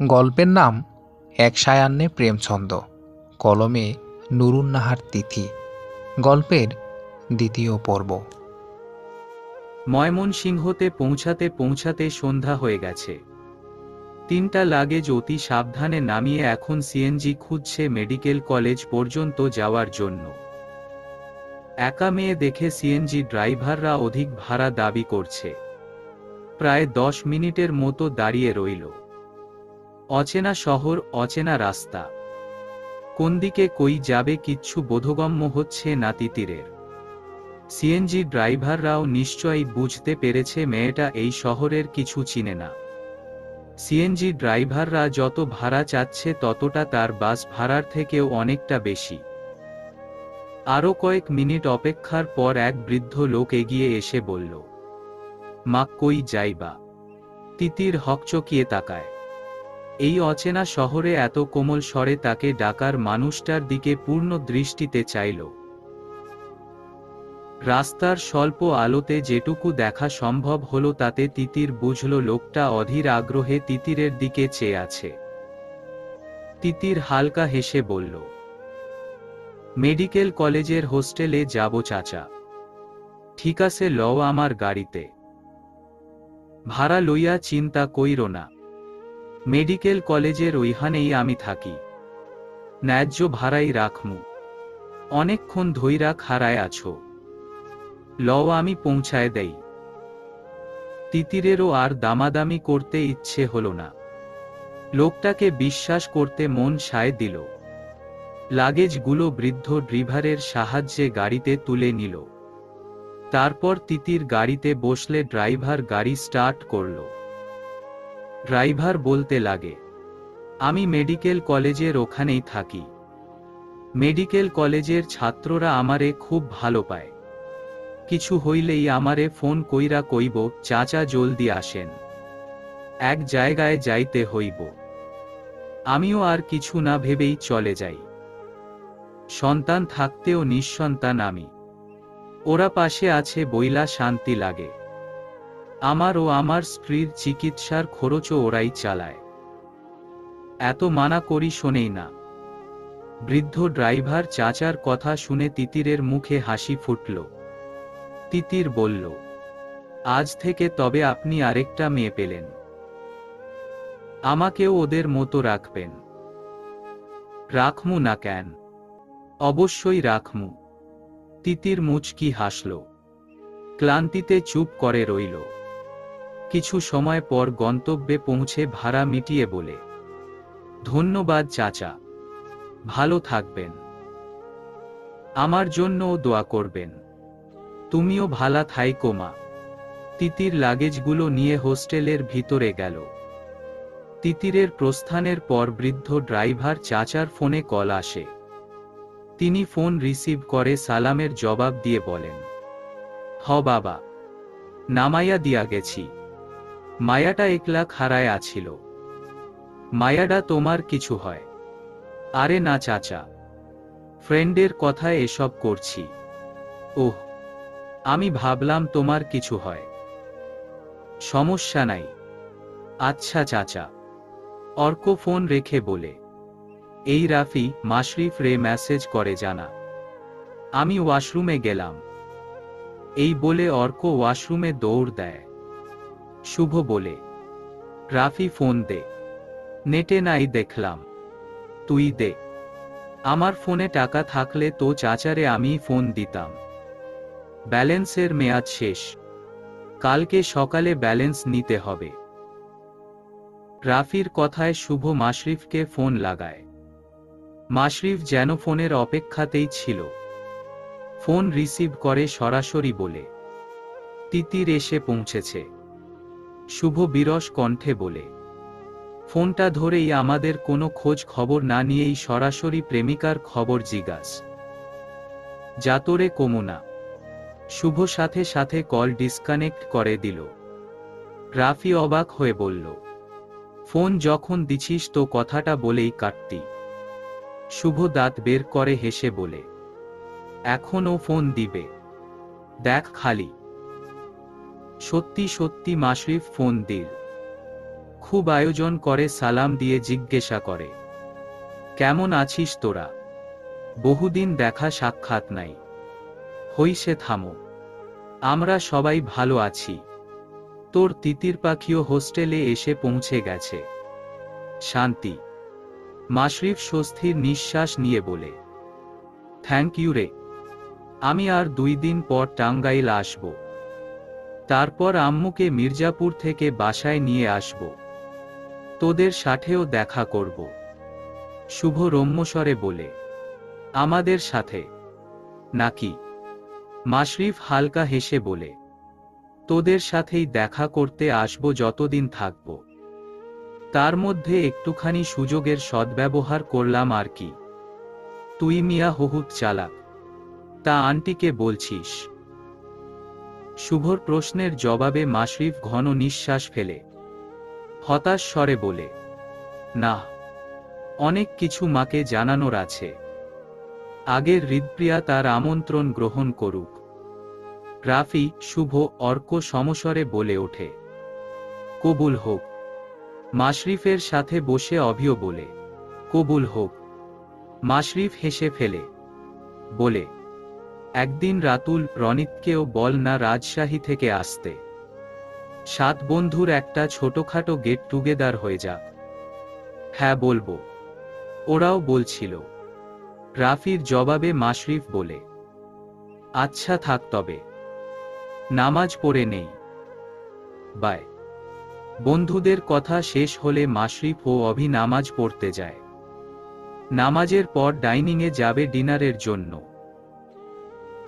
গল্পের নাম এক সায়াহ্নে প্রেমছন্দ, কলমে নুরুন্নাহার তিথি। গল্পের দ্বিতীয় পর্ব। ময়মনসিংহতে পৌঁছাতে পৌঁছাতে সন্ধ্যা হয়ে গেছে। 3টা লাগেজ অতি সাবধানে নামিয়ে এখন সিএনজি খুঁজছে মেডিকেল কলেজ পর্যন্ত যাওয়ার জন্য। একা মেয়ে দেখে সিএনজি ড্রাইভাররা অধিক ভাড়া দাবি করছে। প্রায় 10 মিনিটের মতো দাঁড়িয়ে রইল। অচেনা শহর, অচেনা রাস্তা, কোন দিকে কই যাবে কিচ্ছু বোধগম্য হচ্ছে না তিতিরের। সিএনজি ড্রাইভাররাও নিশ্চয়ই বুঝতে পেরেছে মেয়েটা এই শহরের কিছু চিনে না। সিএনজি ড্রাইভাররা যত ভাড়া চাচ্ছে ততটা তার বাস ভাড়ার থেকেও অনেকটা বেশি। আরও কয়েক মিনিট অপেক্ষার পর এক বৃদ্ধ লোক এগিয়ে এসে বলল, মা কই যাইবা? তিতির হকচকিয়ে তাকায়। এই অচেনা শহরে এত কোমল স্বরে তাকে ডাকার মানুষটার দিকে পূর্ণ দৃষ্টিতে চাইল। রাস্তার স্বল্প আলোতে যেটুকু দেখা সম্ভব হলো তাতে তিতির বুঝল লোকটা অধীর আগ্রহে তিতিরের দিকে চেয়ে আছে। তিতির হালকা হেসে বলল, মেডিকেল কলেজের হোস্টেলে যাব চাচা। ঠিক আছে, লও আমার গাড়িতে। ভাড়া লইয়া চিন্তা কইরো না, মেডিকেল কলেজের ওইখানেই আমি থাকি। ন্যায্য ভাড়াই রাখমু। অনেকক্ষণ ধইরা খাড়ায় আছো, লও আমি পৌঁছায় দেই। তিতিরেরও আর দামাদামি করতে ইচ্ছে হলো না। লোকটাকে বিশ্বাস করতে মন সায় দিল। লাগেজগুলো বৃদ্ধ ড্রাইভারের সাহায্যে গাড়িতে তুলে নিল। তারপর তিতির গাড়িতে বসলে ড্রাইভার গাড়ি স্টার্ট করল। ড্রাইভার বলতে লাগে, আমি মেডিকেল কলেজের ওখানেই থাকি। মেডিকেল কলেজের ছাত্ররা আমারে খুব ভালো পায়। কিছু হইলেই আমারে ফোন কইরা কইব, চাচা জলদি আসেন, এক জায়গায় যাইতে হইব। আমিও আর কিছু না ভেবেই চলে যাই। সন্তান থাকতেও নিঃসন্তান আমি। ওরা পাশে আছে বইলা শান্তি লাগে। আমার ও আমার স্ত্রীর চিকিৎসার খরচও ওরাই চালায়। এত মানা করি শোনেই না। বৃদ্ধ ড্রাইভার চাচার কথা শুনে তিতিরের মুখে হাসি ফুটল। তিতির বলল, আজ থেকে তবে আপনি আরেকটা মেয়ে পেলেন। আমাকেও ওদের মতো রাখবেন। রাখমু না কেন? অবশ্যই রাখমু। তিতির মুচকি হাসল। ক্লান্তিতে চুপ করে রইল। কিছু সময় পর গন্তব্যে পৌঁছে ভাড়া মিটিয়ে বলে, ধন্যবাদ চাচা, ভালো থাকবেন। আমার জন্যও দোয়া করবেন। তুমিও ভালা থাইকো মা। তিতির লাগেজগুলো নিয়ে হোস্টেলের ভিতরে গেল। তিতিরের প্রস্থানের পর বৃদ্ধ ড্রাইভার চাচার ফোনে কল আসে। তিনি ফোন রিসিভ করে সালামের জবাব দিয়ে বলেন, হ বাবা, নামাইয়া দিয়া গেছি। মায়াটা একলা খাড়ায় আছিল। মায়াডা তোমার কিছু হয়? আরে না চাচা, ফ্রেন্ডের কথায় এসব করছি। ওহ, আমি ভাবলাম তোমার কিছু হয়। সমস্যা নাই। আচ্ছা চাচা। অর্ক ফোন রেখে বলে, এই রাফি মাশরিফ রে মেসেজ করে জানা। আমি ওয়াশরুমে গেলাম। এই বলে অর্ক ওয়াশরুমে দৌড় দেয়। শুভ বলে, রাফি ফোন দে। নেটে নাই দেখলাম। তুই দে। আমার ফোনে টাকা থাকলে তো চাচারে আমিই ফোন দিতাম। ব্যালেন্সের মেয়াদ শেষ। কালকে সকালে ব্যালেন্স নিতে হবে। রাফির কথায় শুভ মাশরিফকে ফোন লাগায়। মাশরিফ যেন ফোনের অপেক্ষাতেই ছিল। ফোন রিসিভ করে সরাসরি বলে, তিতির এসে পৌঁছেছে। শুভ বিরস কণ্ঠে বলে, ফোনটা ধরেই আমাদের কোনো খোঁজ খবর না নিয়েই সরাসরি প্রেমিকার খবর জিজ্ঞাস। জাতরে কমুনা। শুভ সাথে সাথে কল ডিসকানেক্ট করে দিল। রাফি অবাক হয়ে বলল, ফোন যখন দিছিস তো কথাটা বলেই কাটতি। শুভ দাঁত বের করে হেসে বলে, এখনও ফোন দিবে? দেখ খালি। সত্যি সত্যি মাশরিফ ফোন দিল। খুব আয়োজন করে, সালাম দিয়ে জিজ্ঞাসা করে, কেমন আছিস তোরা? বহুদিন দেখা সাক্ষাৎ নাই। হইছে থামো, আমরা সবাই ভালো আছি। তোর তিতির পাখিও হোস্টেলে এসে পৌঁছে গেছে। শান্তি। মাশরিফ স্বস্তির নিঃশ্বাস নিয়ে বলে, থ্যাংক ইউ রে। আমি আর 2 দিন পর টাঙ্গাইল আসব। তারপর আম্মুকে মির্জাপুর থেকে বাসায় নিয়ে আসব। তোদের সাথেও দেখা করব। শুভ রম্যস্বরে বলে, আমাদের সাথে নাকি? মাশরিফ হালকা হেসে বলে, তোদের সাথেই দেখা করতে আসব যতদিন থাকব। তার মধ্যে একটুখানি সুযোগের সদ্ব্যবহার করলাম আর কি। তুই মিয়া বহুত চালাক। তা আন্টিকে বলছিস? শুভর প্রশ্নের জবাবে মাশরিফ ঘন নিঃশ্বাস ফেলে হতাশ স্বরে বলে, না, অনেক কিছু মাকে জানানোর আছে। আগের হৃদপ্রিয়া তার আমন্ত্রণ গ্রহণ করুক। রাফি, শুভ, অর্ক সমস্বরে বলে ওঠে, কবুল হোক। মাশরিফের সাথে বসে অভিও বলে, কবুল হোক। মাশরিফ হেসে ফেলে বলে, একদিন রাতুল, রনিতকেও বল না রাজশাহী থেকে আসতে। 7 বন্ধুর একটা ছোটখাটো গেট টুগেদার হয়ে যাক। হ্যাঁ বলবো, ওরাও বলছিল। রাফির জবাবে মাশরিফ বলে, আচ্ছা থাক তবে, নামাজ পড়ে নেই। বাই। বন্ধুদের কথা শেষ হলে মাশরিফ ও অভি নামাজ পড়তে যায়। নামাজের পর ডাইনিংয়ে যাবে ডিনারের জন্য।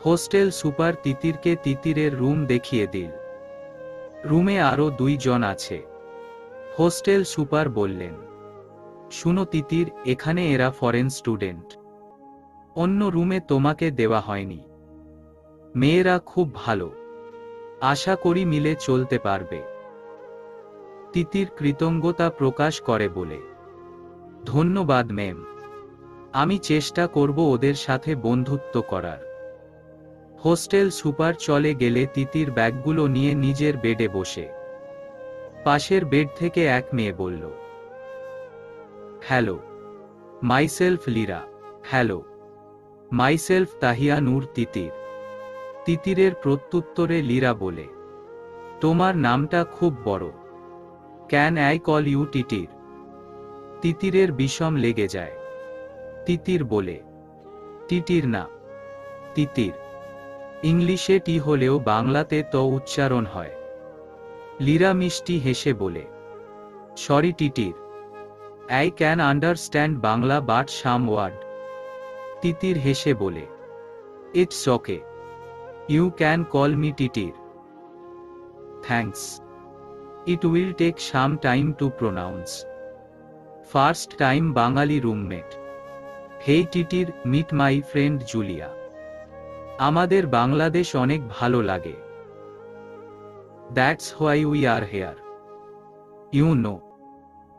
হোস্টেল সুপার তিতিরকে তিতিরের রুম দেখিয়ে দিল। রুমে আরও 2 জন আছে। হোস্টেল সুপার বললেন, শুনো তিতির, এখানে এরা ফরেন স্টুডেন্ট। অন্য রুমে তোমাকে দেওয়া হয়নি। মেয়েরা খুব ভালো, আশা করি মিলে চলতে পারবে। তিতির কৃতজ্ঞতা প্রকাশ করে বলে, ধন্যবাদ ম্যাম। আমি চেষ্টা করব ওদের সাথে বন্ধুত্ব করার। হোস্টেল সুপার চলে গেলে তিতির ব্যাগগুলো নিয়ে নিজের বেডে বসে। পাশের বেড থেকে এক মেয়ে বলল, hello, myself Lira. Hello, myself Tahiya Noor Titir. তিতিরের প্রত্যুত্তরে লিরা বলে, তোমার নামটা খুব বড়। Can I call you Titir? তিতিরের বিষম লেগে যায়। তিতির বলে, তিতির না, তিতির। ইংলিশে টি হলেও বাংলাতে তো উচ্চারণ হয়। লিরা মিষ্টি হেসে বলে, sorry Titir, I can understand Bangla but some word. Titir হেসে বলে, it's okay, you can call me Titir. Thanks, it will take some time to pronounce. First time Bengali roommate. Hey Titir, meet my friend Julia. আমাদের বাংলাদেশ অনেক ভালো লাগে। That's why we are here. You know,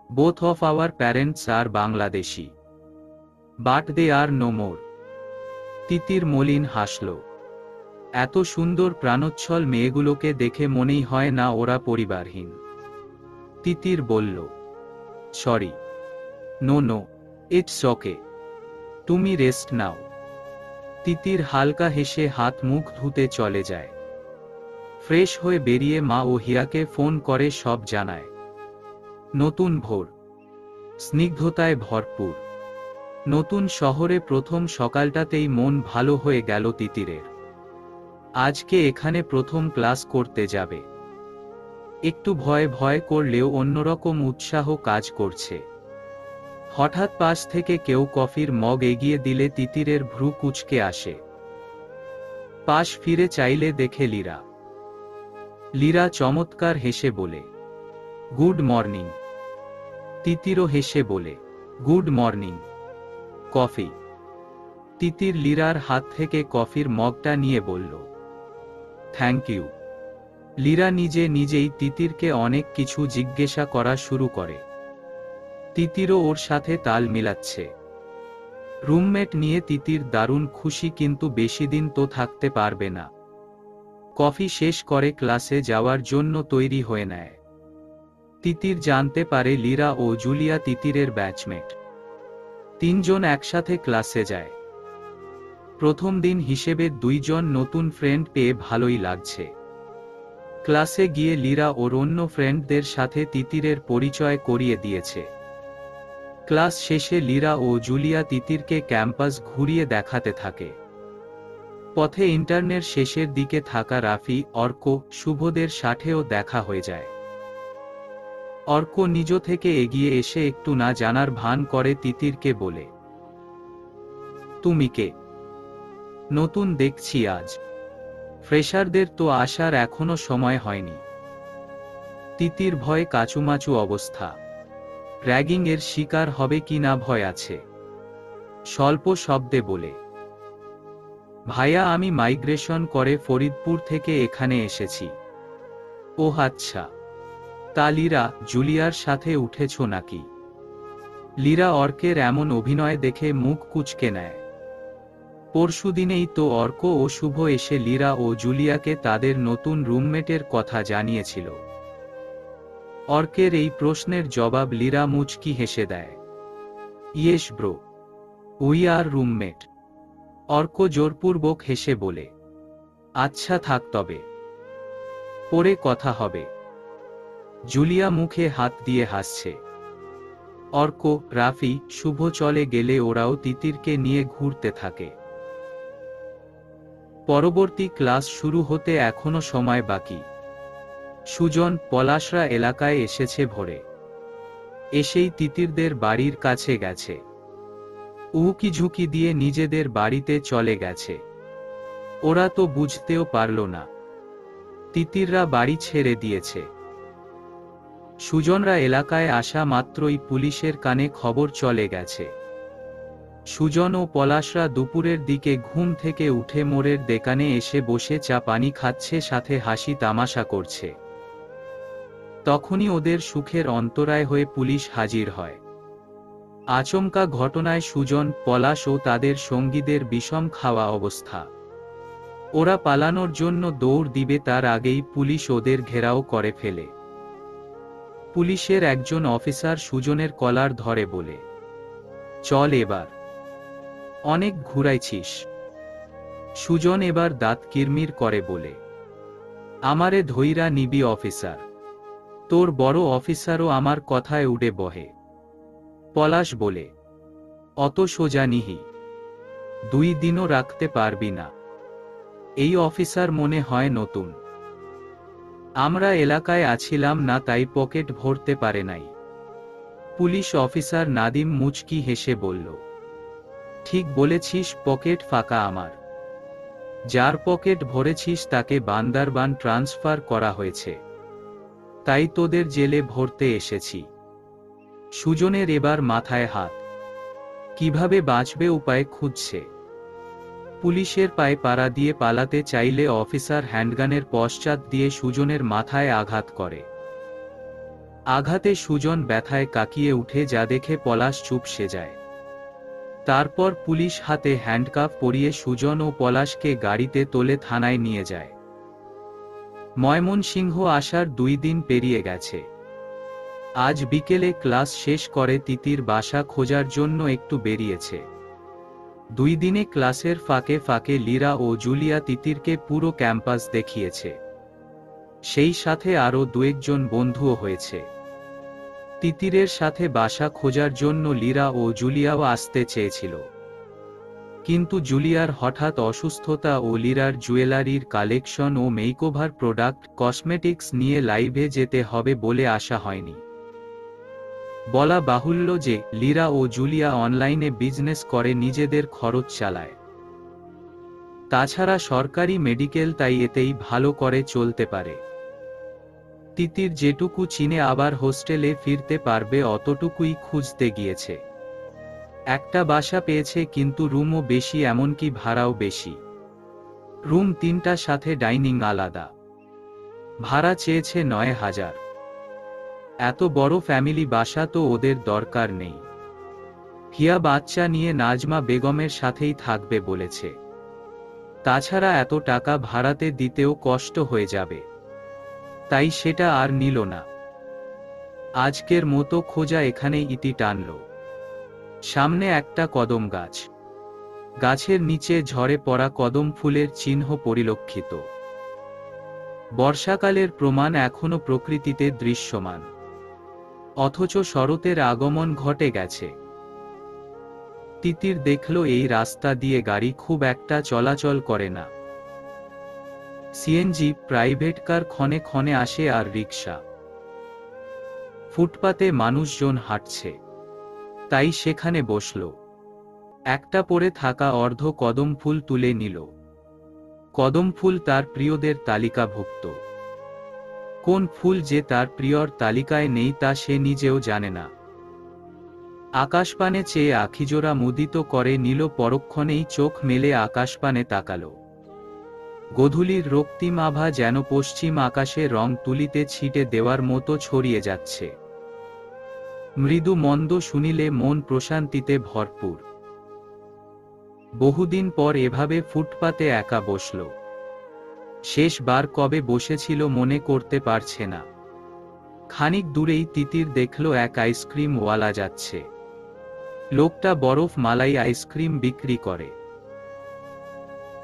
both of our parents are Bangladeshi, but they are no more. Titir মলিন হাসল। এত সুন্দর প্রাণোচ্ছল মেয়েগুলোকে দেখে মনেই হয় না ওরা পরিবারহীন। তিতির বলল, sorry, no no, it's okay, তুমি রেস্ট নাও। তিতির হালকা হেসে হাত মুখ ধুতে চলে যায়। ফ্রেশ হয়ে বেরিয়ে মা ও হিয়াকে ফোন করে সব জানায়। নতুন ভোর, স্নিগ্ধতায় ভরপুর। নতুন শহরে প্রথম সকালটাতেই মন ভালো হয়ে গেল তিতিরের। আজকে এখানে প্রথম ক্লাস করতে যাবে। একটু ভয় ভয় করলেও অন্যরকম উৎসাহ কাজ করছে। হঠাৎ পাশ থেকে কেউ কফির মগ এগিয়ে দিলে তিতিরের ভ্রু কুঁচকে আসে। পাশ ফিরে চাইলে দেখে লিরা। লিরা চমৎকার হেসে বলে, গুড মর্নিং। তিতিরও হেসে বলে, গুড মর্নিং। কফি। তিতির লিরার হাত থেকে কফির মগটা নিয়ে বলল, থ্যাংক ইউ। লিরা নিজে নিজেই তিতিরকে অনেক কিছু জিজ্ঞাসা করা শুরু করে। তিতিরও ওর সাথে তাল মিলাচ্ছে। রুমমেট নিয়ে তিতির দারুণ খুশি, কিন্তু বেশিদিন তো থাকতে পারবে না। কফি শেষ করে ক্লাসে যাওয়ার জন্য তৈরি হয়ে নেয়। তিতির জানতে পারে লীরা ও জুলিয়া তিতিরের ব্যাচমেট। তিনজন একসাথে ক্লাসে যায়। প্রথম দিন হিসেবে দুইজন নতুন ফ্রেন্ড পেয়ে ভালোই লাগছে। ক্লাসে গিয়ে লীরা ওর অন্য ফ্রেন্ডদের সাথে তিতিরের পরিচয় করিয়ে দিয়েছে। ক্লাস শেষে লীরা ও জুলিয়া তিতিরকে ক্যাম্পাস ঘুরিয়ে দেখাতে থাকে। পথে ইন্টার্নের শেষের দিকে থাকা রাফি, অর্ক, শুভদের সাথেও দেখা হয়ে যায়। অর্ক নিজ থেকে এগিয়ে এসে একটু না জানার ভান করে তিতিরকে বলে, তুমি কে? নতুন দেখছি আজ। ফ্রেশারদের তো আসার এখনো সময় হয়নি। তিতির ভয়ে কাচুমাচু অবস্থা। র্যাগিং এর শিকার হবে কি না ভয় আছে। স্বল্প শব্দে বলে, ভাইয়া আমি মাইগ্রেশন করে ফরিদপুর থেকে এখানে এসেছি। ও আচ্ছা, তা লীরা, জুলিয়ার সাথে উঠেছ নাকি? লীরা অর্কের এমন অভিনয় দেখে মুখ কুঁচকে নেয়। পরশুদিনেই তো অর্ক ও শুভ এসে লীরা ও জুলিয়াকে তাদের নতুন রুমমেটের কথা জানিয়েছিল। অর্কের এই প্রশ্নের জবাব লীরা মুচকি হেসে দেয়। Yes bro, we are roommate. Arka জোরপূর্বক হেসে বলে, আচ্ছা থাক তবে, পরে কথা হবে। জুলিয়া মুখে হাত দিয়ে হাসছে। অর্ক, রাফি, শুভ চলে গেলে ওরাও তিতিরকে নিয়ে ঘুরতে থাকে। পরবর্তী ক্লাস শুরু হতে এখনো সময় বাকি। সুজন, পলাশরা এলাকায় এসেছে ভোরে। এসেই তিতিরদের বাড়ির কাছে গেছে। উকি ঝুঁকি দিয়ে নিজেদের বাড়িতে চলে গেছে। ওরা তো বুঝতেও পারল না তিতিররা বাড়ি ছেড়ে দিয়েছে। সুজনরা এলাকায় আসা মাত্রই পুলিশের কানে খবর চলে গেছে। সুজন ও পলাশরা দুপুরের দিকে ঘুম থেকে উঠে মোড়ের দোকানে এসে বসে চা পানি খাচ্ছে, সাথে হাসি তামাশা করছে। তখনই ওদের সুখের অন্তরায় হয়ে পুলিশ হাজির হয়। আচমকা ঘটনায় সুজন, পলাশ ও তাদের সঙ্গীদের বিষম খাওয়া অবস্থা। ওরা পালানোর জন্য দৌড় দিবে তার আগেই পুলিশ ওদের ঘেরাও করে ফেলে। পুলিশের একজন অফিসার সুজনের কলার ধরে বলে, চল এবার, অনেক ঘুরাইছিস। সুজন এবার দাঁত কিরমির করে বলে, আমারে ধইরা নিবি অফিসার? তোর বড় অফিসারও আমার কথায় উড়ে বহে। পলাশ বলে, অত সোজা নিহি, 2 দিনও রাখতে পারবি না। এই অফিসার মনে হয় নতুন। আমরা এলাকায় আছিলাম না তাই পকেট ভরতে পারে নাই। পুলিশ অফিসার নাদিম মুচকি হেসে বলল, ঠিক বলেছিস, পকেট ফাঁকা আমার। যার পকেট ভরেছিস তাকে বান্দারবান ট্রান্সফার করা হয়েছে, তাই তোদের জেলে ভরতে এসেছি। সুজনের এবার মাথায় হাত। কিভাবে বাঁচবে উপায় খুঁজছে। পুলিশের পায়ে পাড়া দিয়ে পালাতে চাইলে অফিসার হ্যান্ডগানের পশ্চাৎ দিয়ে সুজনের মাথায় আঘাত করে। আঘাতে সুজন ব্যথায় কাকিয়ে উঠে যা দেখে পলাশ চুপসে যায়। তারপর পুলিশ হাতে হ্যান্ডকাফ পরিয়ে সুজন ও পলাশকে গাড়িতে তোলে থানায় নিয়ে যায়। ময়মনসিংহ আসার 2 দিন পেরিয়ে গেছে। আজ বিকেলে ক্লাস শেষ করে তিতির বাসা খোঁজার জন্য একটু বেরিয়েছে। 2 দিনে ক্লাসের ফাঁকে ফাঁকে লীরা ও জুলিয়া তিতিরকে পুরো ক্যাম্পাস দেখিয়েছে। সেই সাথে আরও 2-1 জন বন্ধুও হয়েছে। তিতিরের সাথে বাসা খোঁজার জন্য লীরা ও জুলিয়াও আসতে চেয়েছিল, কিন্তু জুলিয়ার হঠাৎ অসুস্থতা ও লীরার জুয়েলারির কালেকশন ও মেকওভার প্রোডাক্ট, কসমেটিক্স নিয়ে লাইভে যেতে হবে বলে আসা হয়নি। বলা বাহুল্য যে লীরা ও জুলিয়া অনলাইনে বিজনেস করে নিজেদের খরচ চালায়। তাছাড়া সরকারি মেডিকেল, তাই এতেই ভালো করে চলতে পারে। তিতির যেটুকু চিনে আবার হোস্টেলে ফিরতে পারবে অতটুকুই খুঁজতে গিয়েছে। একটা বাসা পেয়েছে, কিন্তু রুমও বেশি, এমনকি ভাড়াও বেশি। রুম 3টা, সাথে ডাইনিং আলাদা। ভাড়া চেয়েছে 9,000। এত বড় ফ্যামিলি বাসা তো ওদের দরকার নেই। হিয়া বাচ্চা নিয়ে নাজমা বেগমের সাথেই থাকবে বলেছে। তাছাড়া এত টাকা ভাড়াতে দিতেও কষ্ট হয়ে যাবে, তাই সেটা আর নিল না। আজকের মতো খোঁজা এখানেই ইতি টানল। সামনে একটা কদম গাছ, গাছের নিচে ঝরে পড়া কদম ফুলের চিহ্ন পরিলক্ষিত। বর্ষাকালের প্রমাণ এখনো প্রকৃতিতে দৃশ্যমান, অথচ শরতের আগমন ঘটে গেছে। তিতির দেখল এই রাস্তা দিয়ে গাড়ি খুব একটা চলাচল করে না। সিএনজি, প্রাইভেট কার ক্ষণে ক্ষণে আসে, আর রিক্সা। ফুটপাতে মানুষজন হাঁটছে, তাই সেখানে বসল। একটা পড়ে থাকা অর্ধ কদম ফুল তুলে নিল। কদম ফুল তার প্রিয়দের তালিকাভুক্ত। কোন ফুল যে তার প্রিয়র তালিকায় নেই তা সে নিজেও জানে না। আকাশপানে চেয়ে আখিজোড়া মুদিত করে নিল, পরক্ষণেই চোখ মেলে আকাশপানে তাকাল। গোধূলির রক্তিম আভা যেন পশ্চিম আকাশে রং তুলিতে ছিটে দেওয়ার মতো ছড়িয়ে যাচ্ছে। মৃদু মন্দ শুনিলে মন প্রশান্তিতে ভরপুর। বহুদিন পর এভাবে ফুটপাতে একা বসল। শেষবার কবে বসেছিল মনে করতে পারছে না। খানিক দূরেই তিতির দেখল এক আইসক্রিম ওয়ালা যাচ্ছে। লোকটা বরফ মালাই আইসক্রিম বিক্রি করে।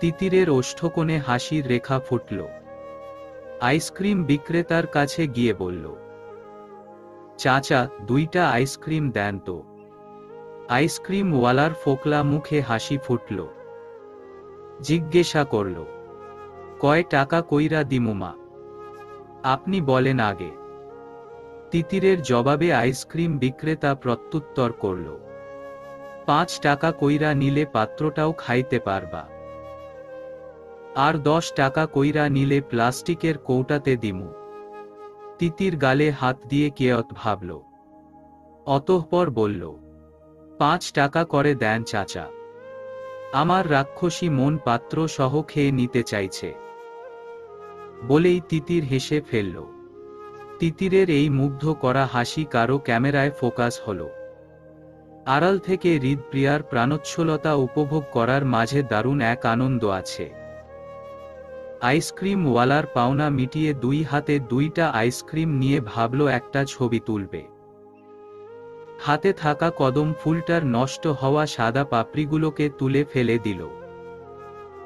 তিতিরের ওষ্ঠকোণে হাসির রেখা ফুটল। আইসক্রিম বিক্রেতার কাছে গিয়ে বলল, চাচা, 2টা আইসক্রিম দেন তো। আইসক্রিম ওয়ালার ফোকলা মুখে হাসি ফুটল। জিজ্ঞাসা করল, কয় টাকা কইরা দিমুমা? আপনি বলেন আগে। তিতিরের জবাবে আইসক্রিম বিক্রেতা প্রত্যুত্তর করল, 5 টাকা কইরা নিলে পাত্রটাও খাইতে পারবা, আর 10 টাকা কইরা নিলে প্লাস্টিকের কৌটাতে দিমু। তিতির গালে হাত দিয়ে কেয়ত ভাবল। অতঃপর বলল, 5 টাকা করে দেন চাচা, আমার রাক্ষসী মন পাত্র সহ খেয়ে নিতে চাইছে। বলেই তিতির হেসে ফেলল। তিতিরের এই মুগ্ধ করা হাসি কারো ক্যামেরায় ফোকাস হল। আড়াল থেকে হৃদপ্রিয়ার প্রাণোচ্ছলতা উপভোগ করার মাঝে দারুণ এক আনন্দ আছে। আইসক্রিম ওয়ালার পাওনা মিটিয়ে 2 হাতে 2টা আইসক্রিম নিয়ে ভাবল একটা ছবি তুলবে। হাতে থাকা কদম ফুলটার নষ্ট হওয়া সাদা পাপড়িগুলোকে তুলে ফেলে দিল।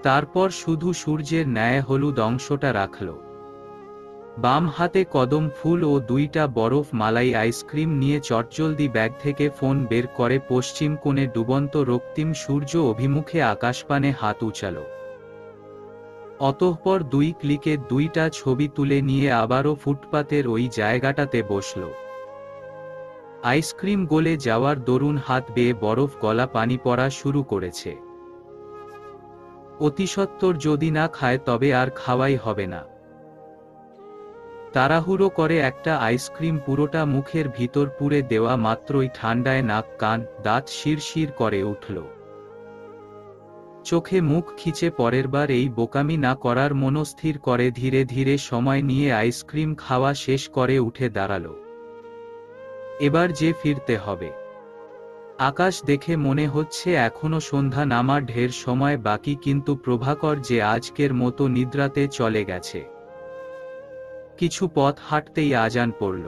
তারপর শুধু সূর্যের ন্যায় হলুদ অংশটা রাখল। বাম হাতে কদম ফুল ও 2টা বরফ মালাই আইসক্রিম নিয়ে চটজলদি ব্যাগ থেকে ফোন বের করে পশ্চিম কোণে ডুবন্ত রক্তিম সূর্য অভিমুখে আকাশপানে হাত উচাল। অতঃপর 2 ক্লিকে 2টা ছবি তুলে নিয়ে আবারও ফুটপাতের ওই জায়গাটাতে বসল। আইসক্রিম গলে যাওয়ার দরুন হাত বেয়ে বরফ গলা পানি পড়া শুরু করেছে। অতিসত্বর যদি না খায় তবে আর খাওয়াই হবে না। তাড়াহুড়ো করে একটা আইসক্রিম পুরোটা মুখের ভিতর পুরে দেওয়া মাত্রই ঠান্ডায় নাক কান দাঁত শিরশির করে উঠল। চোখে মুখ খিচে পরেরবার এই বোকামি না করার মনস্থির করে ধীরে ধীরে সময় নিয়ে আইসক্রিম খাওয়া শেষ করে উঠে দাঁড়াল। এবার যে ফিরতে হবে। আকাশ দেখে মনে হচ্ছে এখনো সন্ধ্যা নামার ঢের সময় বাকি, কিন্তু প্রভাকর যে আজকের মতো নিদ্রাতে চলে গেছে। কিছু পথ হাঁটতেই আজান পড়ল।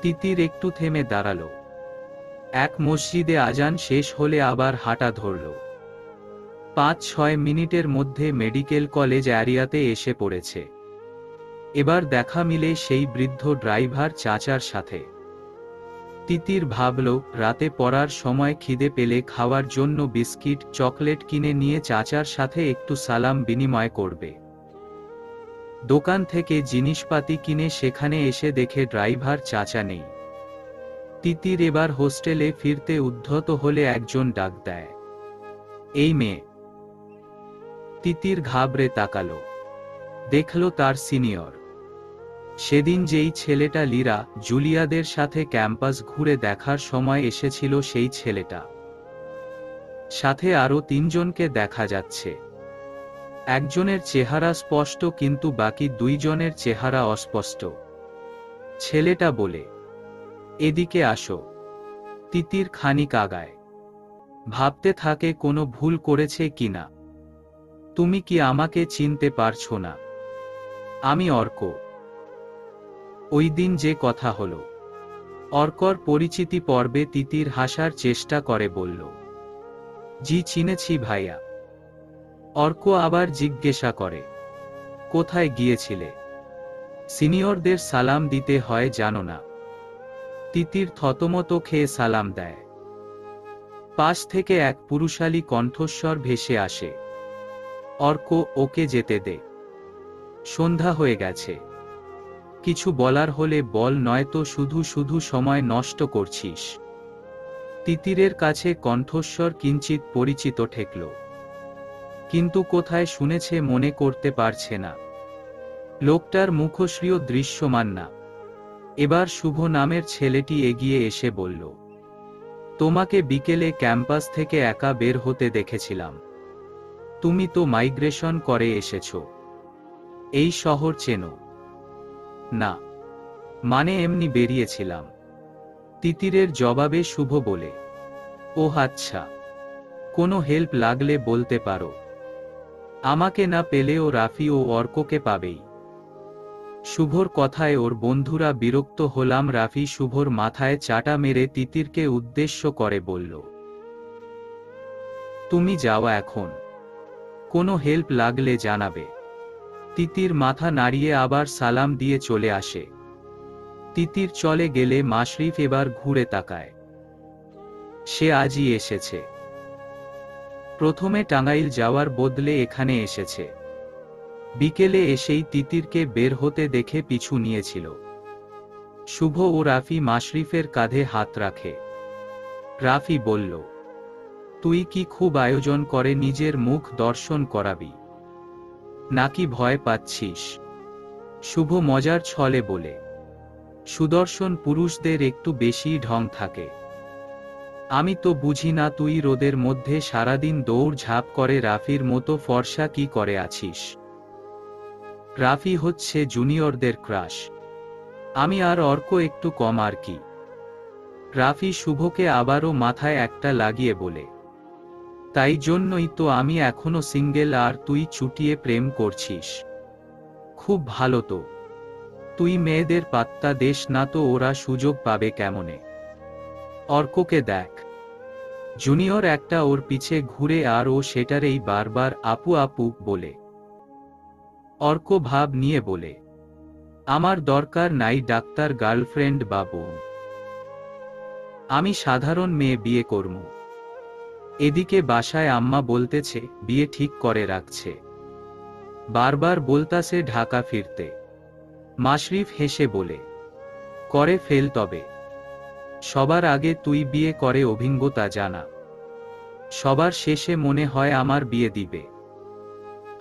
তিতির একটু থেমে দাঁড়াল। এক মসজিদে আজান শেষ হলে আবার হাঁটা ধরল। 5-6 মিনিটের মধ্যে মেডিকেল কলেজ এরিয়াতে এসে পড়েছে। এবার দেখা মিলে সেই বৃদ্ধ ড্রাইভার চাচার সাথে। তিতির ভাবল, রাতে পড়ার সময় খিদে পেলে খাওয়ার জন্য বিস্কিট চকলেট কিনে নিয়ে চাচার সাথে একটু সালাম বিনিময় করবে। দোকান থেকে জিনিসপাতি কিনে সেখানে এসে দেখে ড্রাইভার চাচা নেই। তিতির এবার হোস্টেলে ফিরতে উদ্ধত হলে একজন ডাক দেয়, এই মেয়ে। তিতির ঘাবড়ে তাকাল। দেখল তার সিনিয়র। সেদিন যেই ছেলেটা লীরা জুলিয়াদের সাথে ক্যাম্পাস ঘুরে দেখার সময় এসেছিল সেই ছেলেটা। সাথে আরো 3 জনকে দেখা যাচ্ছে। একজনের চেহারা স্পষ্ট কিন্তু বাকি 2 জনের চেহারা অস্পষ্ট। ছেলেটা বলে, এদিকে আসো। তিতির খানিক আগায়। ভাবতে থাকে কোনো ভুল করেছে কিনা। তুমি কি আমাকে চিনতে পারছো না? আমি অর্ক। ওই দিন যে কথা হলো। অর্কর পরিচিতি পর্বে তিতির হাসার চেষ্টা করে বলল, জি চিনেছি ভাইয়া। অর্ক আবার জিজ্ঞাসা করে, কোথায় গিয়েছিলে? সিনিয়রদের সালাম দিতে হয় জানো না? তিতির থতমত খেয়ে সালাম দেয়। পাশ থেকে এক পুরুষালী কণ্ঠস্বর ভেসে আসে, অর্ক, ওকে যেতে দে, সন্ধ্যা হয়ে গেছে। কিছু বলার হলে বল, নয়তো শুধু শুধু সময় নষ্ট করছিস। তিতিরের কাছে কণ্ঠস্বর কিঞ্চিত পরিচিত ঠেকল, কিন্তু কোথায় শুনেছে মনে করতে পারছে না। লোকটার মুখশ্রীও দৃশ্যমান না। এবার শুভ নামের ছেলেটি এগিয়ে এসে বলল, তোমাকে বিকেলে ক্যাম্পাস থেকে একা বের হতে দেখেছিলাম। তুমি তো মাইগ্রেশন করে এসেছ, এই শহর চেনো? না, মানে এমনি বেরিয়েছিলাম। তিতিরের জবাবে শুভ বলে, ও আচ্ছা, কোনো হেল্প লাগলে বলতে পারো। আমাকে না পেলেও রাফি ও অর্ককে পাবেই। শুভর কথায় ওর বন্ধুরা বিরক্ত হলাম। রাফি শুভর মাথায় চাটা মেরে তিতিরকে উদ্দেশ্য করে বলল, তুমি যাও এখন, কোনো হেল্প লাগলে জানাবে। তিতির মাথা নাড়িয়ে আবার সালাম দিয়ে চলে আসে। তিতির চলে গেলে মাশরিফ এবার ঘুরে তাকায়। সে আজই এসেছে। প্রথমে টাঙ্গাইল যাওয়ার বদলে এখানে এসেছে। বিকেলে এসেই তিতিরকে বের হতে দেখে পিছু নিয়েছিল। শুভ ও রাফি মাশরিফের কাঁধে হাত রাখে। রাফি বলল, তুই কি খুব আয়োজন করে নিজের মুখ দর্শন করাবি, নাকি ভয় পাচ্ছিস? শুভ মজার ছলে বলে, সুদর্শন পুরুষদের একটু বেশি ঢং থাকে। আমি তো বুঝি না তুই রোদের মধ্যে সারাদিন দৌড় ঝাঁপ করে রাফির মতো ফর্সা কি করে আছিস। রাফি হচ্ছে জুনিয়রদের ক্রাশ, আমি আর অর্ক একটু কম আর কি। রাফি শুভকে আবারও মাথায় একটা লাগিয়ে বলে, তাই জন্যই তো আমি এখনো সিঙ্গেল আর তুই চুটিয়ে প্রেম করছিস। খুব ভালো তো, তুই মেয়েদের পাত্তা দেস না তো ওরা সুযোগ পাবে কেমনে? অর্ককে দেখ, জুনিয়র একটা ওর পিছে ঘুরে আর ও সেটারেই বারবার আপু আপু বলে। অর্ক ভাব নিয়ে বলে, আমার দরকার নাই ডাক্তার গার্লফ্রেন্ড বা বউ, আমি সাধারণ মেয়ে বিয়ে করমু। এদিকে বাসায় আম্মা বলতেছে বিয়ে ঠিক করে রাখছে, বারবার বলতাছে ঢাকা ফিরতে। মাশরিফ হেসে বলে, করে ফেল তবে। সবার আগে তুই বিয়ে করে অভিজ্ঞতা জানা, সবার শেষে মনে হয় আমার বিয়ে দিবে।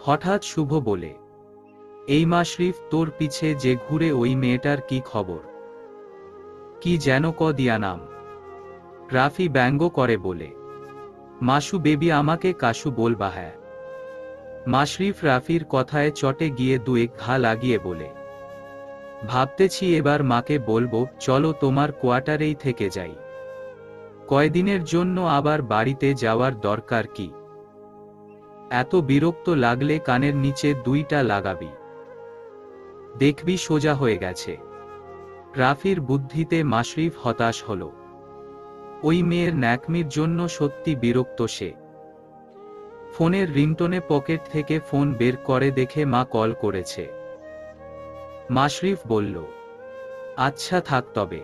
হঠাৎ শুভ বলে, এই মাশরিফ, তোর পিছে যে ঘুরে ওই মেয়েটার কি খবর? কি যেন দিয়া নাম? রাফি ব্যঙ্গ করে বলে, মাসু বেবি, আমাকে কাশু বলবা হ্যাঁ। মাশরিফ রাফির কথায় চটে গিয়ে দুয়েক ঘা লাগিয়ে বলে, ভাবতেছি এবার মাকে বলবো চলো তোমার কোয়ার্টারেই থেকে যাই। কয়দিনের জন্য আবার বাড়িতে যাওয়ার দরকার কি? এত বিরক্ত লাগলে কানের নিচে দুইটা লাগাবি, দেখবি সোজা হয়ে গেছে। রাফির বুদ্ধিতে মাশরিফ হতাশ হল। ওই মেয়ের ন্যাকমির জন্য সত্যি বিরক্ত সে। ফোনের রিংটোনে পকেট থেকে ফোন বের করে দেখে মা কল করেছে। মাশরিফ বলল, আচ্ছা থাক তবে,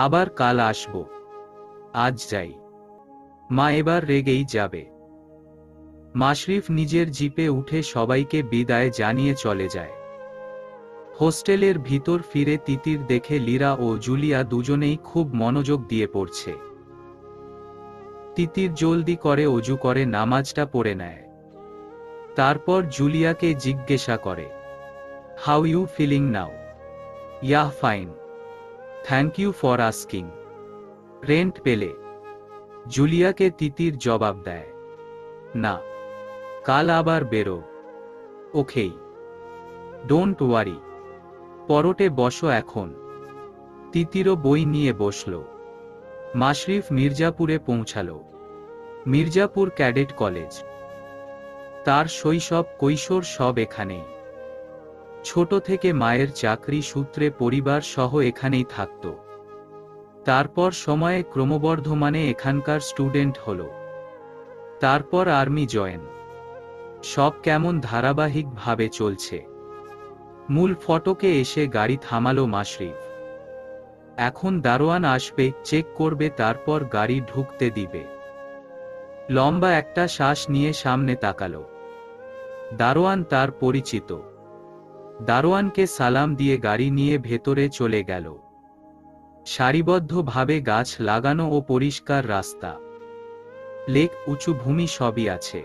আবার কাল আসব, আজ যাই। মা এবার রেগেই যাবে। মাশরিফ নিজের জিপে উঠে সবাইকে বিদায় জানিয়ে চলে যায়। হোস্টেলের ভিতর ফিরে তিতির দেখে লীরা ও জুলিয়া দুজনেই খুব মনোযোগ দিয়ে পড়ছে। তিতির জলদি করে অজু করে নামাজটা পড়ে নেয়। তারপর জুলিয়াকে জিজ্ঞাসা করে, how you feeling now? Yeah fine, thank you for asking. Rent পেলে? জুলিয়াকে তিতির জবাব দেয়, না, কাল আবার বেরো। ওকেই, ডোন্ট ওয়ারি। পরোটে বসো এখন। তিতিরও বই নিয়ে বসল। মাশরিফ মির্জাপুরে পৌঁছাল। Mirzapur cadet college. তার শৈশব কৈশোর সব এখানেই। ছোট থেকে মায়ের চাকরি সূত্রে পরিবার সহ এখানেই থাকত। তারপর সময়ে ক্রমবর্ধমানে এখানকার স্টুডেন্ট হলো, তারপর আর্মি জয়েন। সব কেমন ধারাবাহিকভাবে চলছে। মূল ফটকে এসে গাড়ি থামালো মাশরিফ। এখন দারোয়ান আসবে, চেক করবে, তারপর গাড়ি ঢুকতে দিবে। লম্বা একটা শ্বাস নিয়ে সামনে তাকালো। দারোয়ান তার পরিচিত। দারোয়ানকে সালাম দিয়ে গাড়ি নিয়ে ভেতরে চলে গেল। সারিবদ্ধভাবে গাছ লাগানো ও পরিষ্কার রাস্তা, লেক, উঁচু ভূমি সবই আছে।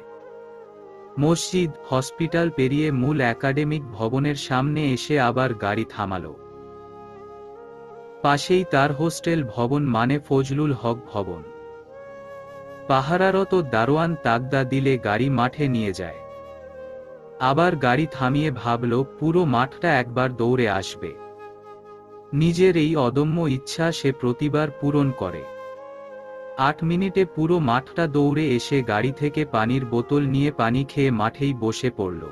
মসজিদ, হসপিটাল পেরিয়ে মূল একাডেমিক ভবনের সামনে এসে আবার গাড়ি থামালো। পাশেই তার হোস্টেল ভবন, মানে ফজলুল হক ভবন। পাহারারত দারোয়ান তাগদা দিলে গাড়ি মাঠে নিয়ে যায়। আবার গাড়ি থামিয়ে ভাবল পুরো মাঠটা একবার দৌড়ে আসবে। নিজের এই অদম্য ইচ্ছা সে প্রতিবার পূরণ করে। 8 মিনিটে পুরো মাঠটা দৌড়ে এসে গাড়ি থেকে পানির বোতল নিয়ে পানি খেয়ে মাঠেই বসে পড়ল।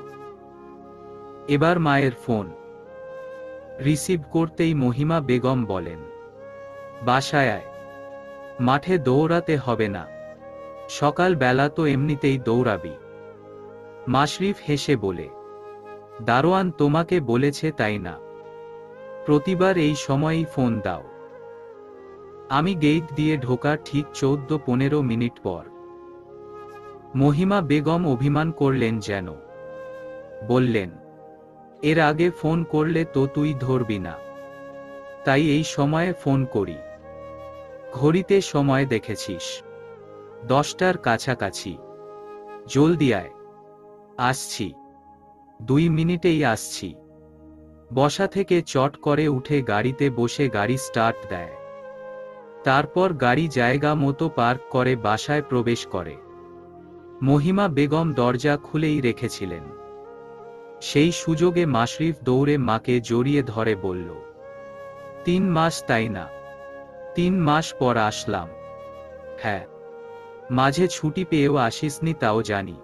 এবার মায়ের ফোন রিসিভ করতেই মহিমা বেগম বলেন, বাসায় আয়, মাঠে দৌড়াতে হবে না, সকাল বেলা তো এমনিতেই দৌড়াবি। মাশরিফ হেসে বলে, দারোয়ান তোমাকে বলেছে তাই না? প্রতিবার এই সময়ই ফোন দাও। আমি গেট দিয়ে ঢোকার ঠিক 14-15 মিনিট পর। মহিমা বেগম অভিমান করলেন যেন। বললেন, এর আগে ফোন করলে তো তুই ধরবি না, তাই এই সময়ে ফোন করি। ঘড়িতে সময় দেখেছিস? 10টার কাছাকাছি। জলদি আয়। আসছি, 2 মিনিটেই আসছি। বসা থেকে চট করে উঠে গাড়িতে বসে গাড়ি স্টার্ট দেয়। তারপর গাড়ি জায়গা মতো পার্ক করে বাসায় প্রবেশ করে। মহিমা বেগম দরজা খুলেই রেখেছিলেন। সেই সুযোগে মাশরিফ দৌড়ে মাকে জড়িয়ে ধরে বলল, 3 মাস তাই না? 3 মাস পর আসলাম। হ্যাঁ, মাঝে ছুটি পেয়েও আসিসনি তাও জানি।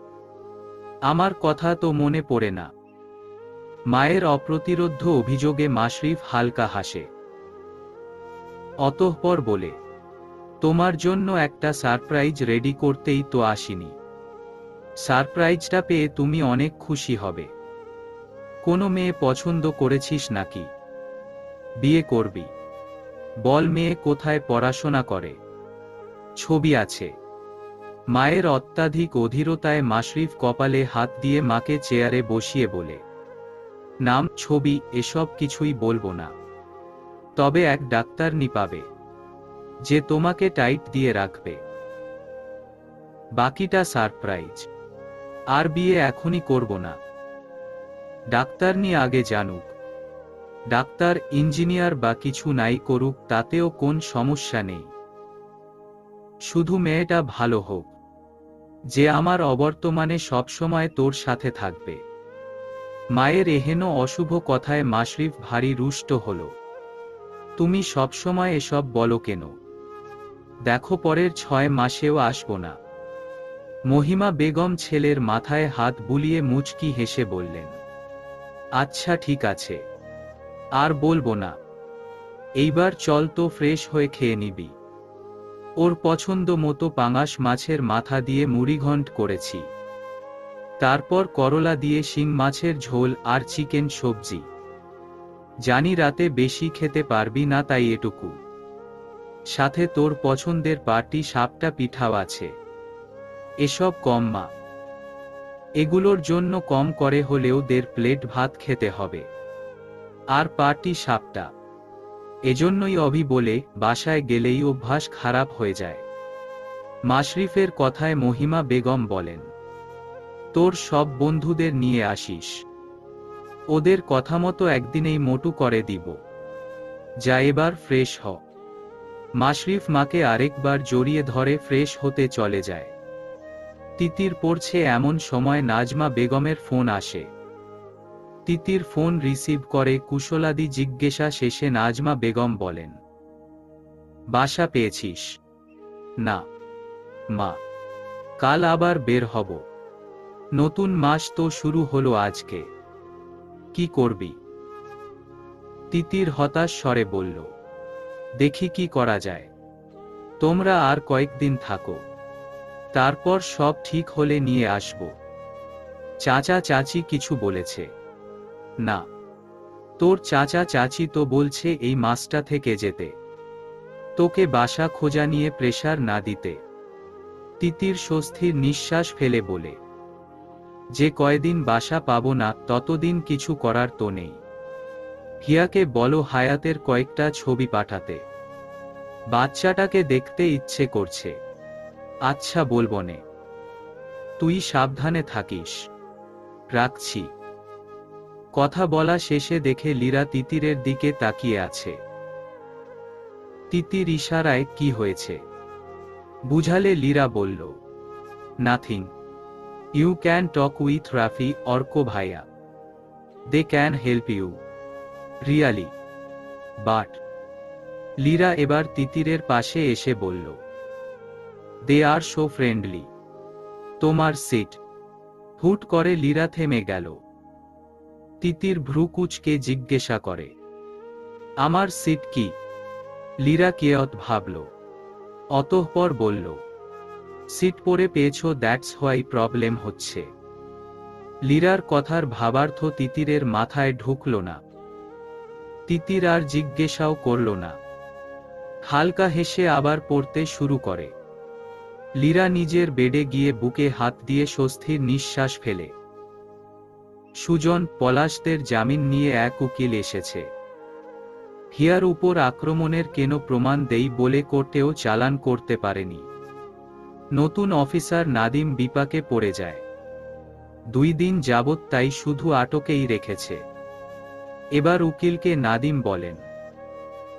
আমার কথা তো মনে পড়ে না। মায়ের অপ্রতিরোধ্য অভিযোগে মাশরিফ হালকা হাসে। অতঃপর বলে, তোমার জন্য একটা সারপ্রাইজ রেডি করতেই তো আসিনি। সারপ্রাইজটা পেয়ে তুমি অনেক খুশি হবে। কোনো মেয়ে পছন্দ করেছিস নাকি? বিয়ে করবি? বল, মেয়ে কোথায় পড়াশোনা করে? ছবি আছে। মায়ের অত্যাধিক অধীরতায় মাশরিফ কপালে হাত দিয়ে মাকে চেয়ারে বসিয়ে বলে, নাম, ছবি এসব কিছুই বলবো না। তবে এক ডাক্তারনি পাবে, যে তোমাকে টাইট দিয়ে রাখবে। বাকিটা সারপ্রাইজ। আর বিয়ে এখনই করব না। ডাক্তারনি আগে জানুক। ডাক্তার, ইঞ্জিনিয়ার বা কিছু নাই করুক, তাতেও কোন সমস্যা নেই। শুধু মেয়েটা ভালো হোক, যে আমার অবর্তমানে সবসময় তোর সাথে থাকবে। মায়ের এহেন অশুভ কথায় মাশরিফ ভারী রুষ্ট হল। তুমি সবসময় এসব বলো কেন? দেখো পরের 6 মাসেও আসব না। মহিমা বেগম ছেলের মাথায় হাত বুলিয়ে মুচকি হেসে বললেন, আচ্ছা ঠিক আছে, আর বলবো না। এইবার চল তো, ফ্রেশ হয়ে খেয়ে নিবি। ওর পছন্দ মতো পাঙাশ মাছের মাথা দিয়ে মুড়িঘণ্ট করেছি। তারপর করলা দিয়ে শিং মাছের ঝোল আর চিকেন সবজি। জানি রাতে বেশি খেতে পারবি না, তাই এটুকু। সাথে তোর পছন্দের পাটি সাপটা পিঠাও আছে। এসব কম মা, এগুলোর জন্য কম করে হলেও 1.5 প্লেট ভাত খেতে হবে। আর পাটি সাপটা এজন্যই অভি বলে বাসায় গেলেই অভ্যাস খারাপ হয়ে যায়। মাশরিফের কথায় মহিমা বেগম বলেন, তোর সব বন্ধুদের নিয়ে আসিস। ওদের কথা মতো একদিনেই মোটু করে দিব। যা এবার ফ্রেশ হ। মাশরিফ মাকে আরেকবার জড়িয়ে ধরে ফ্রেশ হতে চলে যায়। তিতির পড়ছে এমন সময় নাজমা বেগমের ফোন আসে। তিতির ফোন রিসিভ করে কুশলাদি জিজ্ঞাসা শেষে নাজমা বেগম বলেন, বাসা পেয়েছিস? না মা, কাল আবার বের হব। নতুন মাস তো শুরু হলো আজকে। কি করবি? তিতির হতাশ স্বরে বলল, দেখি কি করা যায়। তোমরা আর কয়েকদিন থাকো, তারপর সব ঠিক হলে নিয়ে আসব। চাচা চাচি কিছু বলেছে? না, তোর চাচা চাচি তো বলছে এই মাসটা থেকে যেতে, তোকে বাসা খোঁজা নিয়ে প্রেসার না দিতে। তিতির স্বস্তির নিঃশ্বাস ফেলে বলে, যে কয়দিন বাসা পাবো না ততদিন কিছু করার তো নেই। হিয়াকে বলো হায়াতের কয়েকটা ছবি পাঠাতে, বাচ্চাটাকে দেখতে ইচ্ছে করছে। আচ্ছা বলবনে, তুই সাবধানে থাকিস, রাখছি। কথা বলা শেষে দেখে লীরা তিতিরের দিকে তাকিয়ে আছে। তিতির ইশারায় কি হয়েছে বুঝালে লীরা বলল, nothing, you can talk with Rafi Arko ভাইয়া, they can help you really, but. Lira এবার তিতিরের পাশে এসে বলল, দে আর সো ফ্রেন্ডলি। তোমার সিট। হুট করে লীরা থেমে গেল। তিতির ভ্রুকুচকে জিজ্ঞাসা করে, আমার সিট কি? লীরা কিয়ৎ ভাবল, অতঃপর বলল, সিট পরে পেয়েছো, দ্যাটস হোয়াই প্রবলেম হচ্ছে। লীরার কথার ভাবার্থ তিতিরের মাথায় ঢুকল না। তিতির আর জিজ্ঞাসাও করল না, হালকা হেসে আবার পড়তে শুরু করে। লীরা নিজের বেডে গিয়ে বুকে হাত দিয়ে স্বস্তির নিঃশ্বাস ফেলে। সুজন, পলাশদের জামিন নিয়ে এক উকিল এসেছে। হিয়ার উপর আক্রমণের কেন প্রমাণ দেই বলে কোর্টেও চালান করতে পারেনি। নতুন অফিসার নাদিম বিপাকে পড়ে যায়। 2 দিন যাবৎ তাই শুধু আটকেই রেখেছে। এবার উকিলকে নাদিম বলেন,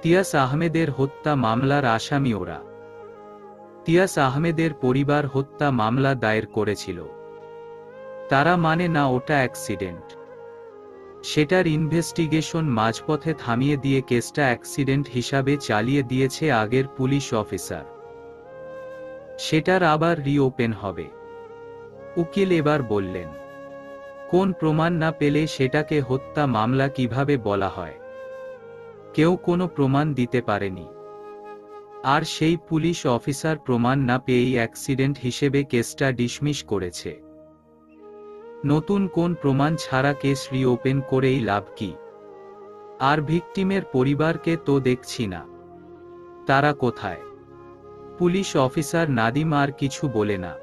তিয়াস আহমেদের হত্যা মামলার আসামি ওরা। তিয়াস আহমেদের পরিবার হত্যা মামলা দায়ের করেছিল। তারা মানে না ওটা অ্যাক্সিডেন্ট। সেটার ইনভেস্টিগেশন মাঝপথে থামিয়ে দিয়ে কেসটা অ্যাক্সিডেন্ট হিসাবে চালিয়ে দিয়েছে আগের পুলিশ অফিসার। সেটার আবার রিওপেন হবে। উকিল এবার বললেন, কোন প্রমাণ না পেলে সেটাকে হত্যা মামলা কিভাবে বলা হয়? কেউ কোনো প্রমাণ দিতে পারেনি। আর সেই পুলিশ অফিসার প্রমাণ না পেয়েই অ্যাক্সিডেন্ট হিসেবে কেসটা ডিসমিস করেছে। নতুন কোন প্রমাণ ছাড়া কেস রিওপেন করেই লাভ কি? আর ভিকটিমের পরিবারকে তো দেখছি না, তারা কোথায়? পুলিশ অফিসার নাদিম আর কিছু বলে না।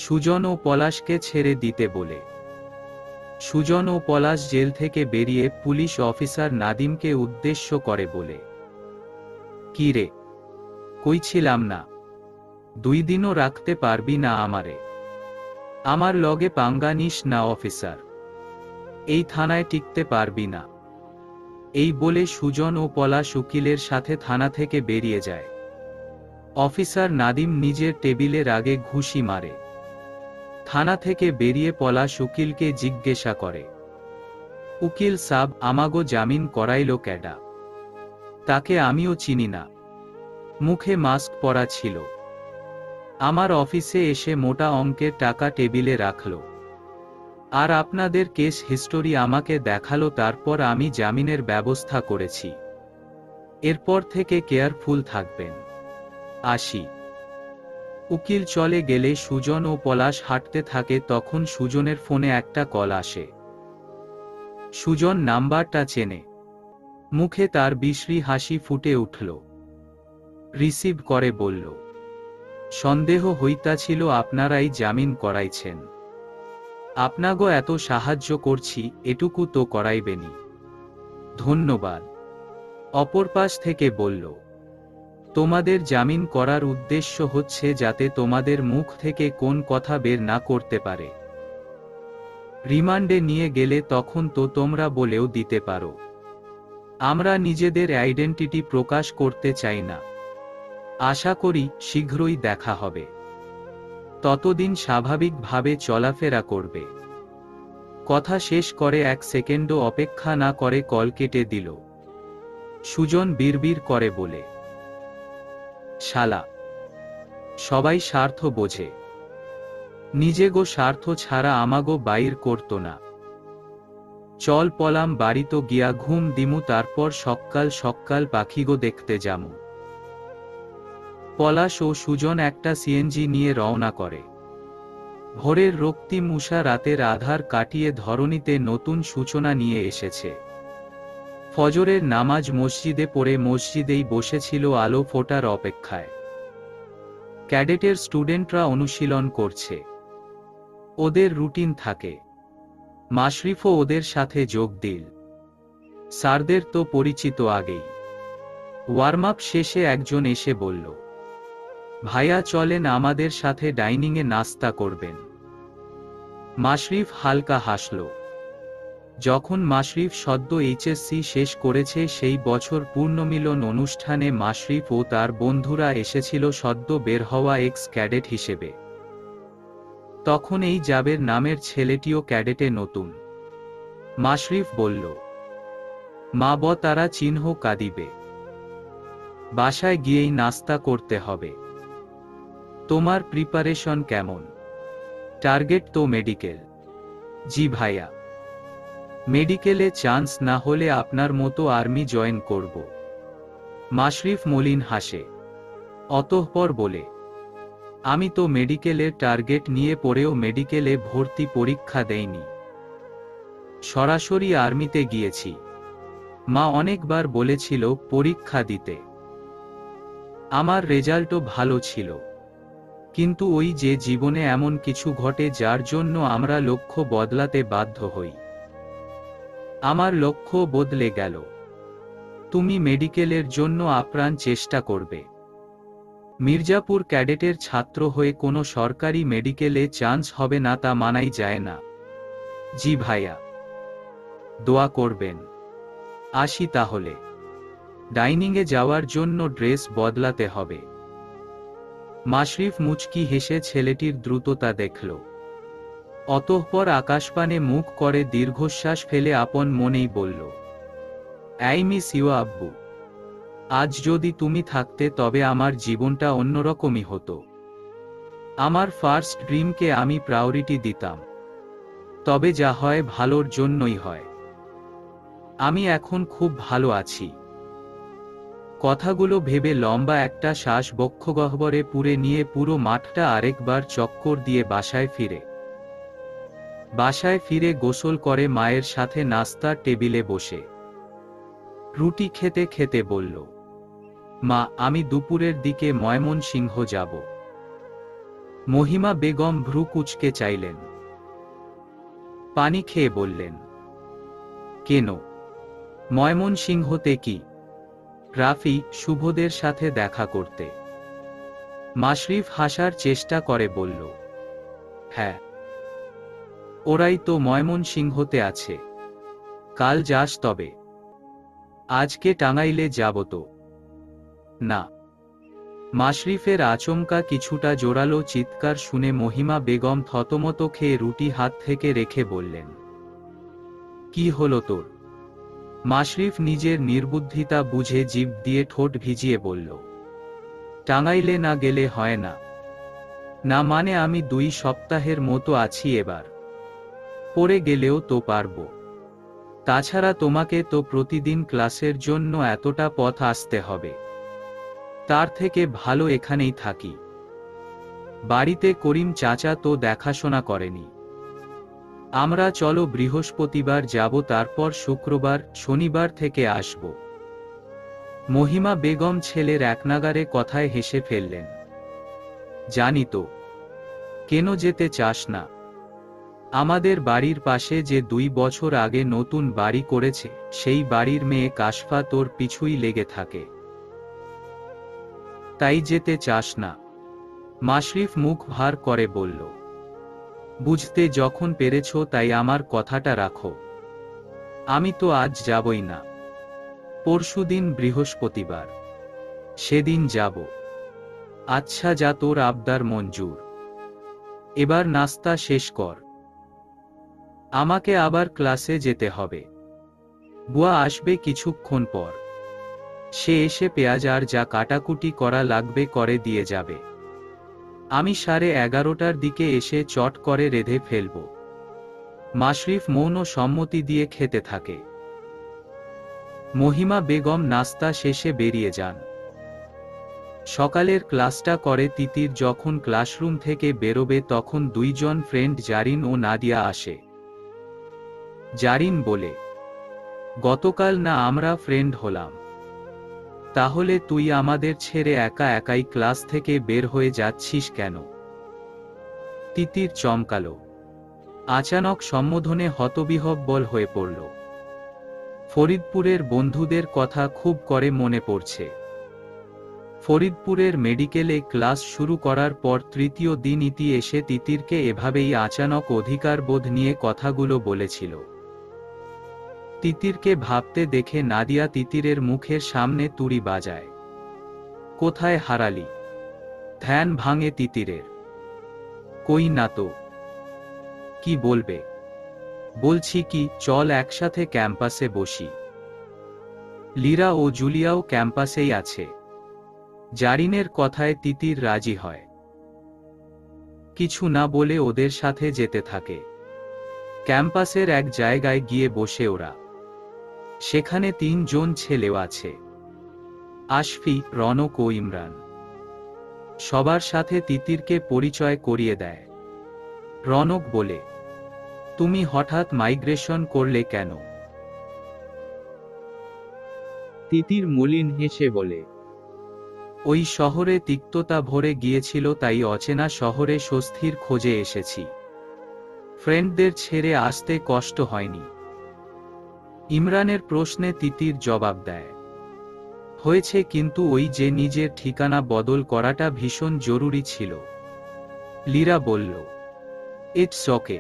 সুজন ও পলাশকে ছেড়ে দিতে বলে। সুজন ও পলাশ জেল থেকে বেরিয়ে পুলিশ অফিসার নাদিমকে উদ্দেশ্য করে বলে, কি রে, কই ছিলাম না? 2 দিনও রাখতে পারবি না আমারে? আমার লগে পাঙ্গা নিস না অফিসার, এই থানায় টিকতে পারবি না। এই বলে সুজন ও পলাশ উকিলের সাথে থানা থেকে বেরিয়ে যায়। অফিসার নাদিম নিজের টেবিলের আগে ঘুষি মারে। থানা থেকে বেরিয়ে পলাশ উকিলকে জিজ্ঞাসা করে, উকিল সাব, আমাগো জামিন করাইল ক্যাডা? তাকে আমিও চিনি না, মুখে মাস্ক পরা ছিল। আমার অফিসে এসে মোটা অঙ্কের টাকা টেবিলে রাখল, আর আপনাদের কেস হিস্টোরি আমাকে দেখালো, তারপর আমি জামিনের ব্যবস্থা করেছি। এরপর থেকে কেয়ারফুল থাকবেন, আসি। উকিল চলে গেলে সুজন ও পলাশ হাঁটতে থাকে। তখন সুজনের ফোনে একটা কল আসে। সুজন নাম্বারটা চেনে। মুখে তার বিশ্রী হাসি ফুটে উঠল। রিসিভ করে বলল, সন্দেহ হইতাছিল আপনারাই জামিন করাইছেন। আপনাগো এত সাহায্য করছি, এটুকু তো করাইবেনি। ধন্যবাদ। অপর পাশ থেকে বলল, তোমাদের জামিন করার উদ্দেশ্য হচ্ছে যাতে তোমাদের মুখ থেকে কোন কথা বের না করতে পারে। রিমান্ডে নিয়ে গেলে তখন তো তোমরা বলেও দিতে পারো, আমরা নিজেদের আইডেন্টিটি প্রকাশ করতে চাই না। আশা করি শীঘ্রই দেখা হবে। ততদিন স্বাভাবিকভাবে চলাফেরা করবে। কথা শেষ করে 1 সেকেন্ডও অপেক্ষা না করে কল কেটে দিল। সুজন বিড়বিড় করে বলে, শালা, সবাই স্বার্থ বোঝে, নিজেগো স্বার্থ ছাড়া আমাগো বাইর করতো না। চল পলাম বাড়িতো গিয়া ঘুম দিমু, তারপর সক্কাল সক্কাল পাখিগো দেখতে যামু। পলাশ ও সুজন একটা সিএনজি নিয়ে রওনা করে। ভোরের রক্তিম উষা রাতের আধার কাটিয়ে ধরণীতে নতুন সূচনা নিয়ে এসেছে। ফজরের নামাজ মসজিদে পড়ে মসজিদেই বসেছিল আলো ফোটার অপেক্ষায়। ক্যাডেটের স্টুডেন্টরা অনুশীলন করছে। ওদের রুটিন থাকে। মাশরিফও ওদের সাথে যোগ দিল। স্যারদের তো পরিচিত আগেই। ওয়ার্ম আপ শেষে একজন এসে বলল, ভাইয়া চলেন আমাদের সাথে ডাইনিংয়ে নাস্তা করবেন। মাশরিফ হালকা হাসল। যখন মাশরিফ সদ্য এইচএসসি শেষ করেছে সেই বছর পূর্ণমিলন অনুষ্ঠানে মাশরিফ ও তার বন্ধুরা এসেছিল সদ্য বের হওয়া এক্স ক্যাডেট হিসেবে। তখন এই জাবের নামের ছেলেটিও ক্যাডেটে নতুন। মাশরিফ বলল, মা ব তারা চিহ্ন কাঁদিবে, বাসায় গিয়েই নাস্তা করতে হবে। তোমার প্রিপারেশন কেমন? টার্গেট তো মেডিকেল। জি ভাইয়া। মেডিকেলে চান্স না হলে আপনার মতো আর্মি জয়েন করব। মাশরিফ মলিন হাসে। অতঃপর বলে, আমি তো মেডিকেলের টার্গেট নিয়ে পড়েও মেডিকেলে ভর্তি পরীক্ষা দেইনি, সরাসরি আর্মিতে গিয়েছি। মা অনেকবার বলেছিল পরীক্ষা দিতে। আমার রেজাল্টও ভালো ছিল, কিন্তু ওই যে জীবনে এমন কিছু ঘটে যার জন্য আমরা লক্ষ্য বদলাতে বাধ্য হই। আমার লক্ষ্য বদলে গেল। তুমি মেডিকেলের জন্য আপ্রাণ চেষ্টা করবে। মির্জাপুর ক্যাডেটের ছাত্র হয়ে কোনো সরকারি মেডিকেলে চান্স হবে না তা মানাই যায় না। জি ভাইয়া। দোয়া করবেন। আসি তাহলে। ডাইনিংয়ে যাওয়ার জন্য ড্রেস বদলাতে হবে। মাশরিফ মুচকি হেসে ছেলেটির দ্রুততা দেখল। অতঃপর আকাশপানে মুখ করে দীর্ঘশ্বাস ফেলে আপন মনেই বলল, আই মিস ইউ আব্বু। আজ যদি তুমি থাকতে তবে আমার জীবনটা অন্যরকমই হতো। আমার ফার্স্ট ড্রিমকে আমি প্রায়োরিটি দিতাম। তবে যা হয় ভালোর জন্যই হয়। আমি এখন খুব ভালো আছি। কথাগুলো ভেবে লম্বা একটা শ্বাস বক্ষগহ্বরে পুরে নিয়ে পুরো মাঠটা আরেকবার চক্কর দিয়ে বাসায় ফিরে গোসল করে মায়ের সাথে নাস্তার টেবিলে বসে রুটি খেতে খেতে বলল, মা আমি দুপুরের দিকে ময়মনসিংহ যাব। মহিমা বেগম ভ্রু কুঁচকে চাইলেন। পানি খেয়ে বললেন, কেন? ময়মনসিংহতে কি? রাফি, শুভদের সাথে দেখা করতে। মাশরিফ হাসার চেষ্টা করে বলল, হ্যাঁ, ওরাই তো ময়মনসিংহতে আছে। কাল যাস তবে? আজকে টাঙ্গাইলে যাব তো। না। মাশরিফের আচমকা কিছুটা জোরালো চিৎকার শুনে মহিমা বেগম থতমত খেয়ে রুটি হাত থেকে রেখে বললেন, কি হলো তোর? মাশরিফ নিজের নির্বুদ্ধিতা বুঝে জিভ দিয়ে ঠোঁট ভিজিয়ে বলল, টাঙ্গাইলে না গেলে হয় না। না মানে আমি 2 সপ্তাহের মতো আছি এবার। পরে গেলেও তো পারবো। তাছাড়া তোমাকে তো প্রতিদিন ক্লাসের জন্য এতটা পথ আসতে হবে। তার থেকে ভালো এখানেই থাকি। বাড়িতে করিম চাচা তো দেখাশোনা করেনি। আমরা চলো বৃহস্পতিবার যাব, তারপর শুক্রবার শনিবার থেকে আসব। মহিমা বেগম ছেলের একনাগারে কথায় হেসে ফেললেন। জানি তো। কেন যেতে চাস না? আমাদের বাড়ির পাশে যে 2 বছর আগে নতুন বাড়ি করেছে সেই বাড়ির মেয়ে কাশফা তোর পিছুই লেগে থাকে। তাই যেতে চাস না? মাশরিফ মুখ ভার করে বলল, বুঝতে যখন পেরেছ তাই আমার কথাটা রাখো। আমি তো আজ যাবই না। পরশুদিন বৃহস্পতিবার, সেদিন যাব। আচ্ছা যা, তোর আবদার মঞ্জুর। এবার নাস্তা শেষ কর। আমাকে আবার ক্লাসে যেতে হবে। বুয়া আসবে কিছুক্ষণ পর। সে এসে পেঁয়াজ আর যা কাটাকুটি করা লাগবে করে দিয়ে যাবে। আমি 11:30টার দিকে এসে চট করে রেঁধে ফেলব। মাশরিফ মৌন সম্মতি দিয়ে খেতে থাকে। মহিমা বেগম নাস্তা শেষে বেরিয়ে যান। সকালের ক্লাসটা করে তিতির যখন ক্লাসরুম থেকে বেরোবে তখন দুইজন ফ্রেন্ড জারিন ও নাদিয়া আসে। জারিন বলে, গতকাল না আমরা ফ্রেন্ড হলাম, তাহলে তুই আমাদের ছেড়ে একা একাই ক্লাস থেকে বের হয়ে যাচ্ছিস কেন? তিতির চমকালো। আচানক সম্বোধনে হতবিহ্বল হয়ে পড়ল। ফরিদপুরের বন্ধুদের কথা খুব করে মনে পড়ছে। ফরিদপুরের মেডিকেলে ক্লাস শুরু করার পর তৃতীয় দিন ইতি এসে তিতিরকে এভাবেই আচানক অধিকারবোধ নিয়ে কথাগুলো বলেছিল। তিতিরকে ভাবতে দেখে নাদিয়া তিতিরের মুখের সামনে তুড়ি বাজায়। কোথায় হারালি? ধ্যান ভাঙে তিতিরের। কই না তো। কি বলবে? বলছি কি, চল একসাথে ক্যাম্পাসে বসি। লীরা ও জুলিয়াও ক্যাম্পাসেই আছে। জারিনের কথায় তিতির রাজি হয়। কিছু না বলে ওদের সাথে যেতে থাকে। ক্যাম্পাসের এক জায়গায় গিয়ে বসে ওরা। সেখানে 3 জন ছেলেও আছে, আশফি, রনক ও ইমরান। সবার সাথে তিতিরকে পরিচয় করিয়ে দেয়। রনক বলে, তুমি হঠাৎ মাইগ্রেশন করলে কেন? তিতির মলিন হেসে বলে, ওই শহরে তিক্ততা ভরে গিয়েছিল, তাই অচেনা শহরে স্বস্তির খোঁজে এসেছি। ফ্রেন্ডদের ছেড়ে আসতে কষ্ট হয়নি। ইমরানের প্রশ্নে তিতির জবাব দেয়, হয়েছে, কিন্তু ওই যে নিজের ঠিকানা বদল করাটা ভীষণ জরুরি ছিল। লীরা বলল, ইটস ওকে,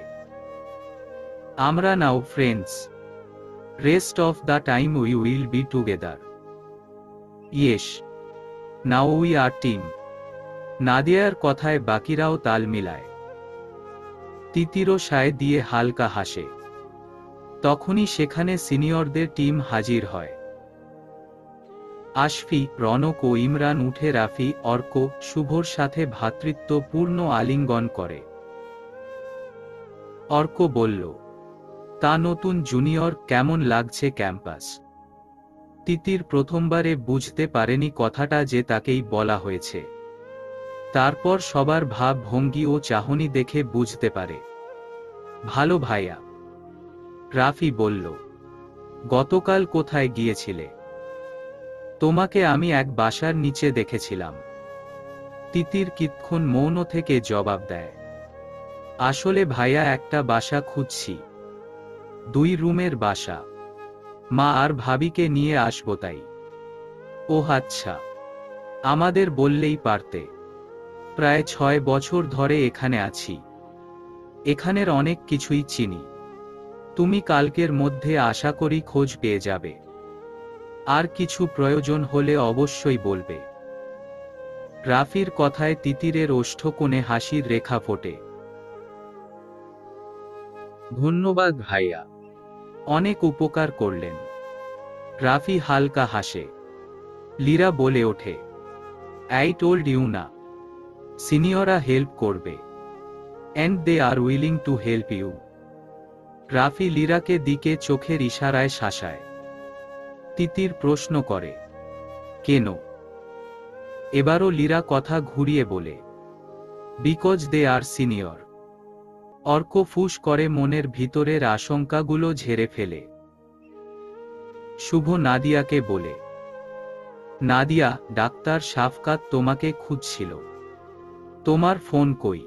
আমরা now friends. Rest of the time we will be together. Yes, now we are team. নাদিয়ার কথায় বাকিরাও তাল মিলায়। তিতিরও সায় দিয়ে হালকা হাসে। তখনই সেখানে সিনিয়রদের টিম হাজির হয়। আশফি, রনক ও ইমরান উঠে রাফি, অর্ক, শুভর সাথে ভ্রাতৃত্বপূর্ণ আলিঙ্গন করে। অর্ক বলল, তা নতুন জুনিয়র, কেমন লাগছে ক্যাম্পাস? তিতির প্রথমবারে বুঝতে পারেনি কথাটা যে তাকেই বলা হয়েছে। তারপর সবার ভাব ভঙ্গি ও চাহনি দেখে বুঝতে পারে। ভালো ভাইয়া। রাফি বলল, গতকাল কোথায় গিয়েছিলে? তোমাকে আমি এক বাসার নিচে দেখেছিলাম। তিতির কিছুক্ষণ মৌন থেকে জবাব দেয়, আসলে ভাইয়া একটা বাসা খুঁজছি। 2 রুমের বাসা। মা আর ভাবিকে নিয়ে আসবো তাই। ওহ আচ্ছা, আমাদের বললেই পারতে। প্রায় 6 বছর ধরে এখানে আছি। এখানের অনেক কিছুই চিনি। তুমি কালকের মধ্যে আশা করি খোঁজ পেয়ে যাবে। আর কিছু প্রয়োজন হলে অবশ্যই বলবে। রাফির কথায় তিতিরের ওষ্ঠকোণে হাসির রেখা ফোটে। ধন্যবাদ ভাইয়া, অনেক উপকার করলেন। রাফি হালকা হাসে। লীরা বলে ওঠে, আই টোল্ড ইউ না, সিনিয়ররা হেল্প করবে। And they are willing to help you. Rafi লীরাকে দিকে চোখের ইশারায় শাসায়। তিতির প্রশ্ন করে, কেন? এবারও লীরা কথা ঘুরিয়ে বলে, because they are senior. Arko ফুস করে মনের ভিতরের আশঙ্কাগুলো ঝেড়ে ফেলে। শুভ নাদিয়াকে বলে, নাদিয়া, ডাক্তার শাফকাত তোমাকে খুঁজছিল। তোমার ফোন কই?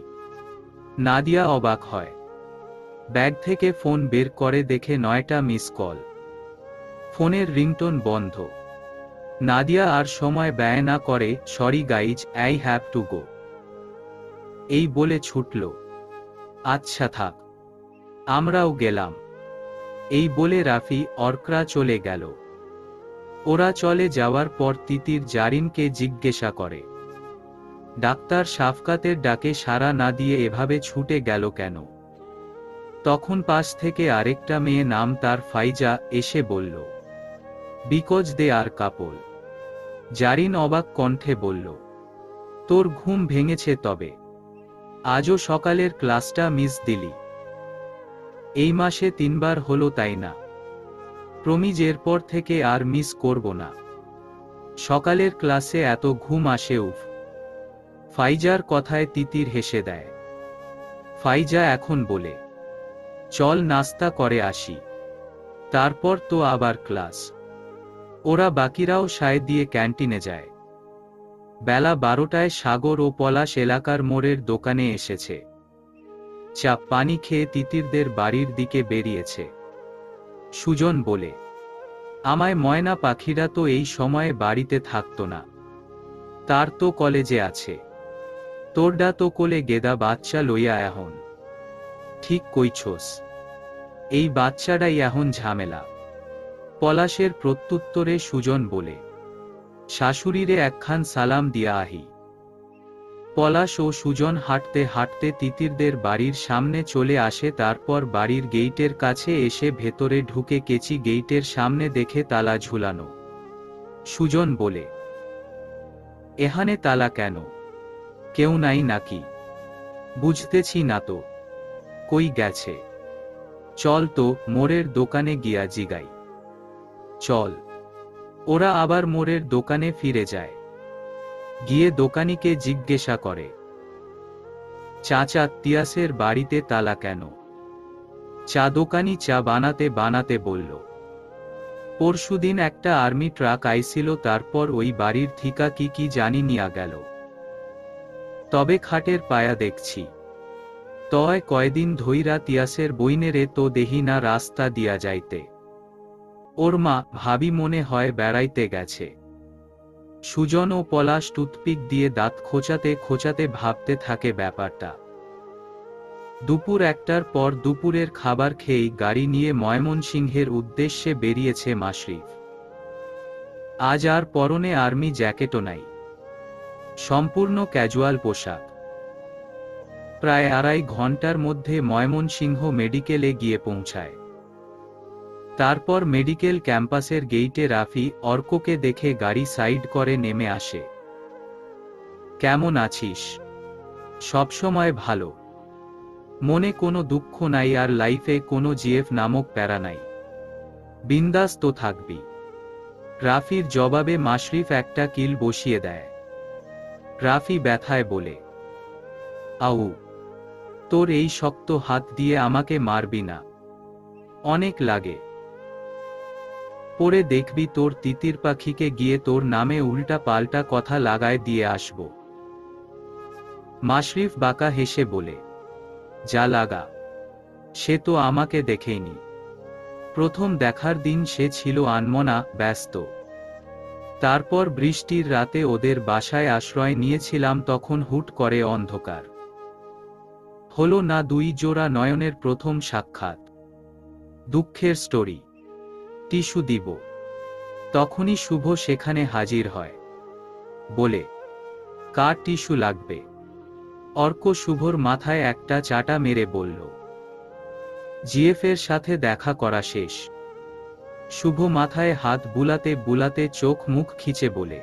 নাদিয়া অবাক হয়। ব্যাগ থেকে ফোন বের করে দেখে 9টা মিস কল। ফোনের রিংটোন বন্ধ। নাদিয়া আর সময় ব্যয় না করে, sorry guys, I have to go, এই বলে ছুটল। আচ্ছা থাক, আমরাও গেলাম, এই বলে রাফি, অর্করা চলে গেল। ওরা চলে যাওয়ার পর তিতির জারিনকে জিজ্ঞাসা করে, ডাক্তার শাফকাতের ডাকে সাড়া না দিয়ে এভাবে ছুটে গেল কেন? তখন পাশ থেকে আরেকটা মেয়ে, নাম তার ফাইজা, এসে বলল, বিকজ দে আর কাপল। জারিন অবাক কণ্ঠে বলল, তোর ঘুম ভেঙেছে তবে? আজও সকালের ক্লাসটা মিস দিলি? এই মাসে 3 বার হলো, তাই না? প্রমিজ, এরপর থেকে আর মিস করব না। সকালের ক্লাসে এত ঘুম আসে, উফ। ফাইজার কথায় তিতির হেসে দেয়। ফাইজা এখন বলে, চল নাস্তা করে আসি, তারপর তো আবার ক্লাস। ওরা বাকিরাও সায় দিয়ে ক্যান্টিনে যায়। বেলা 12টায় সাগর ও পলাশ এলাকার মোড়ের দোকানে এসেছে। চা পানি খেয়ে তিতিরদের বাড়ির দিকে বেরিয়েছে। সুজন বলে, আমায় ময়না পাখিরা তো এই সময়ে বাড়িতে থাকতো না, তার তো কলেজে আছে। তোরডা তো কোলে গেদা বাচ্চা লইয়া এখন। ঠিক কইছস, এই বাচ্চাটাই এখন ঝামেলা। পলাশের প্রত্যুত্তরে সুজন বলে, শাশুড়িরে একখান সালাম দিয়া আহি। পলাশ ও সুজন হাঁটতে হাঁটতে তিতিরদের বাড়ির সামনে চলে আসে। তারপর বাড়ির গেইটের কাছে এসে ভেতরে ঢুকে কেচি গেইটের সামনে দেখে তালা ঝুলানো। সুজন বলে, এখানে তালা কেন? কেউ নাই নাকি? বুঝতেছি না তো, কই গেছে? চল তো মোড়ের দোকানে গিয়া জিগাই। চল। ওরা আবার মোড়ের দোকানে ফিরে যায়। গিয়ে দোকানিকে জিজ্ঞাসা করে, চাচা, তিয়াসের বাড়িতে তালা কেন? চা দোকানি চা বানাতে বানাতে বলল, পরশুদিন একটা আর্মি ট্রাক আইছিল, তারপর ওই বাড়ির থিকা কি কি জানি নিয়া গেল। তবে খাটের পায়া দেখছি। তয় কয়দিন ধইরা তিয়াসের বইনেরে তো দেহি না রাস্তা দিয়া যাইতে। ওর মা ভাবি মনে হয় বেড়াইতে গেছে। সুজন ও পলাশ টুথপিক দিয়ে দাঁত খোঁচাতে খোঁচাতে ভাবতে থাকে ব্যাপারটা। দুপুর 1টার পর দুপুরের খাবার খেয়েই গাড়ি নিয়ে ময়মনসিংহের উদ্দেশ্যে বেরিয়েছে মাশরিফ। আজ আর পরনে আর্মি জ্যাকেটও নাই, সম্পূর্ণ ক্যাজুয়াল পোশাক। প্রায় 2.5 ঘন্টার মধ্যে ময়মনসিংহ মেডিকেলে গিয়ে পৌঁছায়। তারপর মেডিকেল ক্যাম্পাসের গেইটে রাফি অর্ককে দেখে গাড়ি সাইড করে নেমে আসে। কেমন আছিস? সবসময় ভালো। মনে কোনো দুঃখ নাই আর লাইফে কোনো জিএফ নামক প্যারা নাই। বিন্দাস তো থাকবি। রাফির জবাবে মাশরিফ একটা কিল বসিয়ে দেয়। রাফি ব্যথায় বলে, আউ, তোর এই শক্ত হাত দিয়ে আমাকে মারবি না, অনেক লাগে। পরে দেখবি তোর তিতির পাখিকে গিয়ে তোর নামে উল্টা পাল্টা কথা লাগায় দিয়ে আসব। মাশরিফ বাঁকা হেসে বলে, যা লাগা। সে তো আমাকে দেখেইনি। প্রথম দেখার দিন সে ছিল আনমনা, ব্যস্ত। তারপর বৃষ্টির রাতে ওদের বাসায় আশ্রয় নিয়েছিলাম, তখন হুট করে অন্ধকার হলো না 2 জোড়া নয়নের প্রথম সাক্ষাৎ। দুঃখের স্টোরি। টিস্যু দিব। তখনই শুভ সেখানে হাজির হয়। বলে, কার টিস্যু লাগবে? অর্ক শুভর মাথায় একটা চাটা মেরে বলল, জিএফের সাথে দেখা করা শেষ। শুভ মাথায় হাত বুলাতে বুলাতে চোখ মুখ খিচে বলে,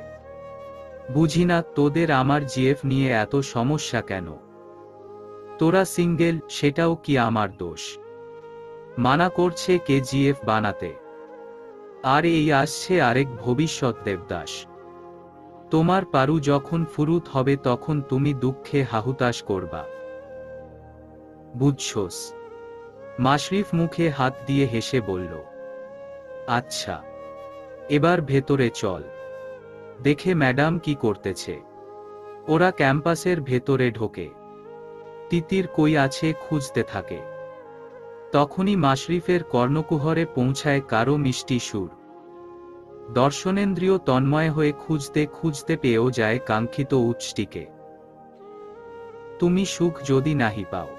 বুঝি না তোদের আমার জিএফ নিয়ে এত সমস্যা কেন? তোরা সিঙ্গেল, সেটাও কি আমার দোষ? মানা করছে কে জিএফ বানাতে? আর এই আসছে আরেক ভবিষ্যৎ দেবদাস। তোমার পারু যখন ফুরুত হবে তখন তুমি দুঃখে হাহুতাশ করবা। বুঝছোস? মাশরিফ মুখে হাত দিয়ে হেসে বলল, আচ্ছা, এবার ভেতরে চল, দেখে ম্যাডাম কি করতেছে। ওরা ক্যাম্পাসের ভেতরে ঢোকে। তিতির কই আছে খুঁজতে থাকে। তখনই মাশরিফের কর্ণকুহরে পৌঁছায় কারো মিষ্টি সুর। দর্শনেন্দ্রিয় তন্ময় হয়ে খুঁজতে খুঁজতে পেয়েও যায় কাঙ্ক্ষিত উৎসটিকে। তুমি সুখ যদি নাহি পাও,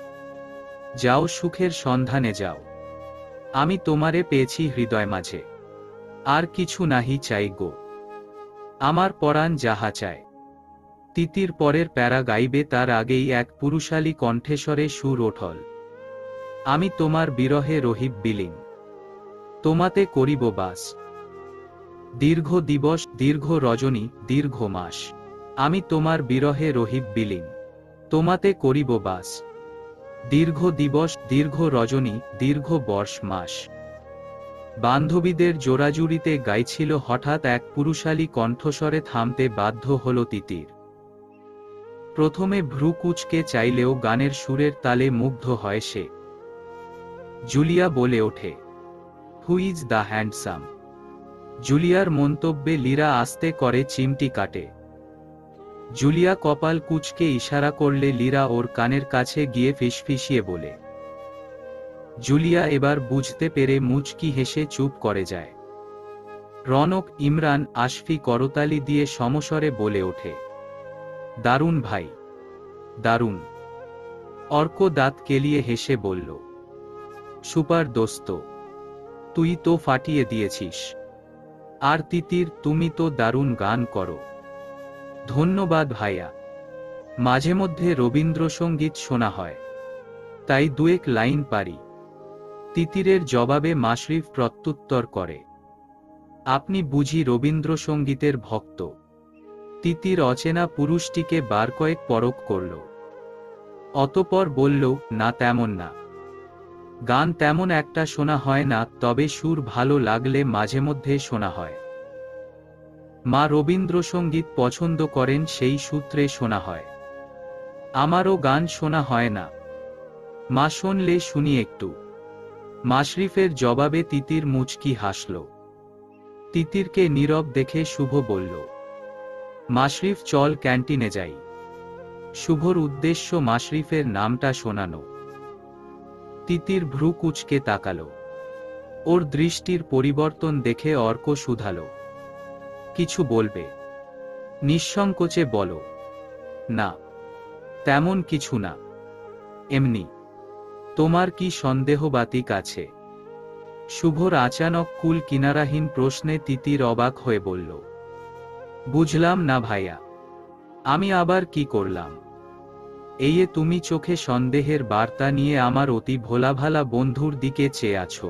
যাও সুখের সন্ধানে যাও। আমি তোমারে পেয়েছি হৃদয় মাঝে, আর কিছু নাহি চাই গো। আমার পরাণ যাহা চায়। তিতির পরের প্যারা গাইবে তার আগেই এক পুরুষালী কণ্ঠেস্বরে সুর ওঠল। আমি তোমার বিরহে রহিব বিলীন, তোমাতে করিব বাস। দীর্ঘ দিবস, দীর্ঘ রজনী, দীর্ঘ মাস, আমি তোমার বিরহে রহিব বিলীন, তোমাতে করিব বাস। দীর্ঘ দিবস, দীর্ঘ রজনী, দীর্ঘ বর্ষ মাস। বান্ধবীদের জোড়াজুড়িতে গাইছিল, হঠাৎ এক পুরুষালী কণ্ঠস্বরে থামতে বাধ্য হল তিতির। প্রথমে ভ্রু কুঁচকে চাইলেও গানের সুরের তালে মুগ্ধ হয় সে। জুলিয়া বলে ওঠে, হু ইজ দ্য হ্যান্ডসাম? জুলিয়ার মন্তব্যে লীরা আস্তে করে চিমটি কাটে। জুলিয়া কপাল কুঁচকে ইশারা করলে লীরা ওর কানের কাছে গিয়ে ফিসফিসিয়ে বলে। জুলিয়া এবার বুঝতে পেরে মুচকি হেসে চুপ করে যায়। রনক, ইমরান, আশফি করতালি দিয়ে সমস্বরে বলে ওঠে, দারুণ ভাই, দারুণ। অর্ক দাঁত কেলিয়ে হেসে বলল, সুপার দোস্ত, তুই তো ফাটিয়ে দিয়েছিস। আর তিতির, তুমি তো দারুণ গান করো। ধন্যবাদ ভাইয়া। মাঝে মধ্যে রবীন্দ্রসঙ্গীত শোনা হয়, তাই দুয়েক লাইন পারি। তিতিরের জবাবে মাশরিফ প্রত্যুত্তর করে, আপনি বুঝি রবীন্দ্রসঙ্গীতের ভক্ত? তিতির অচেনা পুরুষটিকে বার কয়েক পরখ করল, অতঃপর বলল, না তেমন না। গান তেমন একটা শোনা হয় না, তবে সুর ভালো লাগলে মাঝে মধ্যে শোনা হয়। মা রবীন্দ্রসঙ্গীত পছন্দ করেন, সেই সূত্রে শোনা হয়। আমারও গান শোনা হয় না, মা শুনলে শুনি একটু। মাশরিফের জবাবে তিতির মুচকি হাসল। তিতিরকে নীরব দেখে শুভ বলল, মাশরিফ চল ক্যান্টিনে যাই। শুভর উদ্দেশ্য মাশরিফের নামটা শোনানো। তিতির ভ্রু কুঁচকে তাকালো। ওর দৃষ্টির পরিবর্তন দেখে অর্ক শুধালো, কিছু বলবে? নিঃসংকোচে বলো, না তেমন কিছু না, এমনি। তোমার কি সন্দেহবাতিক আছে? শুভর আচানক কুল কিনারাহীন প্রশ্নে তিতির অবাক হয়ে বলল, বুঝলাম না ভাইয়া, আমি আবার কি করলাম? এই তুমি চোখে সন্দেহের বার্তা নিয়ে আমার অতি ভোলাভালা বন্ধুর দিকে চেয়ে আছো।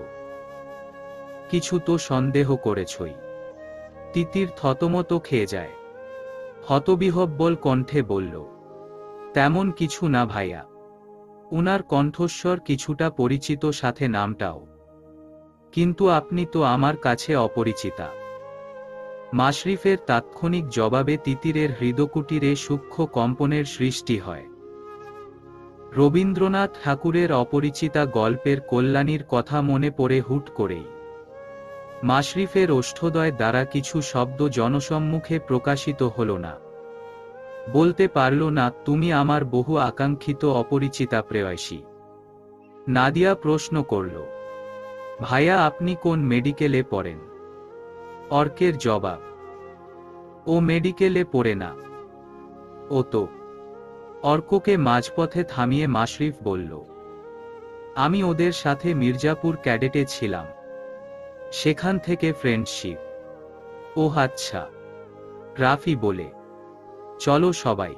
কিছু তো সন্দেহ করেছই। তিতির থতমত খেয়ে যায়। হতবিহ্বল কণ্ঠে বলল, তেমন কিছু না ভাইয়া। উনার কণ্ঠস্বর কিছুটা পরিচিত, সাথে নামটাও। কিন্তু আপনি তো আমার কাছে অপরিচিতা। মাশরিফের তাৎক্ষণিক জবাবে তিতিরের হৃদকুটিরে সূক্ষ্ম কম্পনের সৃষ্টি হয়। রবীন্দ্রনাথ ঠাকুরের অপরিচিতা গল্পের কল্যাণীর কথা মনে পড়ে হুট করেই। মাশরিফের ওষ্ঠদ্বয় দ্বারা কিছু শব্দ জনসম্মুখে প্রকাশিত হল না। বলতে পারল না, তুমি আমার বহু আকাঙ্ক্ষিত অপরিচিতা প্রেয়সী। নাদিয়া প্রশ্ন করল, ভাইয়া আপনি কোন মেডিকেলে পড়েন? অর্কের জবাব, ও মেডিকেলে পড়ে না, ও তো। অর্ককে মাঝপথে থামিয়ে মাশরিফ বলল, আমি ওদের সাথে মির্জাপুর ক্যাডেটে ছিলাম, সেখান থেকে ফ্রেন্ডশিপ। ও আচ্ছা। রাফি বলে, চলো সবাই,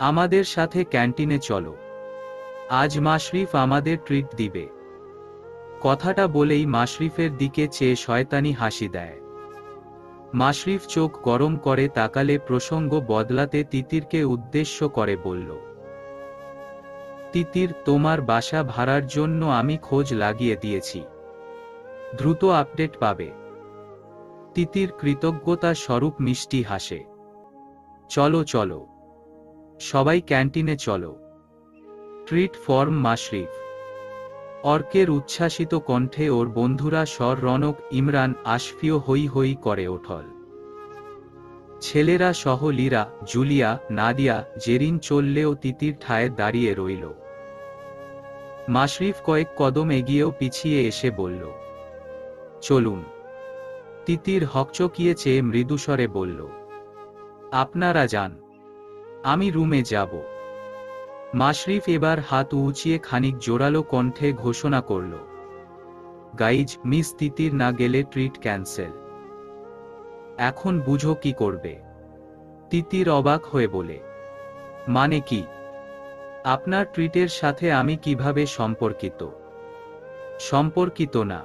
আমাদের সাথে ক্যান্টিনে চলো, আজ মাশরিফ আমাদের ট্রিট দিবে। কথাটা বলেই মাশরিফের দিকে চেয়ে শয়তানি হাসি দেয়। মাশরিফ চোখ গরম করে তাকালে প্রসঙ্গ বদলাতে তিতিরকে উদ্দেশ্য করে বলল, তিতির, তোমার বাসা ভাড়ার জন্য আমি খোঁজ লাগিয়ে দিয়েছি, দ্রুত আপডেট পাবে। তিতির কৃতজ্ঞতা স্বরূপ মিষ্টি হাসে। চলো চলো, সবাই ক্যান্টিনে চলো। Treat form Mashrif. অর্কের উচ্ছ্বাসিত কণ্ঠে ওর বন্ধুরা স্বর রনক, ইমরান, আশফিও হই হই করে ওঠল। ছেলেরা সহ লীরা, জুলিয়া, নাদিয়া, জেরিন চললেও তিতির ঠায় দাঁড়িয়ে রইল। মাশরিফ কয়েক কদম এগিয়েও পিছিয়ে এসে বলল, চলুন। তিতির হকচকিয়ে চেয়ে মৃদুস্বরে বলল, আপনারা যান, আমি রুমে যাব। মাশরিফ এবার হাত উঁচিয়ে খানিক জোরালো কণ্ঠে ঘোষণা করল, গাইজ, মিস তিতির না গেলে ট্রিট ক্যান্সেল। এখন বুঝো কি করবে। তিতির অবাক হয়ে বলে, মানে কি? আপনার ট্রিটের সাথে আমি কিভাবে সম্পর্কিত? সম্পর্কিত না।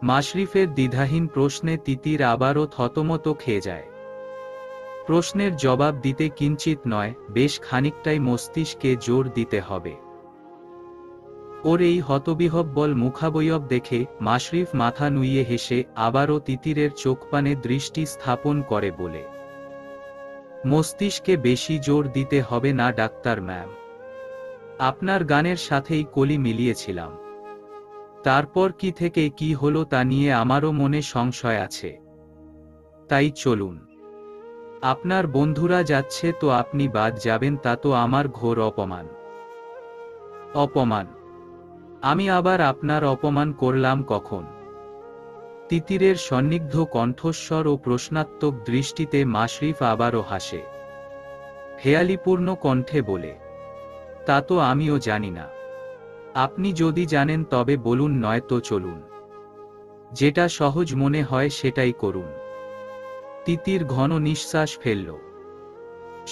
মাশরিফের দ্বিধাহীন প্রশ্নে তিতির আবারও থতমত খেয়ে যায়। প্রশ্নের জবাব দিতে কিঞ্চিত নয়, বেশ খানিকটাই মস্তিষ্কে জোর দিতে হবে। ওর এই হতবিহ্বল মুখাবয়ব দেখে মাশরিফ মাথা নুইয়ে হেসে আবারও তিতিরের চোখপানে দৃষ্টি স্থাপন করে বলে, মস্তিষ্কে বেশি জোর দিতে হবে না ডাক্তার ম্যাম। আপনার গানের সাথেই কলি মিলিয়েছিলাম। তারপর কি থেকে কি হলো তা নিয়ে আমারও মনে সংশয় আছে। তাই চলুন। আপনার বন্ধুরা যাচ্ছে তো আপনি বাদ যাবেন, তা তো আমার ঘোর অপমান। অপমান? আমি আবার আপনার অপমান করলাম কখন? তিতিরের সন্নিগ্ধ কণ্ঠস্বর ও প্রশ্নাত্মক দৃষ্টিতে মাশরিফ আবারও হাসে, হেয়ালিপূর্ণ কণ্ঠে বলে, তা তো আমিও জানি না। আপনি যদি জানেন তবে বলুন, নয়তো চলুন। যেটা সহজ মনে হয় সেটাই করুন। তিতির ঘন নিঃশ্বাস ফেলল।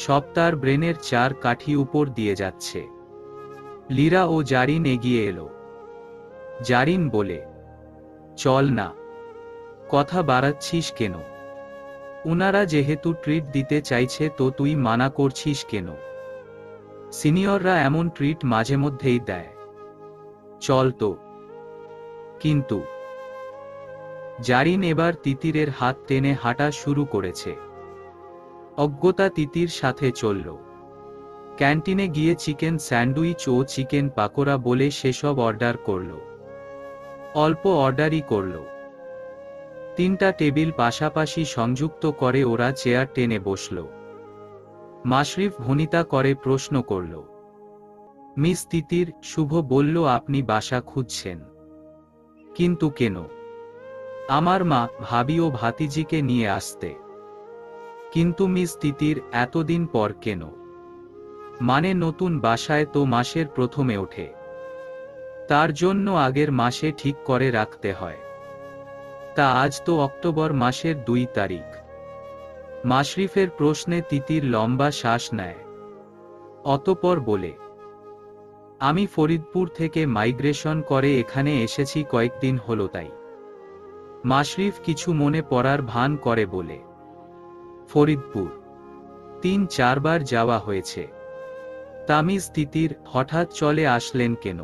সব তার ব্রেনের চার কাঠি উপর দিয়ে যাচ্ছে। লীরা ও জারিন এগিয়ে এলো। জারিন বলে, চল না, কথা বাড়াচ্ছিস কেন? উনারা যেহেতু ট্রিট দিতে চাইছে তো তুই মানা করছিস কেন? সিনিয়ররা এমন ট্রিট মাঝে মধ্যেই দেয়। চল তো। কিন্তু জারিন এবার তিতিরের হাত টেনে হাঁটা শুরু করেছে। অজ্ঞতা তিতির সাথে চলল। ক্যান্টিনে গিয়ে চিকেন স্যান্ডউইচ ও চিকেন পাকোড়া বলে সেসব অর্ডার করল। অল্প অর্ডারই করল। 3টা টেবিল পাশাপাশি সংযুক্ত করে ওরা চেয়ার টেনে বসল। মাশরিফ ভনিতা করে প্রশ্ন করল, মিস তিতির, শুভ বলল আপনি বাসা খুঁজছেন, কিন্তু কেন? আমার মা, ভাবি ও ভাতিজিকে নিয়ে আসতে। কিন্তু মিস তিতির, এতদিন পর কেন? মানে নতুন বাসায় তো মাসের প্রথমে ওঠে, তার জন্য আগের মাসে ঠিক করে রাখতে হয়। তা আজ তো অক্টোবর মাসের 2 তারিখ। মাশরিফের প্রশ্নে তিতির লম্বা শ্বাস নেয়। অতঃপর বলে, আমি ফরিদপুর থেকে মাইগ্রেশন করে এখানে এসেছি কয়েকদিন হলো তাই। মাশরিফ কিছু মনে পড়ার ভান করে বলে, ফরিদপুর 3-4 বার যাওয়া হয়েছে। তামিজ তিতির, হঠাৎ চলে আসলেন কেন?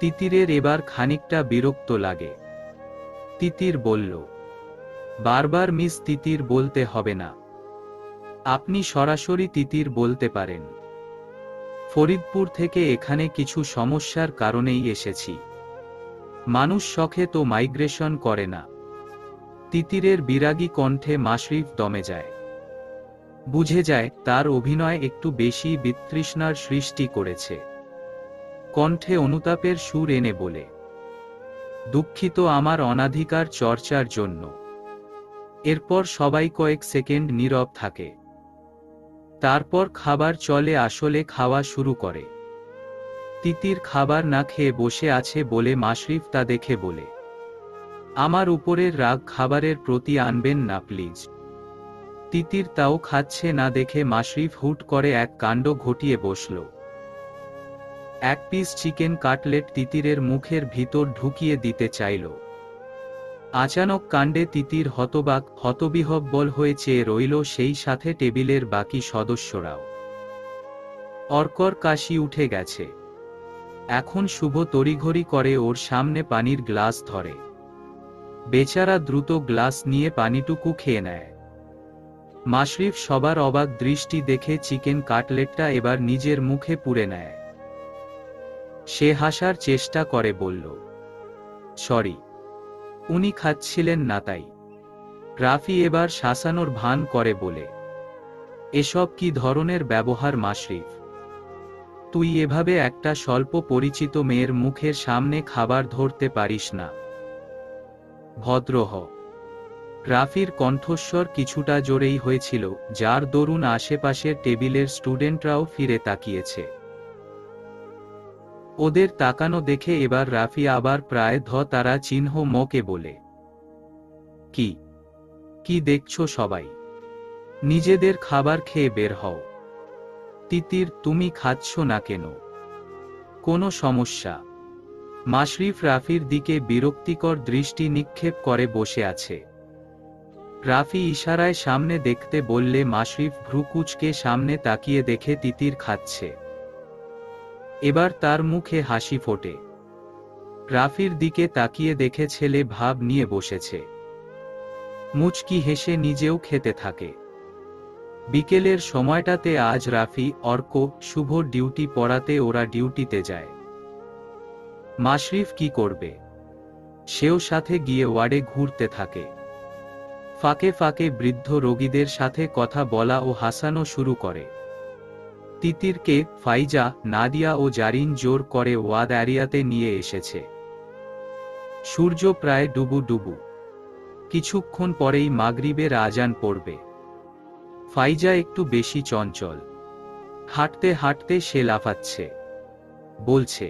তিতিরের এবার খানিকটা বিরক্ত লাগে। তিতির বলল, বারবার মিস তিতির বলতে হবে না, আপনি সরাসরি তিতির বলতে পারেন। ফরিদপুর থেকে এখানে কিছু সমস্যার কারণেই এসেছি। মানুষ শখে তো মাইগ্রেশন করে না। তিতিরের বিরাগী কণ্ঠে মাশরিফ দমে যায়। বুঝে যায় তার অভিনয় একটু বেশি বিতৃষ্ণার সৃষ্টি করেছে। কণ্ঠে অনুতাপের সুর এনে বলে, দুঃখিত আমার অনাধিকার চর্চার জন্য। এরপর সবাই কয়েক সেকেন্ড নীরব থাকে। তারপর খাবার চলে, আসলে খাওয়া শুরু করে। তিতির খাবার না খেয়ে বসে আছে বলে মাশরিফ তা দেখে বলে, আমার উপরের রাগ খাবারের প্রতি আনবেন না প্লিজ। তিতির তাও খাচ্ছে না দেখে মাশরিফ হুট করে এক কাণ্ড ঘটিয়ে বসল। 1 পিস চিকেন কাটলেট তিতিরের মুখের ভিতর ঢুকিয়ে দিতে চাইল। আচানক কাণ্ডে তিতির হতবাক, হতবিহ্বল হয়ে চেয়ে রইল, সেই সাথে টেবিলের বাকি সদস্যরাও। অর্কর কাশি উঠে গেছে। এখন শুভ তড়িঘড়ি করে ওর সামনে পানির গ্লাস ধরে। বেচারা দ্রুত গ্লাস নিয়ে পানিটুকু খেয়ে নেয়। মাশরিফ সবার অবাক দৃষ্টি দেখে চিকেন কাটলেটটা এবার নিজের মুখে পুরে নেয়। সে হাসার চেষ্টা করে বলল, সরি, উনি খাচ্ছিলেন না তাই। রাফি এবার শাসানোর ভান করে বলে, এসব কি ধরনের ব্যবহার মাশরিফ? তুই এভাবে একটা স্বল্প পরিচিত মেয়ের মুখের সামনে খাবার ধরতে পারিস না। ভদ্র হ। রাফির কণ্ঠস্বর কিছুটা জোরেই হয়েছিল, যার দরুন আশেপাশের টেবিলের স্টুডেন্টরাও ফিরে তাকিয়েছে। ওদের তাকানো দেখে এবার রাফি আবার প্রায় তারা চিহ্ন মকে বলে, কি কি দেখছো সবাই? নিজেদের খাবার খেয়ে বের হও। তিতির, তুমি খাচ্ছ না কেন? কোনো সমস্যা? মাশরিফ রাফির দিকে বিরক্তিকর দৃষ্টি নিক্ষেপ করে বসে আছে। রাফি ইশারায় সামনে দেখতে বললে মাশরিফ ভ্রু কুঁচকে সামনে তাকিয়ে দেখে তিতির খাচ্ছে। এবার তার মুখে হাসি ফোটে। রাফির দিকে তাকিয়ে দেখে ছেলে ভাব নিয়ে বসেছে। মুচকি হেসে নিজেও খেতে থাকে। বিকেলের সময়টাতে আজ রাফি, অর্ক, শুভর ডিউটি পড়াতে ওরা ডিউটিতে যায়। মাশরিফ কি করবে? সেও সাথে গিয়ে ওয়ার্ডে ঘুরতে থাকে। ফাঁকে ফাঁকে বৃদ্ধ রোগীদের সাথে কথা বলা ও হাসানো শুরু করে। তিতিরকে ফাইজা, নাদিয়া ও জারিন জোর করে ওয়ার্ড এরিয়াতে নিয়ে এসেছে। সূর্য প্রায় ডুবু ডুবু। কিছুক্ষণ পরেই মাগরিবের আজান পড়বে। ফাইজা একটু বেশি চঞ্চল। হাঁটতে হাঁটতে সে লাফাচ্ছে। বলছে,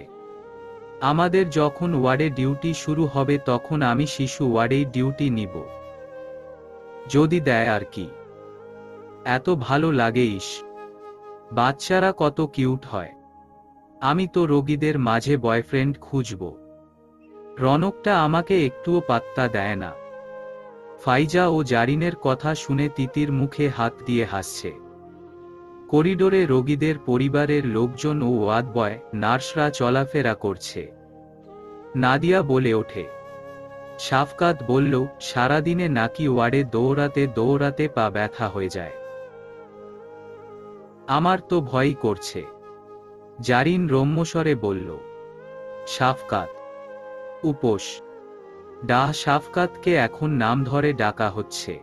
আমাদের যখন ওয়ার্ডে ডিউটি শুরু হবে তখন আমি শিশু ওয়ার্ডেই ডিউটি নিব। যদি দেয় আর কি। এত ভালো লাগে। ইস, বাচ্চারা কত কিউট হয়। আমি তো রোগীদের মাঝে বয়ফ্রেন্ড খুঁজব। রনকটা আমাকে একটুও পাত্তা দেয় না। ফাইজা ও জারিনের কথা শুনে তিতির মুখে হাত দিয়ে হাসছে। করিডোরে রোগীদের পরিবারের লোকজন ও ওয়ার্ড বয়, নার্সরা চলাফেরা করছে। নাদিয়া বলে ওঠে। শাফকাত বলল, সারাদিনে নাকি ওয়ার্ডে দৌড়াতে দৌড়াতে পা ব্যথা হয়ে যায়। আমার তো ভয়ই করছে। জারিন রম্যস্বরে বলল। শাফকাত। উপোস। শাফকাতকে এখন নাম ধরে ডাকা হচ্ছে।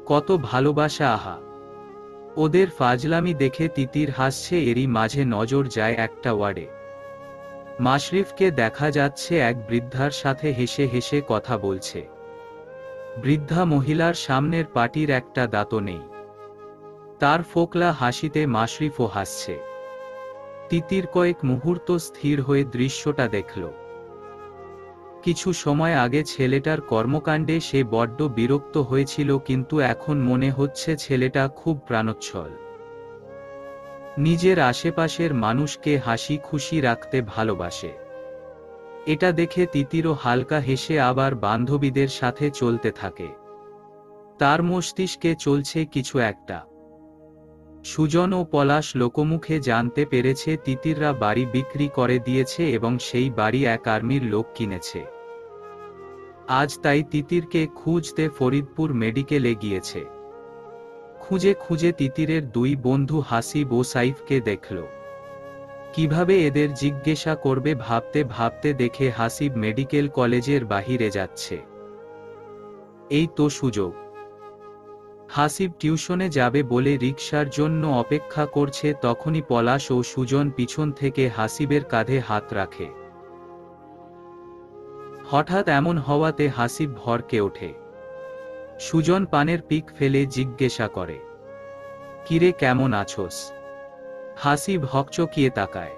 কত ভালোবাসা। আহা। ওদের ফাজলামি দেখে তিতির হাসছে। এরই মাঝে নজর যায় একটা ওয়ার্ডে। মাশরিফকে দেখা যাচ্ছে এক বৃদ্ধার সাথে হেসে হেসে কথা বলছে। বৃদ্ধা মহিলার সামনের পাটির একটা দাঁতও নেই। তার ফোকলা হাসিতে মাশরিফও হাসছে। তিতির কয়েক মুহূর্ত স্থির হয়ে দৃশ্যটা দেখল। কিছু সময় আগে ছেলেটার কর্মকাণ্ডে সে বড্ড বিরক্ত হয়েছিল, কিন্তু এখন মনে হচ্ছে ছেলেটা খুব প্রাণোচ্ছল। নিজের আশেপাশের মানুষকে হাসি খুশি রাখতে ভালোবাসে। এটা দেখে তিতিরও হালকা হেসে আবার বান্ধবীদের সাথে চলতে থাকে। তার মস্তিষ্কে চলছে কিছু একটা। সুজন ও পলাশ লোকমুখে জানতে পেরেছে তিতিররা বাড়ি বিক্রি করে দিয়েছে এবং সেই বাড়ি এক আর্মির লোক কিনেছে। আজ তাই তিতিরকে খুঁজতে ফরিদপুর মেডিকেলে গিয়েছে। খুঁজে খুঁজে তিতিরের দুই বন্ধু হাসিব ও সাইফকে দেখল। কিভাবে এদের জিজ্ঞাসা করবে ভাবতে ভাবতে দেখে হাসিব মেডিকেল কলেজের বাহিরে যাচ্ছে। এই তো সুযোগ। হাসিব টিউশনে যাবে বলে রিকশার জন্য অপেক্ষা করছে, তখনই পলাশ ও সুজন পিছন থেকে হাসিবের কাঁধে হাত রাখে। হঠাৎ এমন হওয়াতে হাসিব ভরকে ওঠে। সুজন পানের পিক ফেলে জিজ্ঞাসা করে, কিরে কেমন আছোস? হাসিব হকচকিয়ে তাকায়।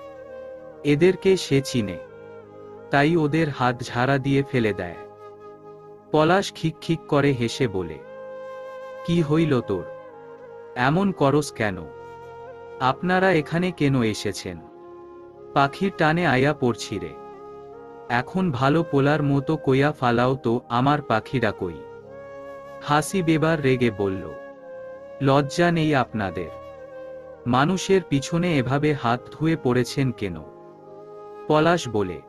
এদেরকে সে চিনে, তাই ওদের হাত ঝাড়া দিয়ে ফেলে দেয়। পলাশ খিকখিক করে হেসে বলে, কি হইল তোর? এমন করস কেন? আপনারা এখানে কেন এসেছেন? পাখির টানে আয়া পড়ছি রে। এখন ভালো পোলার মতো কইয়া ফালাও তো, আমার পাখিরা কই? হাসিব এবার রেগে বলল, লজ্জা নেই আপনাদের? মানুষের পিছনে এভাবে হাত ধুয়ে পড়েছেন কেন? পলাশ বলে,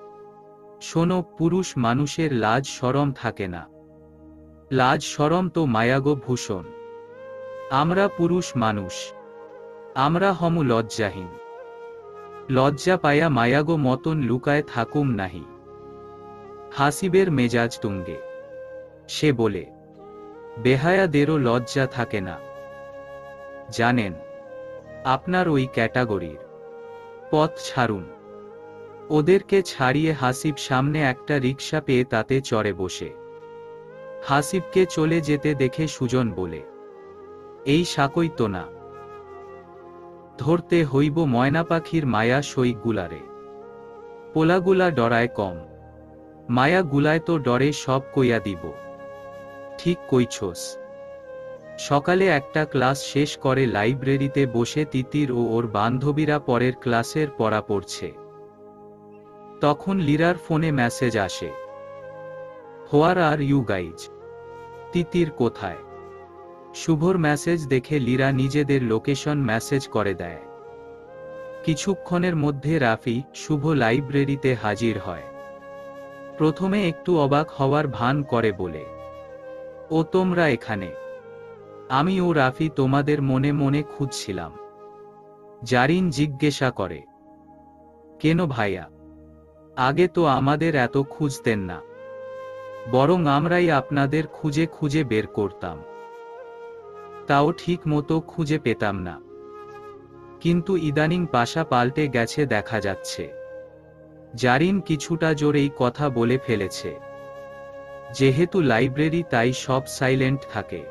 শোনো, পুরুষ মানুষের লাজ শরম থাকে না। লাজ শরম তো মায়াগো ভূষণ। আমরা পুরুষ মানুষ, আমরা হমু লজ্জাহীন। লজ্জা পায়া মায়াগো মতন লুকায় থাকুম নাহি। হাসিবের মেজাজ তুঙ্গে। সে বলে, বেহায়াদেরও লজ্জা থাকে না। জানেন, আপনার ওই ক্যাটাগরির পথ ছাড়ুন। ওদেরকে ছাড়িয়ে হাসিব সামনে একটা রিকশা পেয়ে তাতে চড়ে বসে। হাসিবকে চলে যেতে দেখে সুজন বলে, এই সাকই তো না। ধরতে হইব ময়না পাখির মায়া সই গুলারে। পোলাগুলা ডরায় কম, মায়া গুলায় তো ডরে সব কইয়া দিব। ঠিক কইছস। সকালে একটা ক্লাস শেষ করে লাইব্রেরিতে বসে তিতির ও ওর বান্ধবীরা পরের ক্লাসের পড়া পড়ছে। তখন লিরার ফোনে মেসেজ আসে, হোয়ার আর ইউ গাইজ? তিতির কোথায়? শুভর মেসেজ দেখে লিরা নিজেদের লোকেশন মেসেজ করে দেয়। কিছুক্ষণের মধ্যে রাফি শুভ লাইব্রেরিতে হাজির হয়। প্রথমে একটু অবাক হওয়ার ভান করে বলে, ও তোমরা এখানে? আমি ও রাফি তোমাদের মনে মনে খুঁজছিলাম। জারিন জিজ্ঞাসা করে, কেন ভাইয়া? আগে তো আমাদের এত খুঁজতেন না, বরং আমরাই আপনাদের খুঁজে খুঁজে বের করতাম। তাও ঠিক মতো খুঁজে পেতাম না। কিন্তু ইদানিং পাশা পাল্টে গেছে দেখা যাচ্ছে। জারিন কিছুটা জোরেই কথা বলে ফেলেছে। যেহেতু লাইব্রেরি, তাই সব সাইলেন্ট থাকে,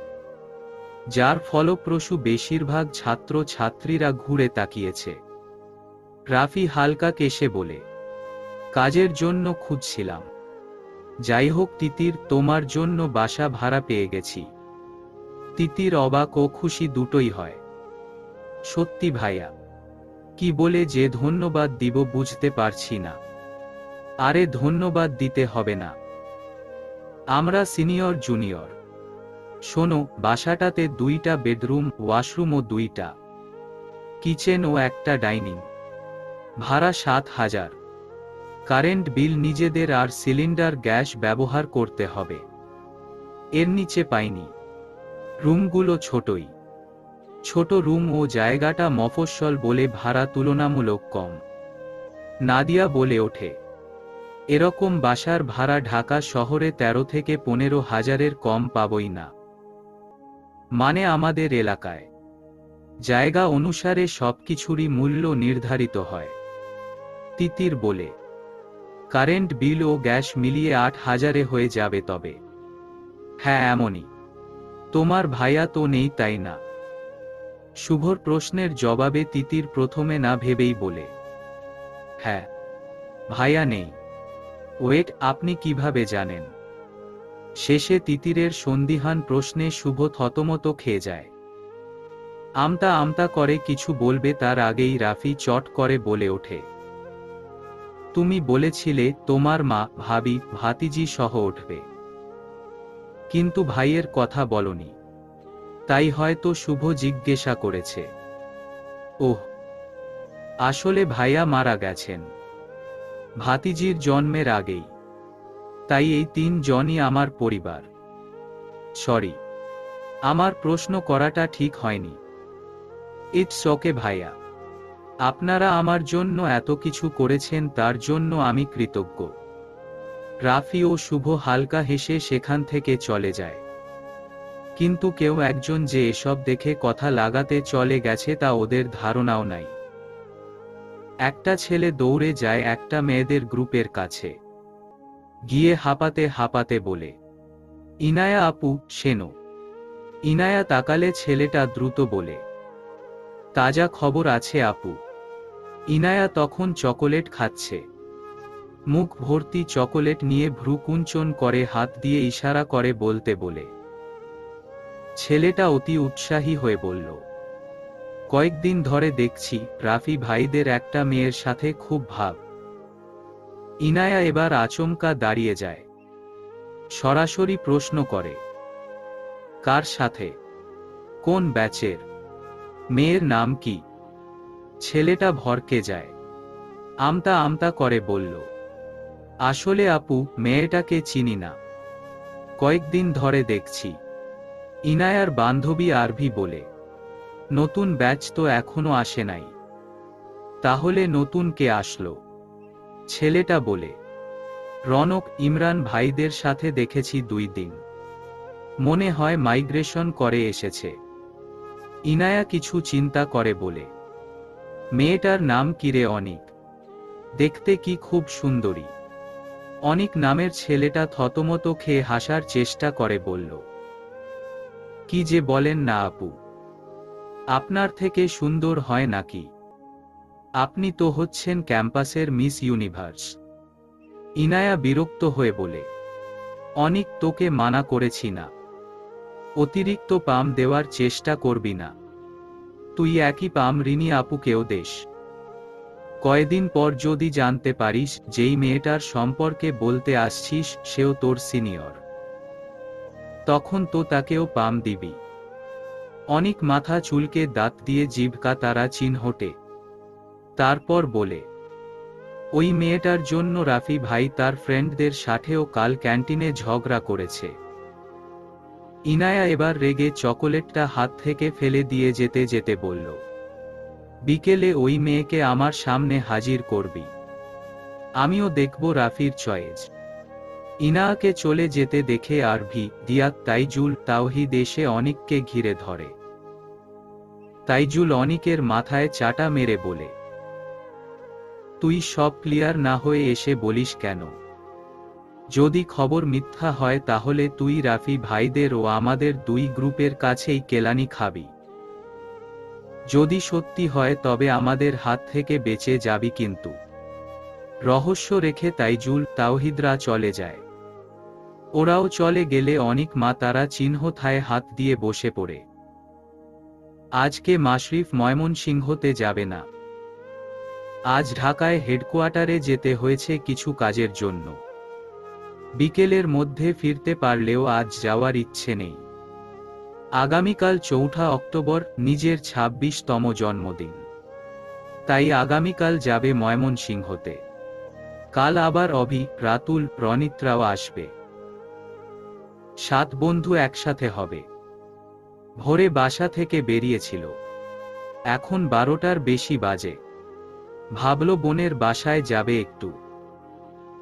যার ফলপ্রসূ বেশিরভাগ ছাত্র ছাত্রীরা ঘুরে তাকিয়েছে। রাফি হালকা কেশে বলে, কাজের জন্য খুঁজছিলাম। যাই হোক তিতির, তোমার জন্য বাসা ভাড়া পেয়ে গেছি। তিতির অবাক ও খুশি দুটোই হয়। সত্যি ভাইয়া? কি বলে যে ধন্যবাদ দিব বুঝতে পারছি না। আরে ধন্যবাদ দিতে হবে না, আমরা সিনিয়র জুনিয়র। শোনো, বাসাটাতে 2টা বেডরুম, ওয়াশরুম ও 2টা কিচেন ও একটা ডাইনিং। ভাড়া 7,000। কারেন্ট বিল নিজেদের, আর সিলিন্ডার গ্যাস ব্যবহার করতে হবে। এর নিচে পাইনি। রুমগুলো ছোটই। ছোট রুম ও জায়গাটা মফস্বল বলে ভাড়া তুলনামূলক কম। নাদিয়া বলে ওঠে, এরকম বাসার ভাড়া ঢাকা শহরে 13 থেকে 15,000-এর কম পাবই না। মানে আমাদের এলাকায় জায়গা অনুসারে সবকিছুরই মূল্য নির্ধারিত হয়। তিতির বলে, কারেন্ট বিল ও গ্যাস মিলিয়ে 8,000-এ হয়ে যাবে তবে? হ্যাঁ এমনই। তোমার ভাইয়া তো নেই তাই না? শুভর প্রশ্নের জবাবে তিতির প্রথমে না ভেবেই বলে, হ্যাঁ, ভাইয়া নেই। ওয়েট, আপনি কিভাবে জানেন? শেষে তিতিরের সন্দিহান প্রশ্নে শুভ থতমত খেয়ে যায়। আমতা আমতা করে কিছু বলবে তার আগেই রাফি চট করে বলে ওঠে, তুমি বলেছিলে তোমার মা, ভাবি, ভাতিজি সহ উঠবে, কিন্তু ভাইয়ের কথা বলনি। তাই হয়তো শুভ জিজ্ঞাসা করেছে। ওহ, আসলে ভাইয়া মারা গেছেন ভাতিজির জন্মের আগেই। তাই এই 3 জনই আমার পরিবার। সরি, আমার প্রশ্ন করাটা ঠিক হয়নি। ইটস ওকে ভাইয়া, আপনারা আমার জন্য এত কিছু করেছেন, তার জন্য আমি কৃতজ্ঞ। রাফি ও শুভ হালকা হেসে সেখান থেকে চলে যায়। কিন্তু কেউ একজন যে এসব দেখে কথা লাগাতে চলে গেছে তা ওদের ধারণাও নাই। একটা ছেলে দৌড়ে যায় একটা মেয়েদের গ্রুপের কাছে, গিয়ে হাঁপাতে হাঁপাতে বলে, ইনায়া আপু, সেনো। ইনায়া তাকালে ছেলেটা দ্রুত বলে, তাজা খবর আছে আপু। ইনায়া তখন চকোলেট খাচ্ছে। মুখ ভর্তি চকোলেট নিয়ে ভ্রুকুঞ্চন করে হাত দিয়ে ইশারা করে বলতে বলে। ছেলেটা অতি উৎসাহী হয়ে বলল, কয়েকদিন ধরে দেখছি রাফি ভাইদের একটা মেয়ের সাথে খুব ভাব। ইনায়া এবার আচমকা দাঁড়িয়ে যায়, সরাসরি প্রশ্ন করে, কার সাথে? কোন ব্যাচের? মেয়ের নাম কি? ছেলেটা ভরকে যায়, আমতা আমতা করে বলল, আসলে আপু, মেয়েটাকে চিনি না, কয়েকদিন ধরে দেখছি। ইনায়ার বান্ধবী আরভি বলে, নতুন ব্যাচ তো এখনো আসে নাই। তাহলে নতুন কে আসলো? ছেলেটা বলে, রনক, ইমরান ভাইদের সাথে দেখেছি 2 দিন। মনে হয় মাইগ্রেশন করে এসেছে। ইনায়া কিছু চিন্তা করে বলে, মেয়েটার নাম কিরে? অনিক। দেখতে কি খুব সুন্দরী। অনিক নামের ছেলেটা থতমত খেয়ে হাসার চেষ্টা করে বলল, কি যে বলেন না আপু, আপনার থেকে সুন্দর হয় নাকি? আপনি তো হচ্ছেন ক্যাম্পাসের মিস ইউনিভার্স। ইনায়া বিরক্ত হয়ে বলে, অনিক, তোকে মানা করেছি না। অতিরিক্ত পাম দেওয়ার চেষ্টা করবি না। তুই একই পাম রিনি আপুকেও দেশ। কয়েকদিন পর যদি জানতে পারিস যেই মেয়েটার সম্পর্কে বলতে আসছিস সেও তোর সিনিয়র, তখন তো তাকেও পাম দিবি। অনিক মাথা চুলকে দাঁত দিয়ে জিভ কাতারা চিহ্নটে তারপর বলে, ওই মেয়েটার জন্য রাফি ভাই তার ফ্রেন্ডদের সাথেও কাল ক্যান্টিনে ঝগড়া করেছে। ইনায়া এবার রেগে চকোলেটটা হাত থেকে ফেলে দিয়ে যেতে যেতে বলল, বিকেলে ওই মেয়েকে আমার সামনে হাজির করবি, আমিও দেখব রাফির চয়েস। ইনায়াকে চলে যেতে দেখে আরভি, দিয়াত, তাইজুল, তাওহিদ এসে অনিককে ঘিরে ধরে। তাইজুল অনিকের মাথায় চাটা মেরে বলে, তুই সব ক্লিয়ার না হয়ে এসে বলিস কেন? যদি খবর মিথ্যা হয় তাহলে তুই রাফি ভাইদের ও আমাদের দুই গ্রুপের কাছেই কেলানি খাবি। যদি সত্যি হয় তবে আমাদের হাত থেকে বেঁচে যাবি। কিন্তু রহস্য রেখে তাইজুল, তাওহিদরা চলে যায়। ওরাও চলে গেলে অনিক মা তারা চিহ্নথায় হাত দিয়ে বসে পড়ে। আজকে মাশরিফ ময়মনসিংহতে যাবে না। আজ ঢাকায় হেডকোয়ার্টারে যেতে হয়েছে কিছু কাজের জন্য। বিকেলের মধ্যে ফিরতে পারলেও আজ যাওয়ার ইচ্ছে নেই। আগামীকাল ৪ অক্টোবর, নিজের ২৬তম জন্মদিন। তাই আগামীকাল যাবে ময়মনসিংহতে। কাল আবার অভি, রাতুল, রনিতরাও আসবে। ৭ বন্ধু একসাথে হবে। ভোরে বাসা থেকে বেরিয়েছিল, এখন ১২টার বেশি বাজে। ভাবল বোনের বাসায় যাবে একটু।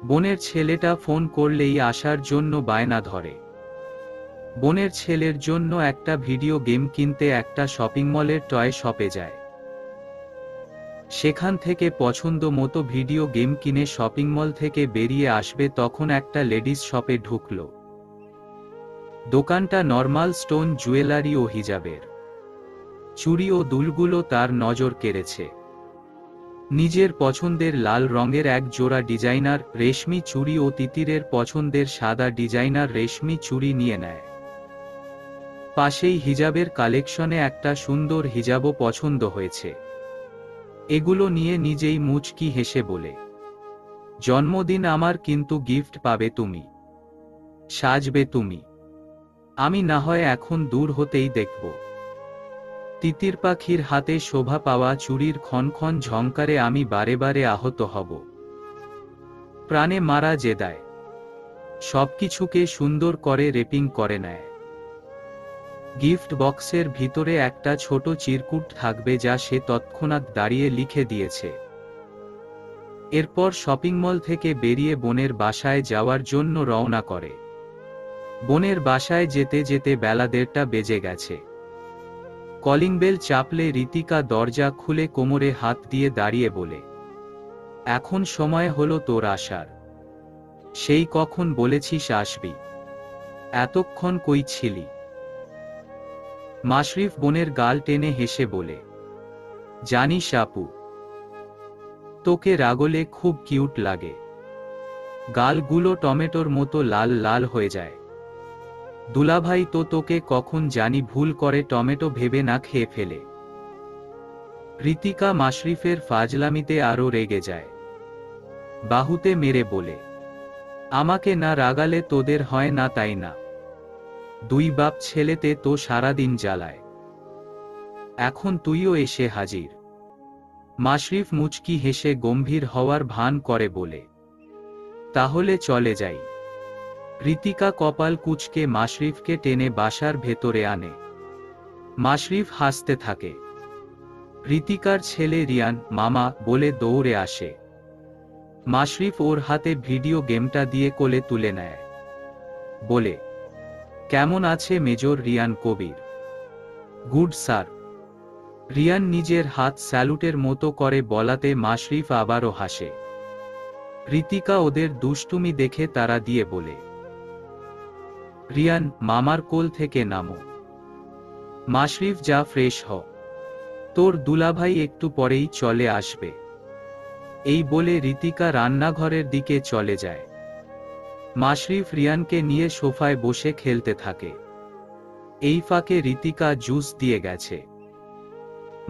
বোনের ছেলেটা ফোন করলেই আসার জন্য বায়না ধরে। বোনের ছেলের জন্য একটা ভিডিও গেম কিনতে একটা শপিং মলের টয় শপে যায়। সেখান থেকে পছন্দ মতো ভিডিও গেম কিনে শপিং মল থেকে বেরিয়ে আসবে তখন একটা লেডিস শপে ঢুকল। দোকানটা নর্মাল স্টোন জুয়েলারি ও হিজাবের। চুড়ি ও দুলগুলো তার নজর কেড়েছে। নিজের পছন্দের লাল রঙের এক জোড়া ডিজাইনার রেশমি চুড়ি ও তিতিরের পছন্দের সাদা ডিজাইনার রেশমি চুড়ি নিয়ে নেয়। পাশেই হিজাবের কালেকশনে একটা সুন্দর হিজাবও পছন্দ হয়েছে। এগুলো নিয়ে নিজেই মুচকি হেসে বলে, জন্মদিন আমার, কিন্তু গিফট পাবে তুমি, সাজবে তুমি। আমি না হয় এখন দূর হতেই দেখব। তিতির পাখির হাতে শোভা পাওয়া চুড়ির ক্ষণক্ষণ ঝংকারে আমি বারে বারে আহত হব। প্রাণে মারা জেদায় সবকিছুকে সুন্দর করে রেপিং করে নেয়। গিফট বক্সের ভিতরে একটা ছোট চিরকুট থাকবে যা সে তৎক্ষণাৎ দাঁড়িয়ে লিখে দিয়েছে। এরপর শপিং মল থেকে বেরিয়ে বোনের বাসায় যাওয়ার জন্য রওনা করে। বোনের বাসায় যেতে যেতে বেলা ১:৩০ বেজে গেছে। কলিং বেল চাপলে ঋতিকা দরজা খুলে কোমরে হাত দিয়ে দাঁড়িয়ে বলে, এখন সময় হলো তোর আসার। সেই কখন বলেছিস আসবি, এতক্ষণ কই ছিলি? মাশরিফ বোনের গাল টেনে হেসে বলে, জানিস আপু, তোকে রাগলে খুব কিউট লাগে। গালগুলো টমেটোর মতো লাল লাল হয়ে যায়। দুলাভাই তো তোকে কখন জানি ভুল করে টমেটো ভেবে না খেয়ে ফেলে। ঋতিকা মাশরিফের ফাজলামিতে আরো রেগে যায়। বাহুতে মেরে বলে, আমাকে না রাগালে তোদের হয় না তাই না? দুই বাপ ছেলেতে তো সারাদিন জ্বালায়, এখন তুইও এসে হাজির। মাশরিফ মুচকি হেসে গম্ভীর হওয়ার ভান করে বলে, তাহলে চলে যাই। ঋতিকা কপাল কুঁচকে মাশরিফকে টেনে বাসার ভেতরে আনে। মাশরিফ হাসতে থাকে। ঋতিকার ছেলে রিয়ান মামা বলে দৌড়ে আসে। মাশরিফ ওর হাতে ভিডিও গেমটা দিয়ে কোলে তুলে নেয়। বলে, কেমন আছে major Riyan Kabir? Good sir. Riyan নিজের হাত স্যালুটের মতো করে বলাতে মাশরিফ আবারও হাসে। ঋতিকা ওদের দুষ্টুমি দেখে তারা দিয়ে বলে, রিয়ান, মামার কোল থেকে নামো। মাশরিফ, যা ফ্রেশ হ, তোর দুলাভাই একটু পরেই চলে আসবে। এই বলে ঋতিকা রান্নাঘরের দিকে চলে যায়। মাশরিফ রিয়ানকে নিয়ে সোফায় বসে খেলতে থাকে। এই ফাঁকে ঋতিকা জুস দিয়ে গেছে।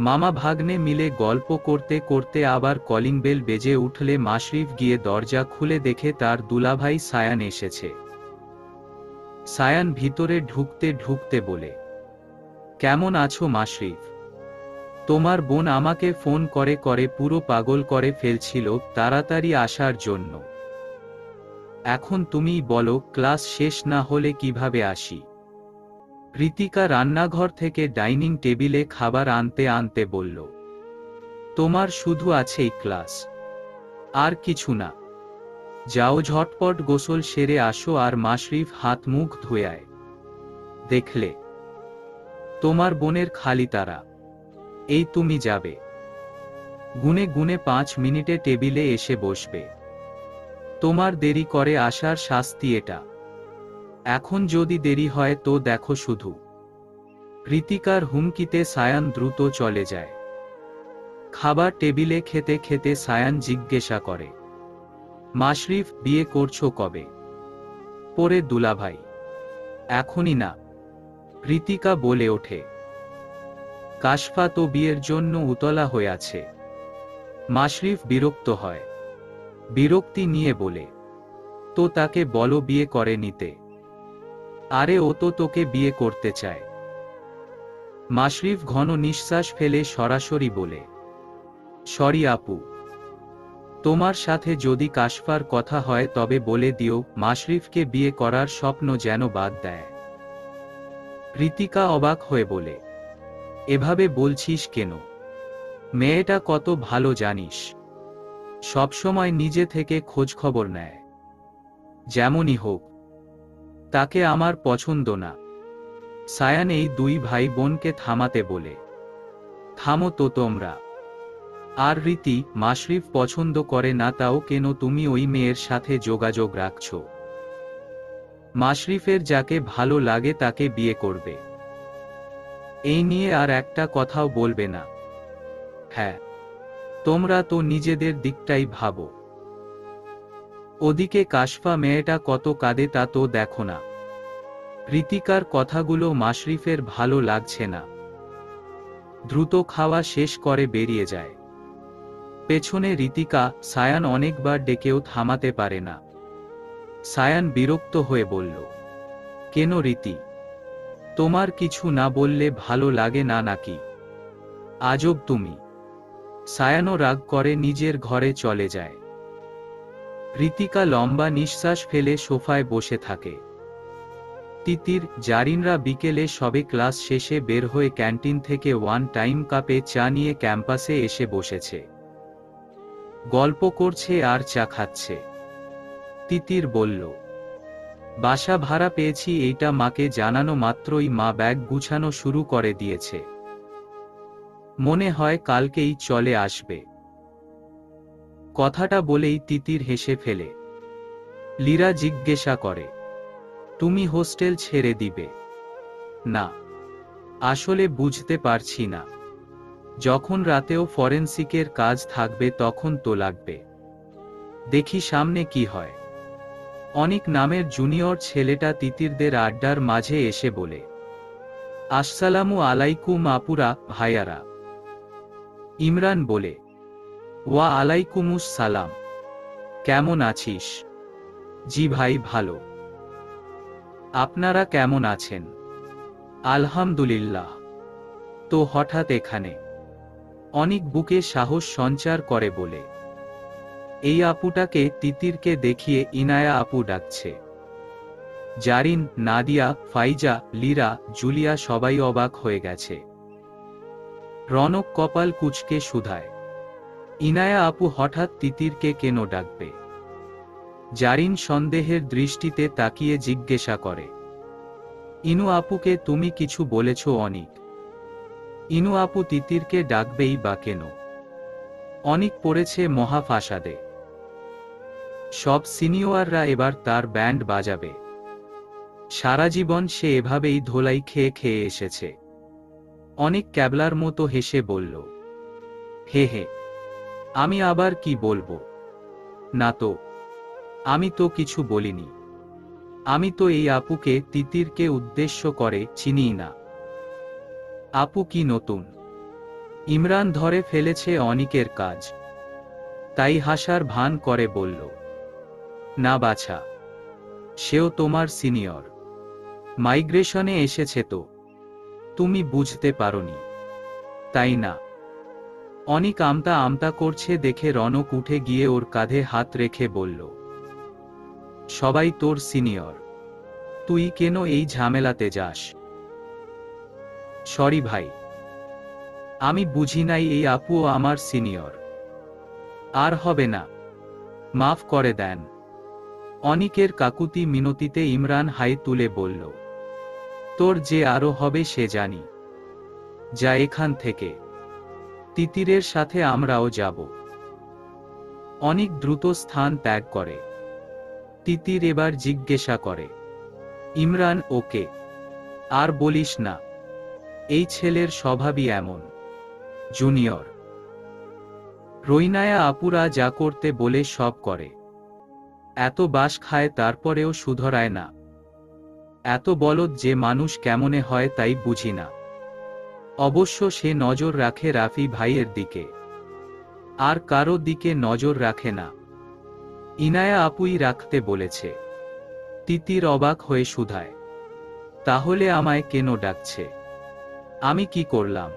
মামা ভাগ্নে মিলে গল্প করতে করতে আবার কলিং বেল বেজে উঠলে মাশরিফ গিয়ে দরজা খুলে দেখে তার দুলাভাই সায়ান এসেছে। সায়ান ভিতরে ঢুকতে ঢুকতে বলে, কেমন আছো মাশরিফ? তোমার বোন আমাকে ফোন করে করে পুরো পাগল করে ফেলছিল তাড়াতাড়ি আসার জন্য। এখন তুমিই বলো ক্লাস শেষ না হলে কিভাবে আসি? ঋতিকা রান্নাঘর থেকে ডাইনিং টেবিলে খাবার আনতে আনতে বলল, তোমার শুধু আছেই ক্লাস, আর কিছু না। যাও ঝটপট গোসল সেরে আসো আর মাশরিফ হাত মুখ ধুয়ে আয়। দেখলে তোমার বোনের খালি তারা, এই তুমি যাবে, গুনে গুনে 5 মিনিটে টেবিলে এসে বসবে। তোমার দেরি করে আসার শাস্তি এটা। এখন যদি দেরি হয় তো দেখো শুধু। ঋতিকার হুমকিতে সায়ান দ্রুত চলে যায়। খাবার টেবিলে খেতে খেতে সায়ান জিজ্ঞাসা করে, মাশরিফ বিয়ে করছো কবে? পরে দুলাভাই। এখনই না, ঋতিকা বলে ওঠে। কাশফা তো বিয়ের জন্য উতলা হয়ে আছে। মাশরিফ বিরক্ত হয়, বিরক্তি নিয়ে বলে, তো তাকে বলো বিয়ে করে নিতে। আরে ও তো তোকে বিয়ে করতে চায়। মাশরিফ ঘন নিঃশ্বাস ফেলে সরাসরি বলে, সরি আপু, তোমার সাথে যদি কাশফার কথা হয় তবে বলে দিও মাশরিফকে বিয়ে করার স্বপ্ন যেন বাদ দেয়। ঋতিকা অবাক হয়ে বলে, এভাবে বলছিস কেন? মেয়েটা কত ভালো জানিস, সবসময় নিজে থেকে খোঁজ খবর নেয়। যেমনই হোক, তাকে আমার পছন্দ না। সায়ান এই 2 ভাই বোনকে থামাতে বলে, থামো তো তোমরা। আর রীতি, মাশরিফ পছন্দ করে না তাও কেন তুমি ওই মেয়ের সাথে যোগাযোগ রাখছো? মাশরিফের যাকে ভালো লাগে তাকে বিয়ে করবে, এই নিয়ে আর একটা কথাও বলবে না। হ্যাঁ, তোমরা তো নিজেদের দিকটাই ভাবো। ওদিকে কাশফা মেয়েটা কত কাঁদে তা তো দেখো না। ঋতিকার কথাগুলো মাশরিফের ভালো লাগছে না। দ্রুত খাওয়া শেষ করে বেরিয়ে যায়। পেছনে ঋতিকা, সায়ান অনেকবার ডেকেও থামাতে পারে না। সায়ান বিরক্ত হয়ে বলল, কেন রীতি, তোমার কিছু না বললে ভালো লাগে না নাকি? আজব তুমি। সায়ানও রাগ করে নিজের ঘরে চলে যায়। ঋতিকা লম্বা নিঃশ্বাস ফেলে সোফায় বসে থাকে। তিতির, জারিনরা বিকেলে সবে ক্লাস শেষে বের হয়ে ক্যান্টিন থেকে 1 টাইম কাপে চা নিয়ে ক্যাম্পাসে এসে বসেছে। গল্প করছে আর চা খাচ্ছে। তিতির বলল, বাসা ভাড়া পেয়েছি এইটা মাকে জানানো মাত্রই মা ব্যাগ গুছানো শুরু করে দিয়েছে। মনে হয় কালকেই চলে আসবে। কথাটা বলেই তিতির হেসে ফেলে। লীরা জিজ্ঞাসা করে, তুমি হোস্টেল ছেড়ে দিবে? না, আসলে বুঝতে পারছি না। যখন রাতেও ফরেনসিকের কাজ থাকবে তখন তো লাগবে। দেখি সামনে কি হয়। অনিক নামের জুনিয়র ছেলেটা তিতিরদের আড্ডার মাঝে এসে বলে, আসসালামু আলাইকুম আপুরা, ভাইয়ারা। ইমরান বলে, ওয়া আলাইকুমুস সালাম। কেমন আছিস? জি ভাই ভালো। আপনারা কেমন আছেন? আলহামদুলিল্লাহ। তো হঠাৎ এখানে? অনিক বুকে সাহস সঞ্চার করে বলে, এই আপুটাকে তিতিরকে দেখিয়ে ইনায়া আপু ডাকছে। জারিন, নাদিয়া, ফাইজা, লীরা, জুলিয়া সবাই অবাক হয়ে গেছে। রনক কপাল কুঁচকে শুধায়, ইনায়া আপু হঠাৎ তিতিরকে কেন ডাকবে? জারিন সন্দেহের দৃষ্টিতে তাকিয়ে জিজ্ঞাসা করে, ইনু আপুকে তুমি কিছু বলেছ অনিক? ইনু আপু তিতিরকে ডাকবেই বা কেন? অনিক পড়েছে মহা ফাসাদে। সব সিনিয়ররা এবার তার ব্যান্ড বাজাবে। সারা জীবন সে এভাবেই ধোলাই খেয়ে খেয়ে এসেছে। অনেক ক্যাবলার মতো হেসে বলল, হে হে, আমি আবার কি বলবো? না তো, আমি তো কিছু বলিনি। আমি তো এই আপুকে তিতিরকে উদ্দেশ্য করে চিনিই না। আপু কি নতুন? ইমরান ধরে ফেলেছে অনিকের কাজ, তাই হাসার ভান করে বলল, না বাছা, সেও তোমার সিনিয়র। মাইগ্রেশনে এসেছে তো, তুমি বুঝতে পারোনি, তাই না? অনিক আমতা আমতা করছে দেখে রনক উঠে গিয়ে ওর কাঁধে হাত রেখে বলল, সবাই তোর সিনিয়র, তুই কেন এই ঝামেলাতে যাস? সরি ভাই, আমি বুঝি নাই এই আপুও আমার সিনিয়র। আর হবে না, মাফ করে দেন। অনিকের কাকুতি মিনতিতে ইমরান হাই তুলে বলল, তোর যে আরো হবে সে জানি, যা এখান থেকে, তিতিরের সাথে আমরাও যাব। অনিক দ্রুত স্থান ত্যাগ করে। তিতির এবার জিজ্ঞাসা করে, ইমরান ওকে? আর বলিস না, এই ছেলের স্বভাবই এমন। জুনিয়র রইনায়া আপুরা যা করতে বলে সব করে, এত বাস খায় তারপরেও শুধরায় না। এত বলদ যে মানুষ কেমনে হয় তাই বুঝি না। অবশ্য সে নজর রাখে রাফি ভাইয়ের দিকে, আর কারো দিকে নজর রাখে না। ইনায়া আপুই রাখতে বলেছে। তিতির অবাক হয়ে শুধায়, তাহলে আমায় কেন ডাকছে? আমি কি করলাম?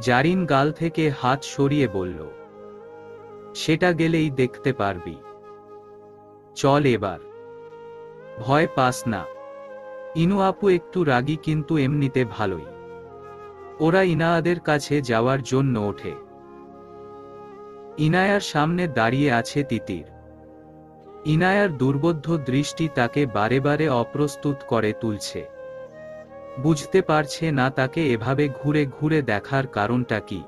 জারিন গাল থেকে হাত সরিয়ে বলল, সেটা গেলেই দেখতে পারবি। চল এবার, ভয় পাস না। ইনু আপু একটু রাগী কিন্তু এমনিতে ভালোই। ওরা ইনায়াদের কাছে যাওয়ার জন্য ওঠে। ইনায়ার সামনে দাঁড়িয়ে আছে তিতির। ইনায়ার দুর্বোধ্য দৃষ্টি তাকে বারে বারে অপ্রস্তুত করে তুলছে। বুঝতে পারছে না তাকে এভাবে ঘুরে ঘুরে দেখার কারণটা কি।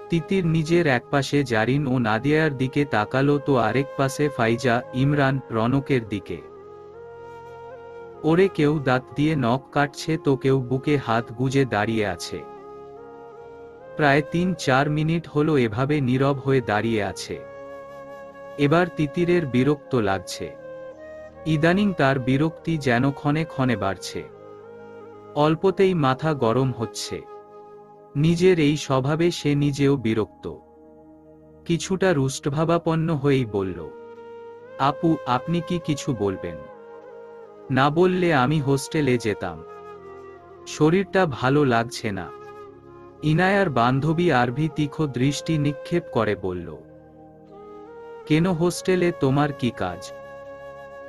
তিতির নিজের একপাশে জারিন ও নাদিয়ার দিকে তাকালো তো আরেক পাশে ফাইজা, ইমরান, রনকের দিকে। ওরে কেউ দাঁত দিয়ে নখ কাটছে তো কেউ বুকে হাত গুজে দাঁড়িয়ে আছে। প্রায় ৩-৪ মিনিট হলো এভাবে নীরব হয়ে দাঁড়িয়ে আছে। এবার তিতিরের বিরক্ত লাগছে। ইদানিং তার বিরক্তি যেন ক্ষণে ক্ষণে বাড়ছে। অল্পতেই মাথা গরম হচ্ছে। নিজের এই স্বভাবে সে নিজেও বিরক্ত। কিছুটা রুষ্টভাবাপন্ন হয়েই বলল, আপু আপনি কি কিছু বলবেন? না বললে আমি হোস্টেলে যেতাম। শরীরটা ভালো লাগছে না। ইনায়ার বান্ধবী আরভি তীক্ষ্ণ দৃষ্টি নিক্ষেপ করে বলল, কেন হোস্টেলে তোমার কি কাজ?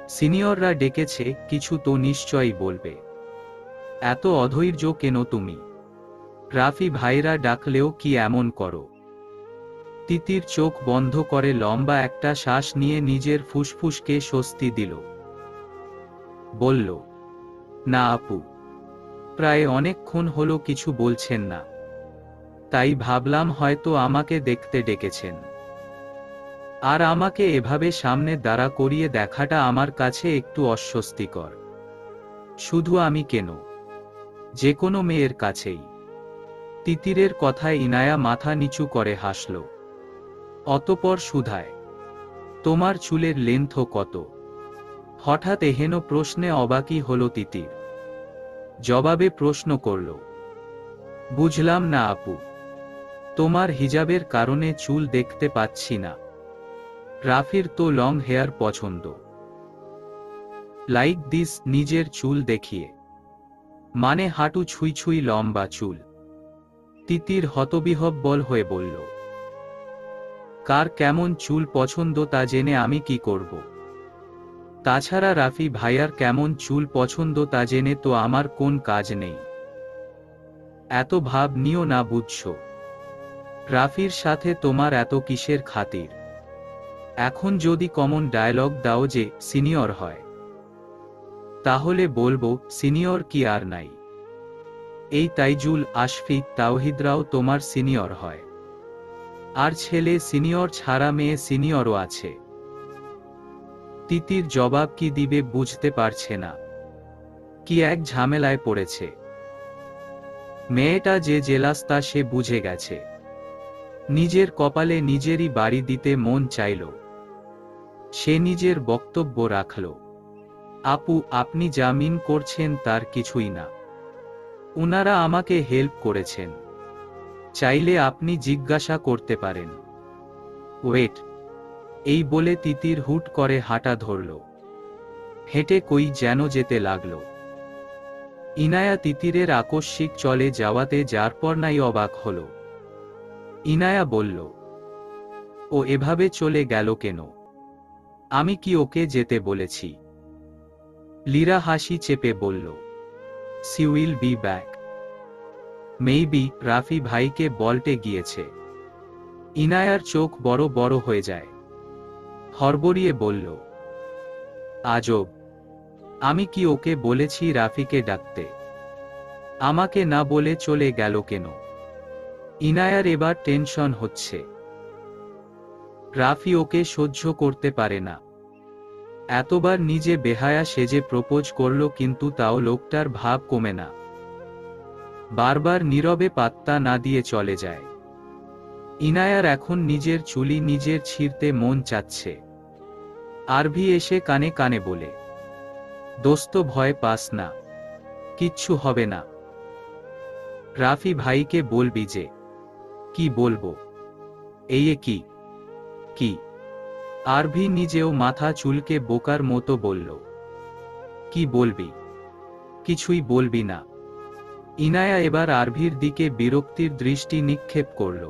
সিনিয়ররা ডেকেছে, কিছু তো নিশ্চয়ই বলবে। এত অধৈর্য কেন তুমি? রাফি ভাইরা ডাকলেও কি এমন করো? তিতির চোখ বন্ধ করে লম্বা একটা শ্বাস নিয়ে নিজের ফুসফুসকে স্বস্তি দিল। বলল, না আপু, প্রায় অনেকক্ষণ হলো কিছু বলছেন না, তাই ভাবলাম হয়তো আমাকে দেখতে ডেকেছেন। আর আমাকে এভাবে সামনে দাঁড়া করিয়ে দেখাটা আমার কাছে একটু অস্বস্তিকর। শুধু আমি কেন, যে কোনো মেয়ের কাছেই। তিতিরের কথায় ইনায়া মাথা নিচু করে হাসল। অতপর শুধায়, তোমার চুলের লেন্থ কত? হঠাৎ এহেন প্রশ্নে অবাকই হল তিতির। জবাবে প্রশ্ন করল, বুঝলাম না আপু, তোমার হিজাবের কারণে চুল দেখতে পাচ্ছি না। রাফির তো লং হেয়ার পছন্দ। লাইক দিস, নিজের চুল দেখিয়ে। মানে হাঁটু ছুঁই ছুঁই লম্বা চুল। তিতির হতবিহ্বল হয়ে বলল, কার কেমন চুল পছন্দ তা জেনে আমি কি করব? তাছাড়া রাফি ভাইয়ার কেমন চুল পছন্দ তা জেনে তো আমার কোন কাজ নেই। এত ভাব নিও না বুঝছ। রাফির সাথে তোমার এত কিসের খাতির? এখন যদি কমন ডায়লগ দাও যে সিনিয়র হয়, তাহলে বলবো সিনিয়র কি আর নাই? এই তাইজুল, আশফিক, তাওহিদরাও তোমার সিনিয়র হয়। আর ছেলে সিনিয়র ছাড়া মেয়ে সিনিয়রও আছে। তিতির জবাব কি দিবে বুঝতে পারছে না। কি এক ঝামেলায় পড়েছে। মেয়েটা যে জেলাস তা সে বুঝে গেছে। নিজের কপালে নিজেরই বাড়ি দিতে মন চাইল। সে নিজের বক্তব্য রাখল, আপু আপনি যা মিন করছেন তার কিছুই না। উনারা আমাকে হেল্প করেছেন, চাইলে আপনি জিজ্ঞাসা করতে পারেন। ওয়েট, এই বলে তিতির হুট করে হাঁটা ধরল। হেঁটে কই যেন যেতে লাগল। ইনায়া তিতিরের আকস্মিক চলে যাওয়াতে যারপর নাই অবাক হল। ইনায়া বলল, ও এভাবে চলে গেল কেন? আমি কি ওকে যেতে বলেছি? লীরা হাসি চেপে বলল, she will be back. Maybe Rafi ভাইকে বলতে গিয়েছে। ইনায়ার চোখ বড় বড় হয়ে যায়। হড়বড়িয়ে বলল, আজব, আমি কি ওকে বলেছি রাফিকে ডাকতে? আমাকে না বলে চলে গেল কেন? ইনায়ার এবার টেনশন হচ্ছে। রাফি ওকে সহ্য করতে পারে না। এতবার নিজে বেহায়া সেজে প্রপোজ করল, কিন্তু তাও লোকটার ভাব কমে না। বারবার নীরবে পাত্তা না দিয়ে চলে যায়। ইনায়ার এখন নিজের চুলি নিজের ছিঁড়তে মন চাচ্ছে। আরভি এসে কানে কানে বলে, দোস্ত ভয় পাস না, কিচ্ছু হবে না। রাফি ভাইকে বলবি যে? কি বলবো? এই কি কি? আরভি নিজেও মাথা চুলকে বোকার মতো বলল, কি বলবি? কিছুই বলবি না। ইনায়া এবার আরভির দিকে বিরক্তির দৃষ্টি নিক্ষেপ করল।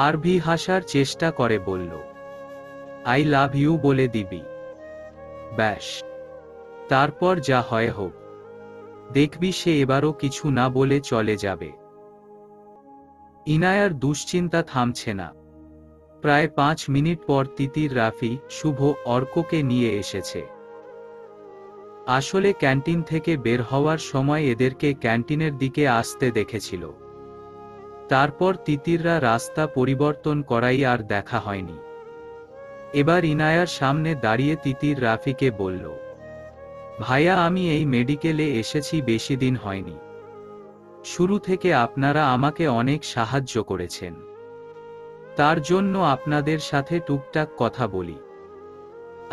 আরভি হাসার চেষ্টা করে বলল, আই লাভ ইউ বলে দিবি? ব্যাস, তারপর যা হয় হোক। দেখবি সে এবারও কিছু না বলে চলে যাবে। ইনায়ার দুশ্চিন্তা থামছে না। প্রায় 5 মিনিট পর তিতির, রাফি, শুভ, অর্ককে নিয়ে এসেছে। আসলে ক্যান্টিন থেকে বের হওয়ার সময় এদেরকে ক্যান্টিনের দিকে আসতে দেখেছিল। তারপর তিতিররা রাস্তা পরিবর্তন করাই আর দেখা হয়নি। এবার ইনায়ার সামনে দাঁড়িয়ে তিতির রাফিকে বলল, ভাইয়া, আমি এই মেডিকেলে এসেছি বেশি দিন হয়নি। শুরু থেকে আপনারা আমাকে অনেক সাহায্য করেছেন। তার জন্য আপনাদের সাথে টুকটাক কথা বলি।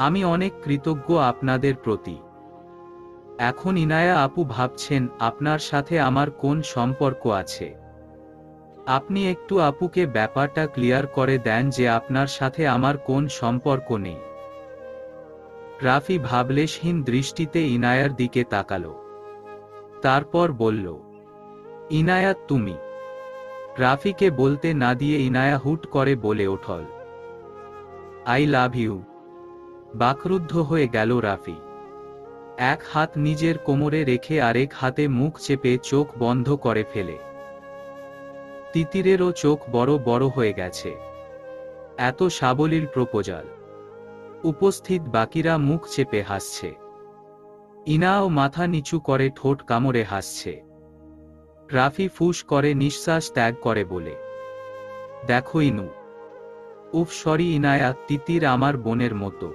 আমি অনেক কৃতজ্ঞ আপনাদের প্রতি। এখন ইনায়া আপু ভাবছেন আপনার সাথে আমার কোন সম্পর্ক আছে। আপনি একটু আপুকে ব্যাপারটা ক্লিয়ার করে দেন যে আপনার সাথে আমার কোন সম্পর্ক নেই। রাফি ভাবলেশহীন দৃষ্টিতে ইনায়ার দিকে তাকালো। তারপর বলল, ইনায়া তুমি? রাফিকে বলতে না দিয়ে ইনায়া হুট করে বলে ওঠল, আই লাভ ইউ। বাকরুদ্ধ হয়ে গেল রাফি। এক হাত নিজের কোমরে রেখে আরেক হাতে মুখ চেপে চোখ বন্ধ করে ফেলে। তিতিরেরও চোখ বড় বড় হয়ে গেছে। এত সাবলীল প্রপোজাল। উপস্থিত বাকিরা মুখ চেপে হাসছে। ইনাও মাথা নিচু করে ঠোঁট কামড়ে হাসছে। রাফি ফুস করে নিঃশ্বাস ত্যাগ করে বলে, দেখো ইনু, উফ সরি ইনায়া, তিতির আমার বোনের মতো।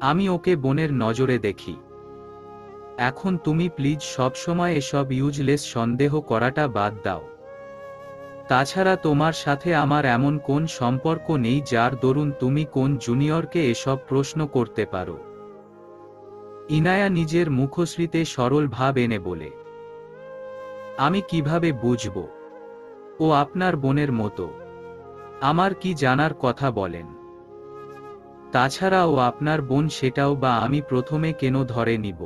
আমি ওকে বোনের নজরে দেখি। এখন তুমি প্লিজ সবসময় এসব ইউজলেস সন্দেহ করাটা বাদ দাও। তাছাড়া তোমার সাথে আমার এমন কোন সম্পর্ক নেই যার দরুন তুমি কোন জুনিয়রকে এসব প্রশ্ন করতে পারো। ইনায়া নিজের মুখশ্রীতে সরল ভাব এনে বলে, আমি কিভাবে বুঝব? ও আপনার বোনের মতো। আমার কি জানার কথা বলেন? তাছাড়া ও আপনার বোন সেটাও বা আমি প্রথমে কেন ধরে নিব?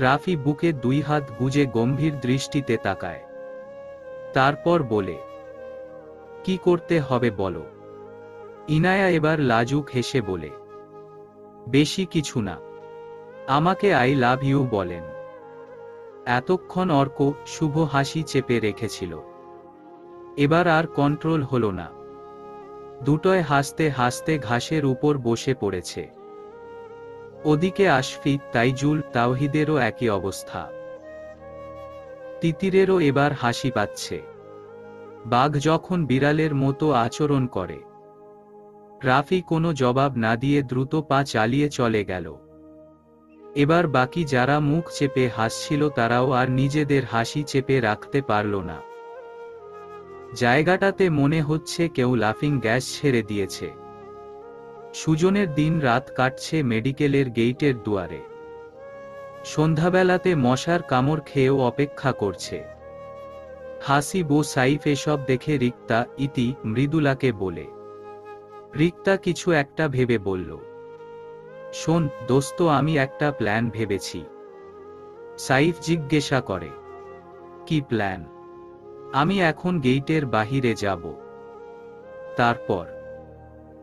রাফি বুকে 2 হাত গুজে গম্ভীর দৃষ্টিতে তাকায়। তারপর বলে, কি করতে হবে বলো? ইনায়া এবার লাজুক হেসে বলে, বেশি কিছু না, আমাকে আই লাভ ইউ বলেন। এতক্ষণ অর্ক, শুভ হাসি চেপে রেখেছিল। এবার আর কন্ট্রোল হলো না। দুটোয় হাসতে হাসতে ঘাসের উপর বসে পড়েছে। ওদিকে আশফি, তাইজুল, তাওহিদেরও একই অবস্থা। তিতিরেরও এবার হাসি পাচ্ছে। বাঘ যখন বিড়ালের মতো আচরণ করে। রাফি কোনো জবাব না দিয়ে দ্রুত পা চালিয়ে চলে গেল। এবার বাকি যারা মুখ চেপে হাসছিল তারাও আর নিজেদের হাসি চেপে রাখতে পারল না। জায়গাটাতে মনে হচ্ছে কেউ লাফিং গ্যাস ছেড়ে দিয়েছে। সুজনের দিন রাত কাটছে মেডিকেলের গেইটের দুয়ারে। সন্ধ্যাবেলাতে মশার কামড় খেয়েও অপেক্ষা করছে। হাসিব ও সাইফ এসব দেখে রিক্তা, ইতি, মৃদুলাকে বলে। রিক্তা কিছু একটা ভেবে বলল, শোন দোস্ত, আমি একটা প্ল্যান ভেবেছি। সাইফ জিজ্ঞাসা করে, কি প্ল্যান? আমি এখন গেইটের বাহিরে যাব। তারপর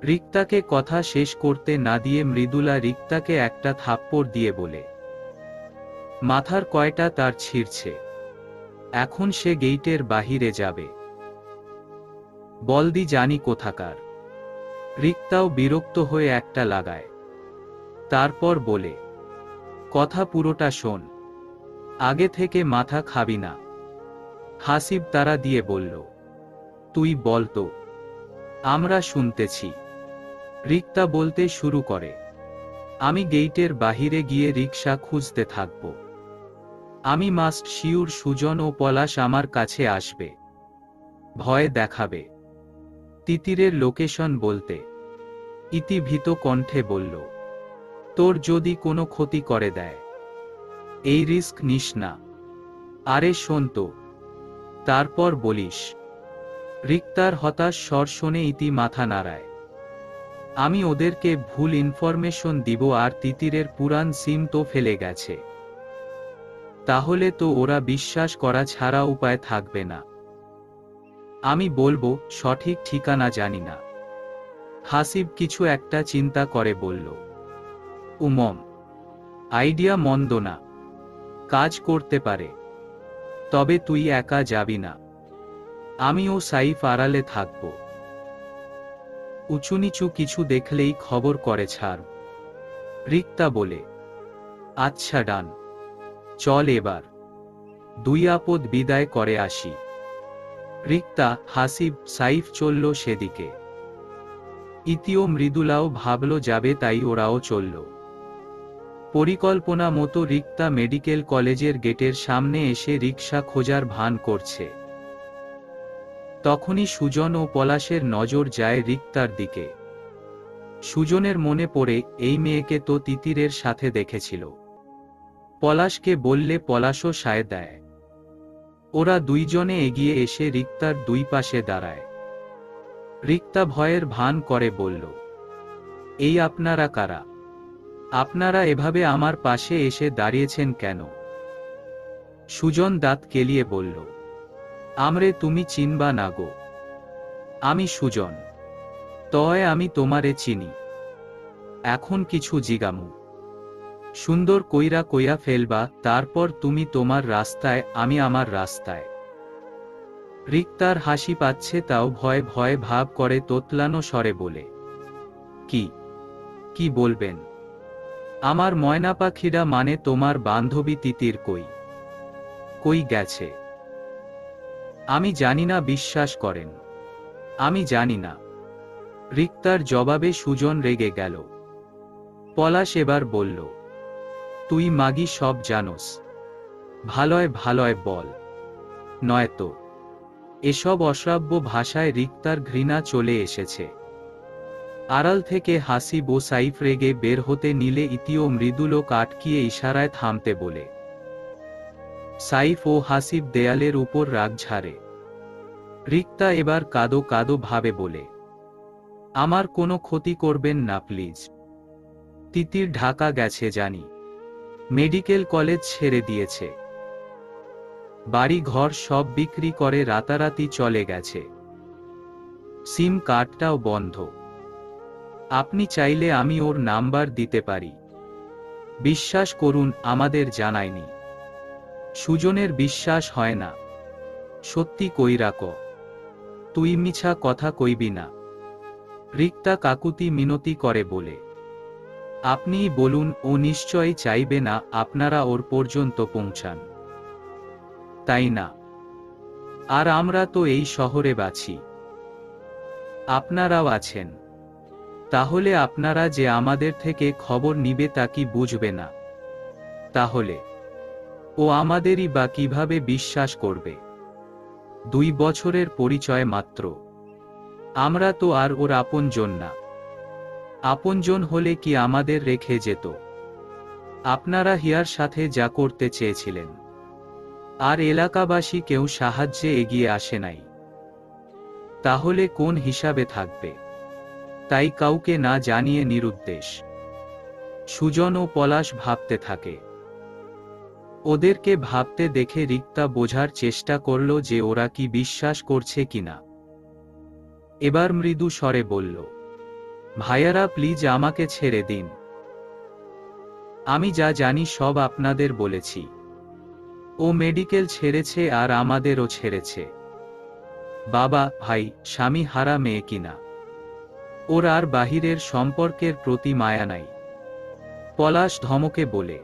রিক্তাকে কথা শেষ করতে না দিয়ে মৃদুলা রিক্তাকে একটা থাপ্পড় দিয়ে বলে, মাথার কয়টা তার ছিঁড়ছে, এখন সে গেইটের বাহিরে যাবে। বলদি জানি কোথাকার। রিক্তাও বিরক্ত হয়ে একটা লাগায়। তারপর বলে, কথা পুরোটা শোন, আগে থেকে মাথা খাবি না। হাসিব তারা দিয়ে বলল, তুই বল তো, আমরা শুনতেছি। রিক্তা বলতে শুরু করে, আমি গেইটের বাহিরে গিয়ে রিকশা খুঁজতে থাকব। আমি মাস্ট শিওর সুজন ও পলাশ আমার কাছে আসবে, ভয় দেখাবে। তিতিরের লোকেশন বলতে ইতি ভীত কণ্ঠে বলল, তোর যদি কোনো ক্ষতি করে দেয়, এই রিস্ক নিস না। আরে শোন তো, তারপর বলিস। রিক্তার হতাশ স্বর শুনে ইতি মাথা নাড়ায়। আমি ওদেরকে ভুল ইনফরমেশন দিব আর তিতিরের পুরান সিম তো ফেলে গেছে, তাহলে তো ওরা বিশ্বাস করা ছাড়া উপায় থাকবে না। আমি বলবো সঠিক ঠিকানা জানি না। হাসিব কিছু একটা চিন্তা করে বলল, উমম, আইডিয়া মন্দ না, কাজ করতে পারে। তবে তুই একা যাবি না, আমি ও সাইফ আড়ালে থাকব। উঁচুনিচু কিছু দেখলেই খবর করে ছাড়। রিক্তা বলে, আচ্ছা ডান, চল এবার দুই আপদ বিদায় করে আসি। রিক্তা, হাসিব, সাইফ চলল সেদিকে। ইতিও মৃদুলাও ভাবল যাবে, তাই ওরাও চলল। পরিকল্পনা মতো রিক্তা মেডিকেল কলেজের গেটের সামনে এসে রিকশা খোঁজার ভান করছে। তখনই সুজন ও পলাশের নজর যায় রিক্তার দিকে। সুজনের মনে পড়ে, এই মেয়েকে তো তিতিরের সাথে দেখেছিল। পলাশকে বললে পলাশও সায় দেয়। ওরা দুইজনে এগিয়ে এসে রিক্তার দুই পাশে দাঁড়ায়। রিক্তা ভয়ের ভান করে বলল, এই আপনারা কারা? আপনারা এভাবে আমার পাশে এসে দাঁড়িয়েছেন কেন? সুজন দাঁত কেলিয়ে বলল, আমরে তুমি চিনবা না গো। আমি সুজন, তয় আমি তোমারে চিনি। এখন কিছু জিগামু, সুন্দর কইরা কইয়া ফেলবা, তারপর তুমি তোমার রাস্তায়, আমি আমার রাস্তায়। রিক্তার হাসি পাচ্ছে, তাও ভয় ভয় ভাব করে তোতলানো স্বরে বলে, কি কি বলবেন? আমার ময়না পাখিরা মানে তোমার বান্ধবী তিতির কই কই গেছে? আমি জানি না, বিশ্বাস করেন, আমি জানি না। রিক্তার জবাবে সুজন রেগে গেল। পলাশ এবার বলল, তুই মাগি সব জানোস, ভালয় ভালয় বল, নয়তো। এসব অশ্রাব্য ভাষায় রিক্তার ঘৃণা চলে এসেছে। আড়াল থেকে হাসিব ও সাইফ রেগে বের হতে নিলে ইতি ও মৃদুলো আটকিয়ে ইশারায় থামতে বলে। সাইফ ও হাসিব দেয়ালের উপর রাগ ঝাড়ে। রিক্তা এবার কাদো কাদো ভাবে বলে, আমার কোনো ক্ষতি করবেন না প্লিজ। তিতির ঢাকা গেছে জানি, মেডিকেল কলেজ ছেড়ে দিয়েছে, বাড়ি ঘর সব বিক্রি করে রাতারাতি চলে গেছে, সিম কার্ডটাও বন্ধ। আপনি চাইলে আমি ওর নাম্বার দিতে পারি। বিশ্বাস করুন, আমাদের জানায়নি। সুজনের বিশ্বাস হয় না। সত্যি কইরা ক, তুই মিছা কথা কইবি না। রিক্তা কাকুতি মিনতি করে বলে, আপনিই বলুন, ও নিশ্চয়ই চাইবে না আপনারা ওর পর্যন্ত পৌঁছান, তাই না? আর আমরা তো এই শহরে বাছি, আপনারাও আছেন, তাহলে আপনারা যে আমাদের থেকে খবর নিবে তা কি বুঝবে না? তাহলে ও আমাদেরই বা কিভাবে বিশ্বাস করবে? 2 বছরের পরিচয় মাত্র, আমরা তো আর ওর আপনজন না। আপনজন হলে কি আমাদের রেখে যেত? আপনারা হিয়ার সাথে যা করতে চেয়েছিলেন, আর এলাকাবাসী কেউ সাহায্যে এগিয়ে আসে নাই, তাহলে কোন হিসাবে থাকবে? তাই কাউকে না জানিয়ে নিরুদ্দেশ। সুজন ও পলাশ ভাবতে থাকে। ওদেরকে ভাবতে দেখে রিক্তা বোঝার চেষ্টা করল যে ওরা কি বিশ্বাস করছে কিনা। এবার মৃদু স্বরে বলল, ভাইয়ারা প্লিজ আমাকে ছেড়ে দিন। আমি যা জানি সব আপনাদের বলেছি। ও মেডিকেল ছেড়েছে আর আমাদেরও ছেড়েছে। বাবা, ভাই, স্বামী হারা মেয়ে কিনা। ওর আর বাহিরের সম্পর্কের প্রতি মায়া নাই। পলাশ ধমকে বলে,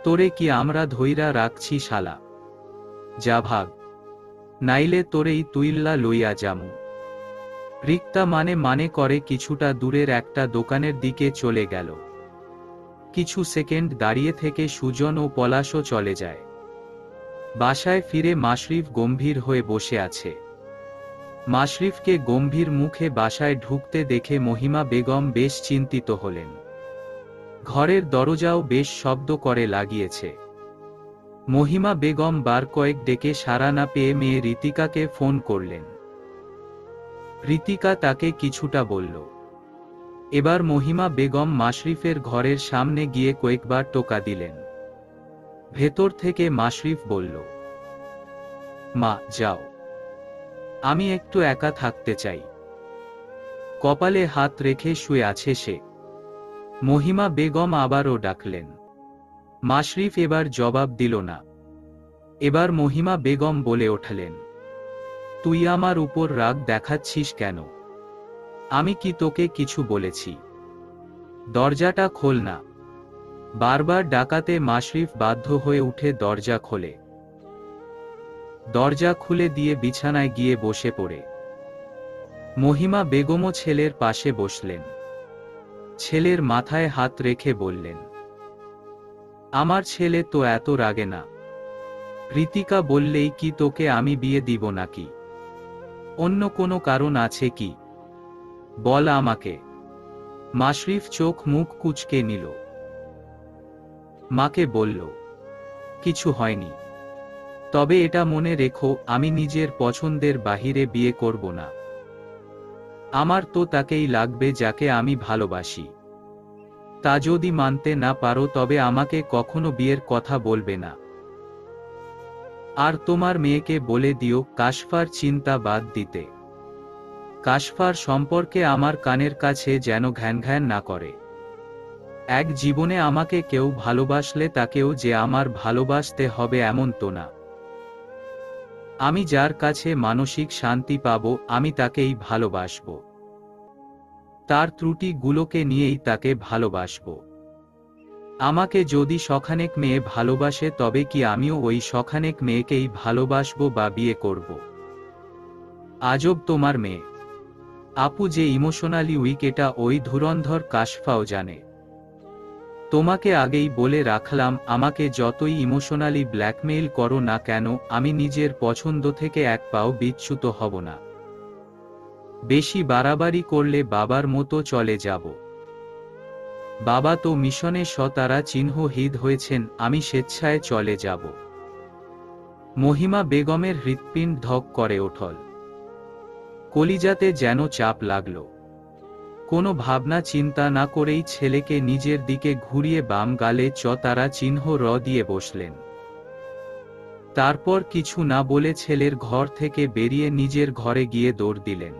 তোরে কি আমরা ধইরা রাখছি শালা? যা ভাগ, নাইলে তোরেই তুইল্লা লইয়া যামু। রিক্তা মানে করে কিছুটা দূরের একটা দোকানের দিকে চলে গেল। কিছু সেকেন্ড দাঁড়িয়ে থেকে সুজন ও পলাশও চলে যায়। বাসায় ফিরে মাশরিফ গম্ভীর হয়ে বসে আছে। মাশরিফকে গম্ভীর মুখে বাসায় ঢুকতে দেখে মহিমা বেগম বেশ চিন্তিত হলেন। ঘরের দরজাও বেশ শব্দ করে লাগিয়েছে। মহিমা বেগম বার কয়েক ডেকে সাড়া না পেয়ে মেয়ে ঋতিকাকে ফোন করলেন। ঋতিকা তাকে কিছুটা বলল। এবার মহিমা বেগম মাশরিফের ঘরের সামনে গিয়ে কয়েকবার টোকা দিলেন। ভেতর থেকে মাশরিফ বলল, মা যাও, আমি একটু একা থাকতে চাই। কপালে হাত রেখে শুয়ে আছে সে। মহিমা বেগম আবারও ডাকলেন। মাশরিফ এবার জবাব দিল না। এবার মহিমা বেগম বলে উঠলেন, তুই আমার উপর রাগ দেখাচ্ছিস কেন? আমি কি তোকে কিছু বলেছি? দরজাটা খোল না। বারবার ডাকাতে মাশরিফ বাধ্য হয়ে উঠে দরজা খোলে। দরজা খুলে দিয়ে বিছানায় গিয়ে বসে পড়ে। মহিমা বেগমও ছেলের পাশে বসলেন। ছেলের মাথায় হাত রেখে বললেন, আমার ছেলে তো এত রাগে না। ঋতিকা বললেই কি তোকে আমি বিয়ে দিব নাকি? অন্য কোনো কারণ আছে কি? বল আমাকে। মাশরিফ চোখ মুখ কুঁচকে নিল। মাকে বলল, কিছু হয়নি। তবে এটা মনে রেখো, আমি নিজের পছন্দের বাহিরে বিয়ে করব না। আমার তো তাকেই লাগবে যাকে আমি ভালোবাসি। তা যদি মানতে না পারো তবে আমাকে কখনো বিয়ের কথা বলবে না। আর তোমার মেয়েকে বলে দিও কাশফার চিন্তা বাদ দিতে। কাশফার সম্পর্কে আমার কানের কাছে যেন ঘ্যান ঘ্যান না করে। এক জীবনে আমাকে কেউ ভালোবাসলে তাকেও যে আমার ভালোবাসতে হবে এমন তো না। আমি যার কাছে মানসিক শান্তি পাব আমি তাকেই ভালোবাসব। তার ত্রুটিগুলোকে নিয়েই তাকে ভালোবাসব। আমাকে যদি শখানেক মেয়ে ভালোবাসে তবে কি আমিও ওই শখানেক মেয়েকেই ভালোবাসব বা বিয়ে করব? আজব তোমার মেয়ে। আপু যে ইমোশনালি উইক এটা ওই ধুরন্ধর কাশফাও জানে। তোমাকে আগেই বলে রাখলাম, আমাকে যতই ইমোশনালি ব্ল্যাকমেইল করো না কেন আমি নিজের পছন্দ থেকে এক পাও বিচ্যুত হব না। বেশি বাড়াবাড়ি করলে বাবার মতো চলে যাব। বাবা তো মিশনে সতারা চিহ্নহীন হয়েছেন, আমি স্বেচ্ছায় চলে যাব। মহিমা বেগমের হৃৎপিণ্ড ধক করে ওঠল। কলিজাতে যেন চাপ লাগল। কোনো ভাবনা চিন্তা না করেই ছেলেকে নিজের দিকে ঘুরিয়ে বাম গালে তারা চিহ্ন দিয়ে বসলেন। তারপর কিছু না বলে ছেলের ঘর থেকে বেরিয়ে নিজের ঘরে গিয়ে দৌড় দিলেন।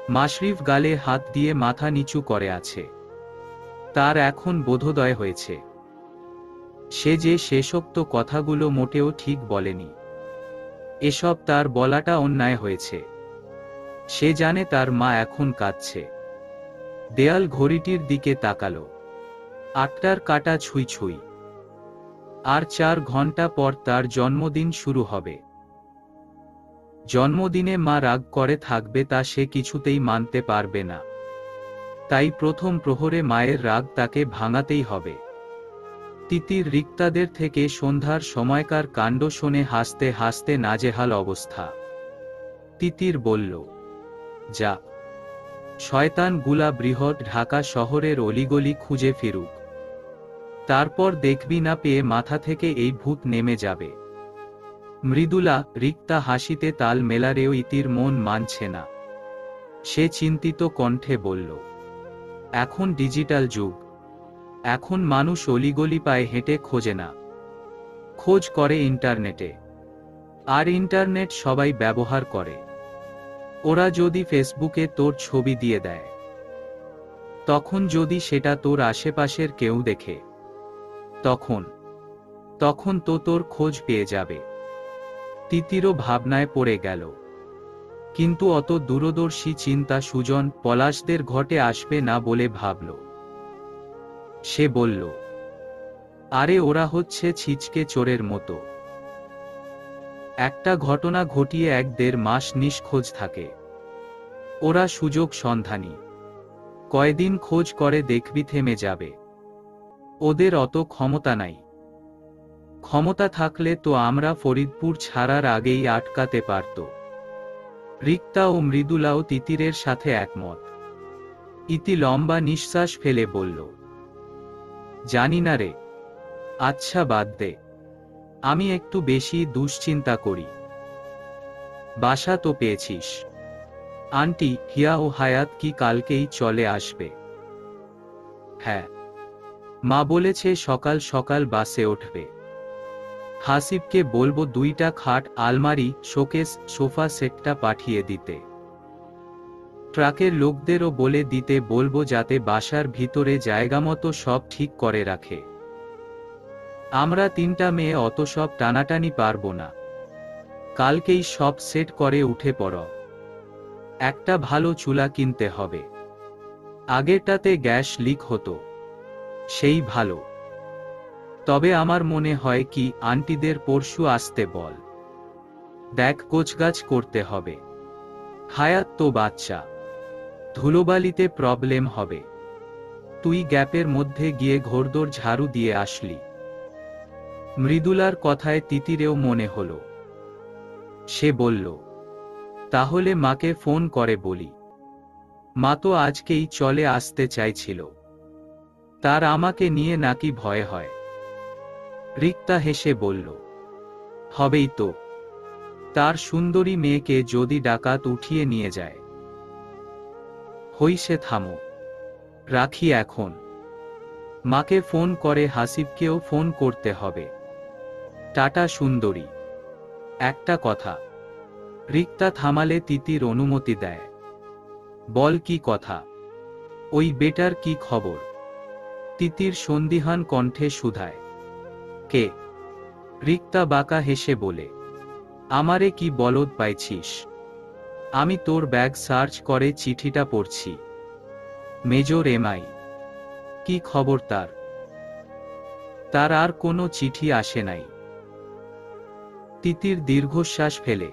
মাশরিফ গালে হাত দিয়ে মাথা নিচু করে আছে। তার এখন বোধোদয় হয়েছে সে যে শেষোক্ত কথাগুলো মোটেও ঠিক বলেনি। এসব তার বলাটা অন্যায় হয়েছে। সে জানে তার মা এখন কাঁদছে। দেয়াল ঘড়িটির দিকে তাকালো। ৮টার কাঁটা ছুঁই ছুঁই। আর ৪ ঘন্টা পর তার জন্মদিন শুরু হবে। জন্মদিনে মা রাগ করে থাকবে তা সে কিছুতেই মানতে পারবে না। তাই প্রথম প্রহরে মায়ের রাগ তাকে ভাঙাতেই হবে। তিতির রিক্তাদের থেকে সন্ধ্যার সময়কার কাণ্ড শুনে হাসতে হাসতে নাজেহাল অবস্থা। তিতির বলল, যা, শয়তানগুলা বৃহৎ ঢাকা শহরের অলিগলি খুঁজে ফিরুক। তারপর দেখবি না পেয়ে মাথা থেকে এই ভূত নেমে যাবে। মৃদুলা রিক্তা হাসিতে তাল মেলারেও ইতির মন মানছে না। সে চিন্তিত কণ্ঠে বলল, এখন ডিজিটাল যুগ। এখন মানুষ অলিগলি পায়ে হেঁটে খোঁজে না। খোঁজ করে ইন্টারনেটে। আর ইন্টারনেট সবাই ব্যবহার করে। ওরা যদি ফেসবুকে তোর ছবি দিয়ে দেয়, তখন যদি সেটা তোর আশেপাশের কেউ দেখে, তখন তখন তো তোর খোঁজ পেয়ে যাবে। তিতিরও ভাবনায় পড়ে গেল। কিন্তু অত দূরদর্শী চিন্তা সুজন পলাশদের ঘটে আসবে না বলে ভাবল। সে বলল, আরে ওরা হচ্ছে ছিচকে চোরের মতো। একটা ঘটনা ঘটিয়ে 1-1.5 মাস নিখোঁজ থাকে। ওরা সুযোগ সন্ধানী। কয়দিন খোঁজ করে দেখবি থেমে যাবে। ওদের অত ক্ষমতা নাই। ক্ষমতা থাকলে তো আমরা ফরিদপুর ছাড়ার আগেই আটকাতে পারত। রিক্তা ও মৃদুলাও তিতিরের সাথে একমত। ইতি লম্বা নিঃশ্বাস ফেলে বলল, জানি না রে। আচ্ছা বাদ দে, আমি একটু বেশি দুশ্চিন্তা করি। বাসা তো পেয়েছিস? আন্টি, হিয়া ও হায়াত কি কালকেই চলে আসবে? হ্যাঁ, মা বলেছে সকাল সকাল বাসে উঠবে। হাসিবকে বলবো 2টা খাট, আলমারি, শোকেস, সোফা সেটটা পাঠিয়ে দিতে। ট্রাকের লোকদেরও বলে দিতে বলবো যাতে বাসার ভিতরে জায়গামতো সব ঠিক করে রাখে। আমরা 3টা মেয়ে অত সব টানাটানি পারবো না। কালকেই সব সেট করে উঠে পড়ো। একটা ভালো চুলা কিনতে হবে। আগেরটাতে গ্যাস লিক হতো, সেই ভালো। তবে আমার মনে হয় কি আন্টিদের পরশু আসতে বল। দেখ গোছগাছ করতে হবে। হায়াত তো বাচ্চা, ধুলোবালিতে প্রবলেম হবে। তুই গ্যাপের মধ্যে গিয়ে ঘোরদোর ঝাড়ু দিয়ে আসলি। মৃদুলার কথায় তিতিরেও মনে হলো। সে বলল, তাহলে মাকে ফোন করে বলি। মা তো আজকেই চলে আসতে চাইছিল। তার আমাকে নিয়ে নাকি ভয় হয়। রিক্তা হেসে বলল, হবেই তো। তার সুন্দরী মেয়েকে যদি ডাকাত উঠিয়ে নিয়ে যায়। হইছে থামো, রাখি এখন। মাকে ফোন করে হাসিবকেও ফোন করতে হবে। টাটা সুন্দরী। একটা কথা। রিক্তা থামালে তিতির অনুমতি দেয়। বল কি কথা? ওই বেটার কি খবর? তিতির সন্দিহান কণ্ঠে শুধায়। কে? রিক্তা বাঁকা হেসে বলে, আমারে কি বলদ পাইছিস? আমি তোর ব্যাগ সার্চ করে চিঠিটা পড়ছি। Major MI. কি খবর তার? তার আর কোনো চিঠি আসে নাই। তিতির দীর্ঘশ্বাস ফেলে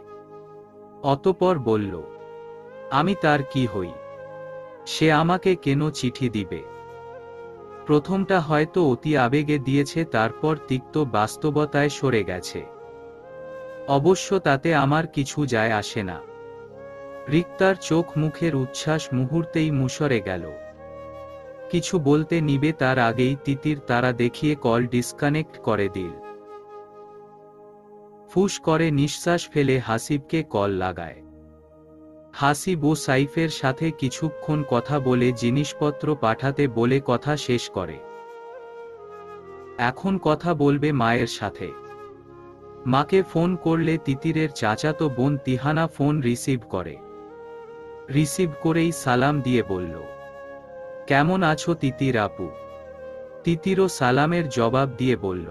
অতঃপর বলল, আমি তার কি হই? সে আমাকে কেন চিঠি দিবে? প্রথমটা হয়তো অতি আবেগে দিয়েছে, তারপর তিক্ত বাস্তবতায় সরে গেছে। অবশ্য তাতে আমার কিছু যায় আসে না। রিক্তার চোখ মুখের উচ্ছ্বাস মুহূর্তেই মুষরে গেল। কিছু বলতে নিবে তার আগেই তিতির তারা দেখিয়ে কল ডিসকানেক্ট করে দিল। ফুস করে নিঃশ্বাস ফেলে হাসিবকে কল লাগায়। হাসিব ও সাইফের সাথে কিছুক্ষণ কথা বলে জিনিসপত্র পাঠাতে বলে কথা শেষ করে। এখন কথা বলবে মায়ের সাথে। মাকে ফোন করলে তিতিরের চাচাতো বোন তিহানা ফোন রিসিভ করে। রিসিভ করেই সালাম দিয়ে বলল, কেমন আছো তিতির আপু? তিতিরও সালামের জবাব দিয়ে বলল,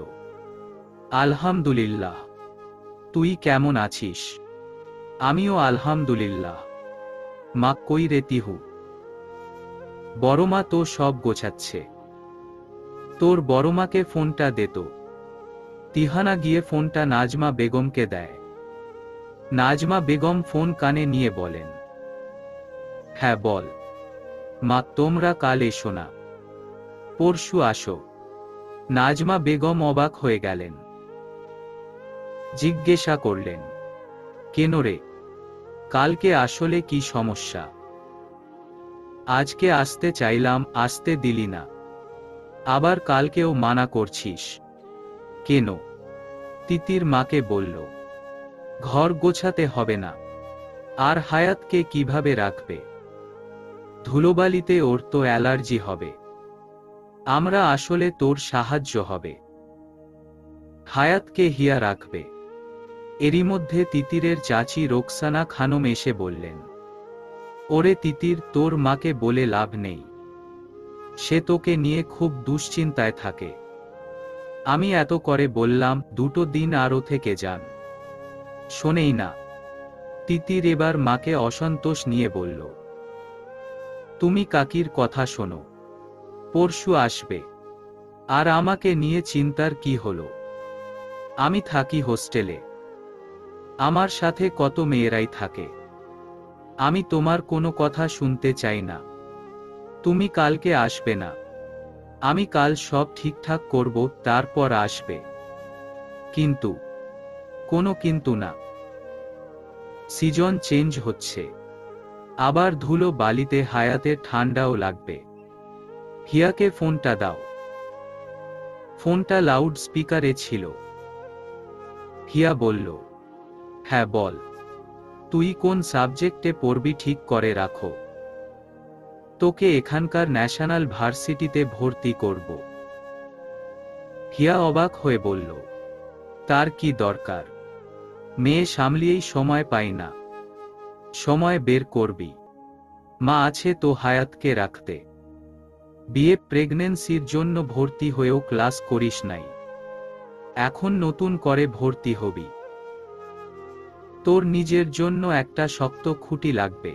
আলহামদুলিল্লাহ। তুই কেমন আছিস? আমিও আলহামদুলিল্লাহ। মা কই রে তিহু? বড়মা তো সব গোছাচ্ছে। তোর বড়মাকে ফোনটা দে তো। তিহানা গিয়ে ফোনটা নাজমা বেগমকে দেয়। নাজমা বেগম ফোন কানে নিয়ে বলেন, হ্যাঁ বল। মা, তোমরা কাল এসো না? পরশু আসো। নাজমা বেগম অবাক হয়ে গেলেন। জিজ্ঞাসা করলেন, কেন রে? কালকে আসলে কি সমস্যা? আজকে আসতে চাইলাম, আসতে দিলি না। আবার কালকেও মানা করছিস কেন? তিতির মাকে বলল, ঘর গোছাতে হবে না। আর হায়াতকে কিভাবে রাখবে? ধুলোবালিতে ওর তো অ্যালার্জি হবে। আমরা আসলে তোর সাহায্য হবে। হায়াতকে হিয়া রাখবে। এরই মধ্যে তিতিরের চাচি রোকসানা খানম এসে বললেন, ওরে তিতির, তোর মাকে বলে লাভ নেই, সে তোকে নিয়ে খুব দুশ্চিন্তায় থাকে। আমি এত করে বললাম 2 দিন আরও থেকে যান, শোনেই না। তিতির এবার মাকে অসন্তোষ নিয়ে বলল, তুমি কাকির কথা শোনো, পরশু আসবে, আর আমাকে নিয়ে চিন্তার কি হলো? আমি থাকি হোস্টেলে, আমার সাথে কত মেয়েরাই থাকে, আমি তোমার কোনো কথা শুনতে চাই না। তুমি কালকে আসবে না, আমি কাল সব ঠিকঠাক করব, তারপর আসবে। কিন্তু, কোনো কিন্তু না। সিজন চেঞ্জ হচ্ছে, আবার ধুলো বালিতে হায়াতের ঠান্ডাও লাগবে। হিয়াকে ফোনটা দাও। ফোনটা লাউড স্পিকারে ছিল। হিয়া বলল, হ্যাঁ বল, তুই কোন সাবজেক্টে পড়বি ঠিক করে রাখো, তোকে এখানকার ন্যাশনাল ভার্সিটিতে ভর্তি করব। হিয়া অবাক হয়ে বলল, তার কি দরকার? মেয়ে সামলিয়েই সময় পাই না। সময় বের করবি, মা আছে তো হায়াতকে রাখতে। বিয়ে প্রেগন্যান্সির জন্য ভর্তি হয়েও ক্লাস করিস নাই, এখন নতুন করে ভর্তি হবি। তোর নিজের জন্য একটা শক্ত খুঁটি লাগবে,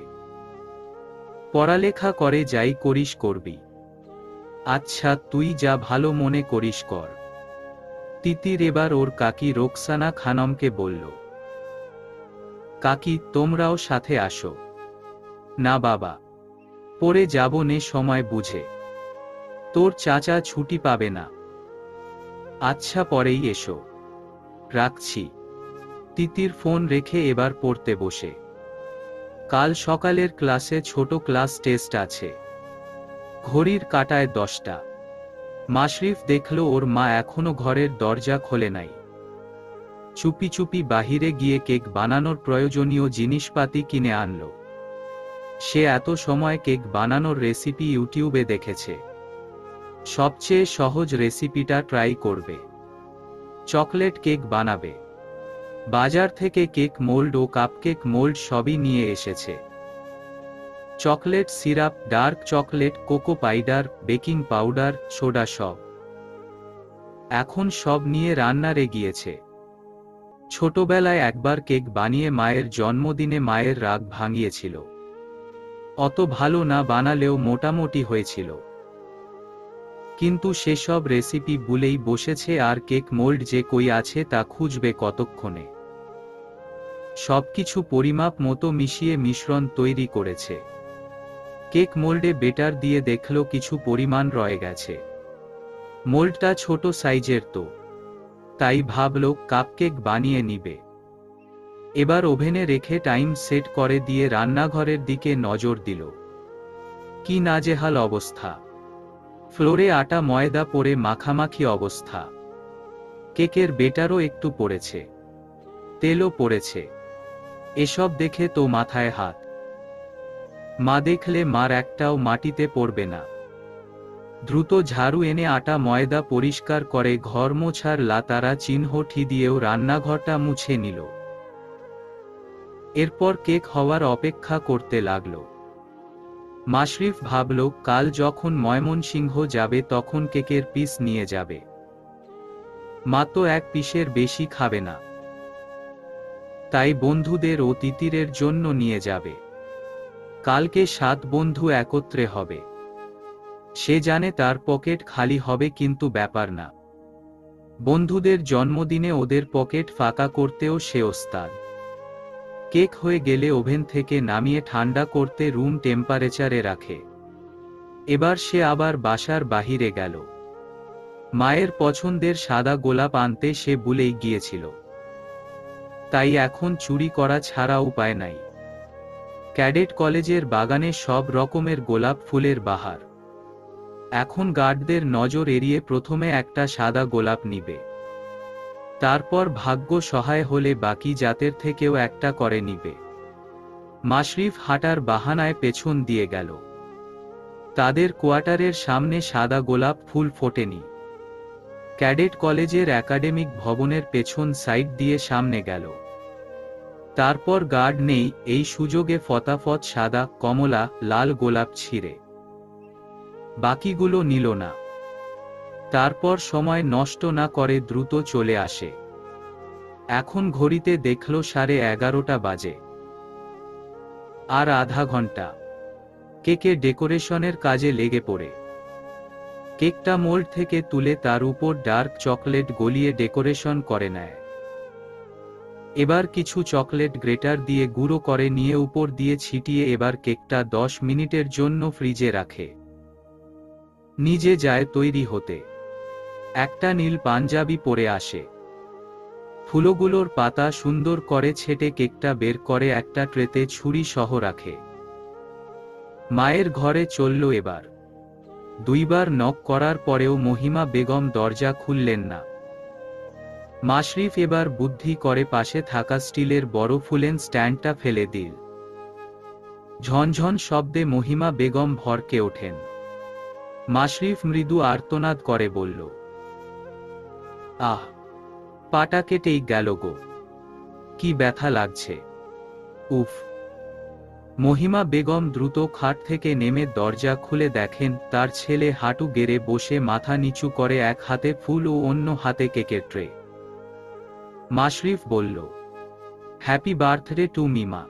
পড়ালেখা করে যাই করিস করবি। আচ্ছা, তুই যা ভালো মনে করিস কর। তিতির এবার ওর কাকি রোকসানা খানমকে বলল, কাকি তোমরাও সাথে আসো। না বাবা, পরে যাব নে সময় বুঝে, তোর চাচা ছুটি পাবে না। আচ্ছা পরেই এসো, রাখছি। তিতির ফোন রেখে এবার পড়তে বসে। কাল সকালের ক্লাসে ছোট ক্লাস টেস্ট আছে। ঘড়ির কাঁটায় 10টা। মাশরিফ দেখল ওর মা এখনো ঘরের দরজা খোলে নাই। চুপি চুপি বাহিরে গিয়ে কেক বানানোর প্রয়োজনীয় জিনিসপাতি কিনে আনল। সে এত সময় কেক বানানোর রেসিপি ইউটিউবে দেখেছে। সবচেয়ে সহজ রেসিপিটা ট্রাই করবে। চকলেট কেক বানাবে। বাজার থেকে কেক মোল্ড ও কাপকেক মোল্ড সবই নিয়ে এসেছে। Chocolate syrup, dark chocolate, cocoa powder, baking powder, soda সব। এখন সব নিয়ে রান্নারে গিয়েছে। ছোটবেলায় একবার কেক বানিয়ে মায়ের জন্মদিনে মায়ের রাগ ভাঙিয়েছিল। অত ভালো না বানালেও মোটামুটি হয়েছিল। কিন্তু সেসব রেসিপি ভুলেই বসেছে, আর কেক মোল্ড যে কই আছে তা খুঁজবে কতক্ষণে। সবকিছু পরিমাপ মতো মিশিয়ে মিশ্রণ তৈরি করেছে। কেক মোল্ডে বেটার দিয়ে দেখল কিছু পরিমাণ রয়ে গেছে। মোল্ডটা ছোট সাইজের তো, তাই ভাবল কাপকেক বানিয়ে নিবে। এবার ওভেনে রেখে টাইম সেট করে দিয়ে রান্নাঘরের দিকে নজর দিল। কি নাজেহাল অবস্থা! ফ্লোরে আটা ময়দা পড়ে মাখামাখি অবস্থা। কেকের বেটারও একটু পড়েছে, তেলও পড়েছে। এসব দেখে তো মাথায় হাত। মা দেখলে মার একটাও মাটিতে পড়বে না। দ্রুত ঝাড়ু এনে আটা ময়দা পরিষ্কার করে ঘর মোছার লাতারা চিহ্ন দিয়েও রান্নাঘরটা মুছে নিল। এরপর কেক হওয়ার অপেক্ষা করতে লাগল। মাশরিফ ভাবল কাল যখন ময়মনসিংহ যাবে তখন কেকের পিস নিয়ে যাবে। মা তো 1 পিসের বেশি খাবে না, তাই বন্ধুদের ও তিতিরের জন্য নিয়ে যাবে। কালকে 7 বন্ধু একত্রে হবে। সে জানে তার পকেট খালি হবে, কিন্তু ব্যাপার না। বন্ধুদের জন্মদিনে ওদের পকেট ফাঁকা করতেও সে ওস্তাদ। কেক হয়ে গেলে ওভেন থেকে নামিয়ে ঠান্ডা করতে রুম টেম্পারেচারে রাখে। এবার সে আবার বাসার বাহিরে গেল। মায়ের পছন্দের সাদা গোলাপ আনতে সে ভুলেই গিয়েছিল। তাই এখন চুরি করা ছাড়া উপায় নাই। ক্যাডেট কলেজের বাগানে সব রকমের গোলাপ ফুলের বাহার। এখন গার্ডদের নজর এড়িয়ে প্রথমে একটা সাদা গোলাপ নিবে। তারপর ভাগ্য সহায় হলে বাকি জাতের থেকেও একটা করে নিবে। মাশরিফ হাঁটার বাহানায় পেছন দিয়ে গেল। তাদের কোয়ার্টারের সামনে সাদা গোলাপ ফুল ফোটেনি। ক্যাডেট কলেজের একাডেমিক ভবনের পেছন সাইড দিয়ে সামনে গেল। তারপর গার্ড নেই এই সুযোগে ফতাফত সাদা, কমলা, লাল গোলাপ ছিঁড়ে বাকিগুলো নিল না। তারপর সময় নষ্ট না করে দ্রুত চলে আসে। এখন ঘড়িতে দেখল 11:30 বাজে। আর আধা ঘন্টা। কেকে ডেকোরেশনের কাজে লেগে পড়ে। কেকটা মোল্ড থেকে তুলে তার উপর ডার্ক চকলেট গলিয়ে ডেকোরেশন করে নেয়। এবার কিছু চকলেট গ্রেটার দিয়ে গুঁড়ো করে নিয়ে উপর দিয়ে ছিটিয়ে এবার কেকটা 10 মিনিটের জন্য ফ্রিজে রাখে। নিজে যায় তৈরি হতে। একটা নীল পাঞ্জাবি পরে আসে। ফুলগুলোর পাতা সুন্দর করে ছেটে কেকটা বের করে একটা ট্রেতে ছুরি সহ রাখে। মায়ের ঘরে চলল এবার। 2 বার নক করার পরেও মহিমা বেগম দরজা খুললেন না। মাশরিফ এবার বুদ্ধি করে পাশে থাকা স্টিলের বড় ফুলেন স্ট্যান্ডটা ফেলে দিল। ঝনঝন শব্দে মহিমা বেগম ভরকে ওঠেন। মাশরিফ মৃদু আর্তনাদ করে বলল, আহ, পাটা কেটেই গেল গো, কি ব্যথা লাগছে, উফ। মহিমা বেগম দ্রুত খাট থেকে নেমে দরজা খুলে দেখেন তার ছেলে হাঁটু গেড়ে বসে মাথা নিচু করে এক হাতে ফুল ও অন্য হাতে কেকের ট্রে। মাশরিফ বলল, হ্যাপি বার্থডে টু মি মা।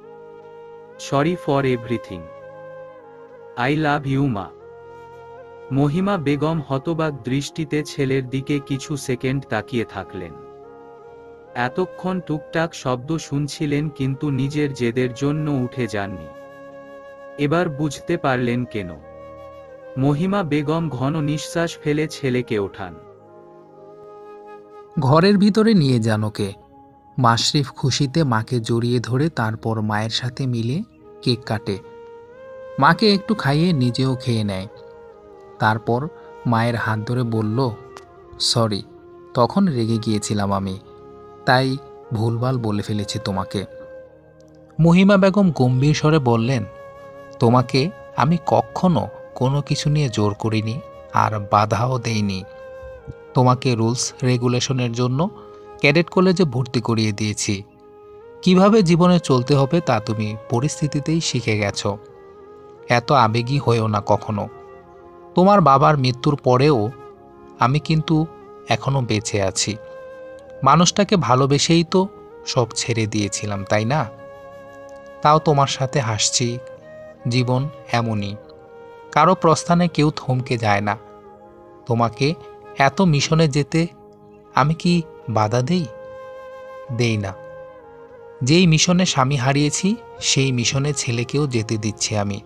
Sorry for everything. I love you মা। মহিমা বেগম হতবাক দৃষ্টিতে ছেলের দিকে কিছু সেকেন্ড তাকিয়ে থাকলেন। এতক্ষণ টুকটাক শব্দ শুনছিলেন কিন্তু নিজের জেদের জন্য উঠে যাননি। এবার বুঝতে পারলেন কেন। মহিমা বেগম ঘন নিঃশ্বাস ফেলে ছেলেকে ওঠান। ঘরের ভিতরে নিয়ে যান ওকে। মাশরিফ খুশিতে মাকে জড়িয়ে ধরে তারপর মায়ের সাথে মিলে কেক কাটে। মাকে একটু খাইয়ে নিজেও খেয়ে নেয়। তারপর মায়ের হাত ধরে বলল, সরি, তখন রেগে গিয়েছিলাম আমি, তাই ভুলভাল বলে ফেলেছি তোমাকে। মহিমা বেগম গম্ভীর স্বরে বললেন, তোমাকে আমি কখনো কোনো কিছু নিয়ে জোর করিনি আর বাধাও দেইনি। তোমাকে রুলস রেগুলেশনের জন্য ক্যাডেট কলেজে ভর্তি করিয়ে দিয়েছি। কিভাবে জীবনে চলতে হবে তা তুমি পরিস্থিতিতেই শিখে গেছো। এত আবেগী হয়েও না কখনো। তোমার বাবার মৃত্যুর পরেও আমি কিন্তু এখনো বেঁচে আছি। মানুষটাকে ভালোবেসেই তো সব ছেড়ে দিয়েছিলাম, তাই না? তাও তোমার সাথে হাসছি। জীবন এমনই, কারো প্রস্থানে কেউ থমকে যায় না। তোমাকে এত মিশনে যেতে আমি কি বাধা দেই না। যেই মিশনে স্বামী হারিয়েছি সেই মিশনে ছেলেকেও যেতে দিচ্ছি আমি।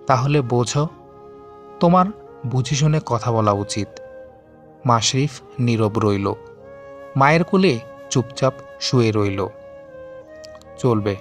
তাহলে বোঝো, তোমার বুঝে শুনে কথা বলা উচিত। মাশরিফ নীরব রইল। মায়ের কোলে চুপচাপ শুয়ে রইল। চলবে।